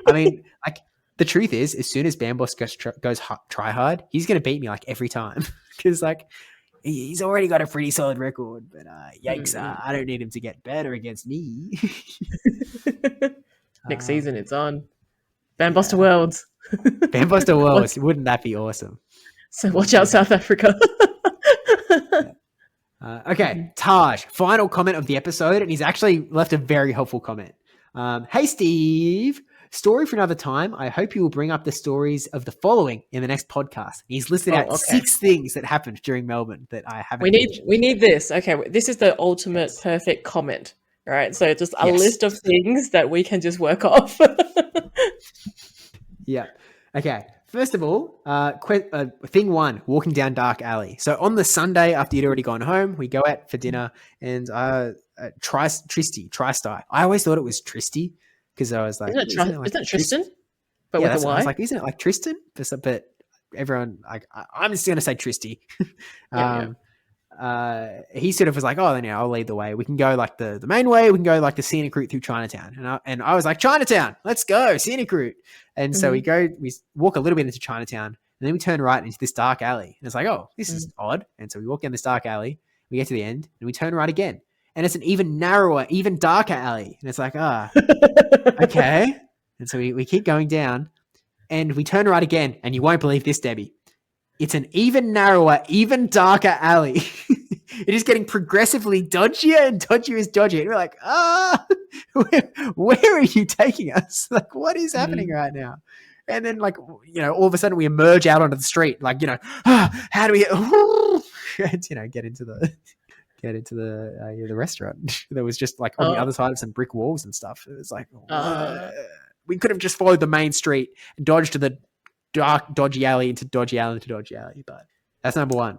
I mean, like, the truth is, as soon as Bambos goes try hard, he's going to beat me like every time because like he's already got a pretty solid record. But yikes, I don't need him to get better against me. Next season, it's on. Bambuster Worlds. Bambuster Worlds. Wouldn't that be awesome? So watch out, South Africa. Okay, Taj, final comment of the episode, and he's actually left a very helpful comment. Hey, Steve. Story for another time. I hope you will bring up the stories of the following in the next podcast. He's listed out 6 things that happened during Melbourne that I haven't. We need this. Okay, this is the ultimate perfect comment. All right, so just a list of things that we can just work off. Yeah. Okay. First of all, thing 1, walking down dark alley. So on the Sunday after you'd already gone home, we go out for dinner and Tristy. I always thought it was Tristy. Because I was like, isn't it Tristan? But with a Y? I was like, isn't it like Tristan? But everyone, like, I'm just going to say Tristy. He sort of was like, oh, then I'll lead the way. We can go like the main way. We can go like the scenic route through Chinatown. And I was like, Chinatown, let's go, scenic route. And so we walk a little bit into Chinatown, and then we turn right into this dark alley. And it's like, oh, this is odd. And so we walk down this dark alley. We get to the end, and we turn right again. And it's an even narrower, even darker alley. And it's like, okay. And so we keep going down, and we turn right again, and you won't believe this, Debbie. It's an even narrower, even darker alley. It is getting progressively dodgier and dodgier is dodgier. And we're like, where are you taking us? Like, what is happening right now? And then, like, all of a sudden we emerge out onto the street. Like, how do we get into the restaurant that was just like on the other side of some brick walls and stuff. It was like, we could have just followed the main street and dodged to the dark, dodgy alley into dodgy alley into dodgy alley. But that's number 1.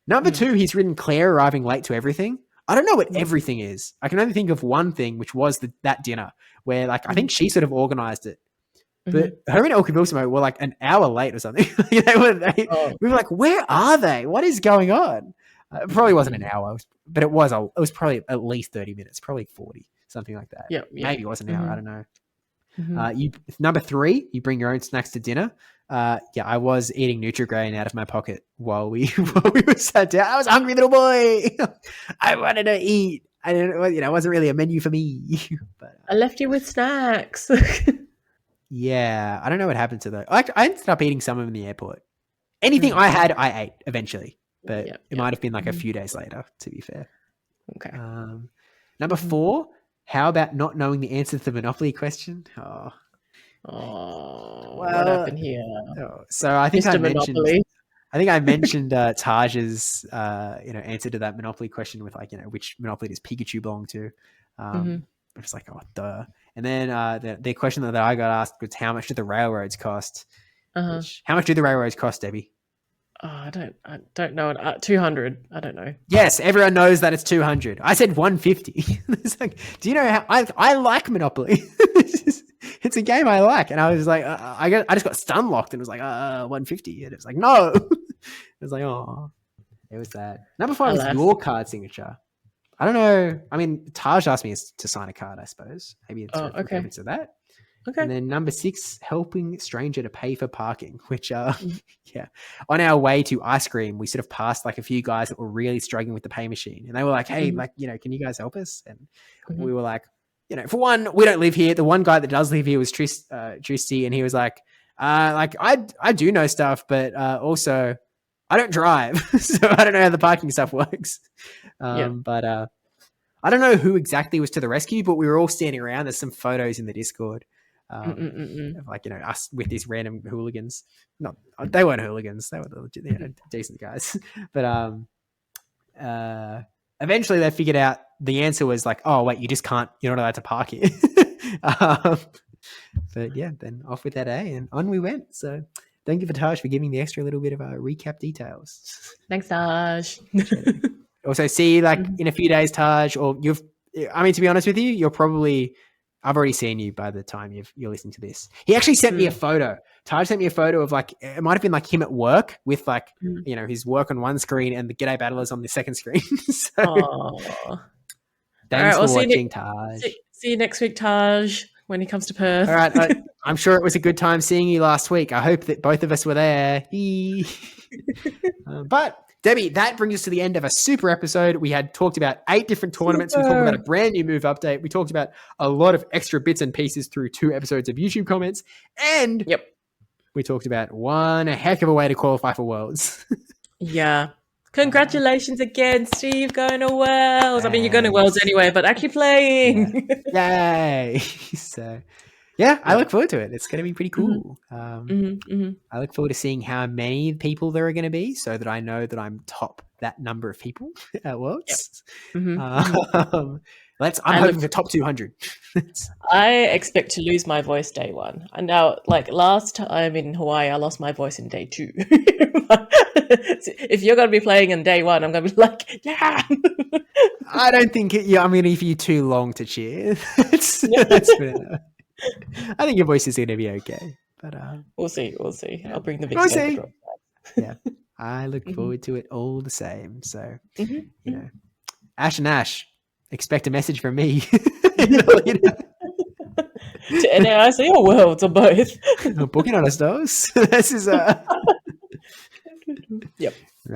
Number 2, he's written Claire arriving late to everything. I don't know what everything is. I can only think of one thing, which was that dinner where, like, I think she sort of organized it. But her and Elkie Wilson were like an hour late or something. We were like, where are they? What is going on? It probably wasn't an hour, but it was probably at least 30 minutes, probably 40, something like that. Yeah. Maybe it was an hour. I don't know. Number 3, you bring your own snacks to dinner. I was eating Nutri-Grain out of my pocket while we were sat down. I was a hungry little boy. I wanted to eat. I didn't, it wasn't really a menu for me. But I left you with snacks. Yeah, I don't know what happened to those. I ended up eating some of them in the airport. Anything I had, I ate eventually, but it might have been like a few days later, to be fair. Okay. Number 4, how about not knowing the answer to the Monopoly question? What happened here? So I think Monopoly. I mentioned Taj's answer to that Monopoly question with like, which Monopoly does Pikachu belong to? It's like, oh, duh. And then the question that I got asked was, how much do the railroads cost? How much do the railroads cost, Debbie? Oh, I don't know. 200. I don't know. Yes, everyone knows that it's 200. I said 150. It's like, do you know how I like Monopoly? It's a game I like. And I was like, I just got stun locked and was like, 150. And it was like, no. It was like, oh, it was that. Number 5 is your card signature. I don't know. I mean, Taj asked me to sign a card, I suppose. Maybe it's reference to that. Okay. And then number 6, helping stranger to pay for parking, which, on our way to ice cream, we sort of passed like a few guys that were really struggling with the pay machine. And they were like, hey, can you guys help us? And we were like, for one, we don't live here. The one guy that does live here was Tristy. And he was like, I do know stuff, but also I don't drive. So I don't know how the parking stuff works. But I don't know who exactly was to the rescue, but we were all standing around. There's some photos in the Discord. Of us with these random hooligans. They weren't hooligans. They were decent guys. But eventually they figured out the answer was like, oh wait, you're not allowed to park here. But yeah, then off with that day and on we went. So thank you for Taj for giving the extra little bit of recap details. Thanks, Taj. Also, see you like in a few days, Taj, or to be honest with you, you're probably, I've already seen you by the time you're listening to this. He actually sent me a photo. Taj sent me a photo of like, it might have been like him at work with like, his work on one screen and the G'day Battlers on the second screen. So thanks for watching, Taj. See you next week, Taj, when he comes to Perth. All right. I'm sure it was a good time seeing you last week. I hope that both of us were there. But Debbie, that brings us to the end of a super episode. We had talked about 8 different tournaments. We talked about a brand new move update. We talked about a lot of extra bits and pieces through 2 episodes of YouTube comments. And we talked about one heck of a way to qualify for Worlds. Yeah. Congratulations again, Steve, going to Worlds. I mean, you're going to Worlds anyway, but actually playing. Yay. So, I look forward to it. It's going to be pretty cool. I look forward to seeing how many people there are going to be so that I know that I'm top that number of people at Worlds. I'm hoping for top 200. I expect to lose my voice day 1. And now, like last time in Hawaii, I lost my voice in day 2. If you're going to be playing in day 1, I'm going to be like, yeah. I don't think I'm going to give you too long to cheer. I think your voice is going to be okay. But we'll see. I'll bring the big we'll yeah. I look forward to it all the same. So, Ash and Ash, expect a message from me. To NAIC or Worlds or both. Booking on us, those. This is run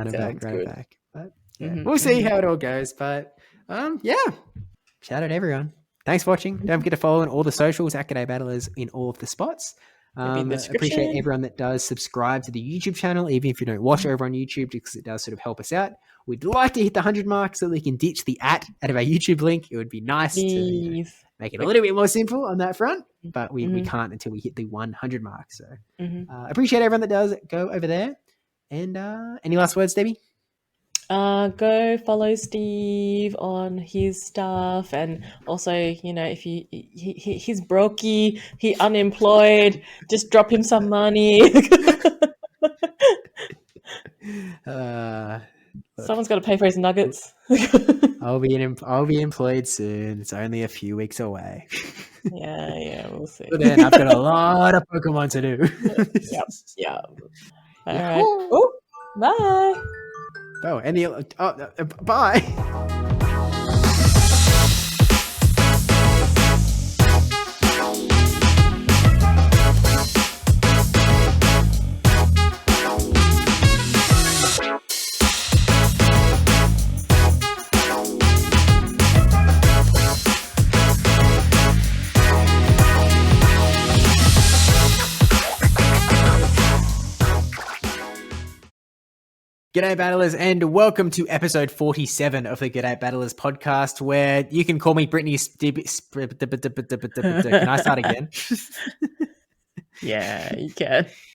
it back. But we'll see how it all goes. But shout out to everyone. Thanks for watching. Don't forget to follow on all the socials at G'day Battlers in all of the spots. Appreciate everyone that does subscribe to the YouTube channel, even if you don't watch over on YouTube, because it does sort of help us out. We'd like to hit the 100 mark so that we can ditch the @ out of our YouTube link. It would be nice to make it a little bit more simple on that front, but we can't until we hit the 100 mark. So appreciate everyone that does go over there. And any last words, Debbie? Go follow Steve on his stuff, and also, if he's brokey, he unemployed, just drop him some money. Someone's got to pay for his nuggets. I'll be employed soon. It's only a few weeks away. Yeah, we'll see. But then I've got a lot of Pokemon to do. Yeah. All right. Oh, bye. Oh, bye. G'day Battlers, and welcome to episode 47 of the G'day Battlers podcast, where you can call me Brittany. Can I start again? Yeah, you can.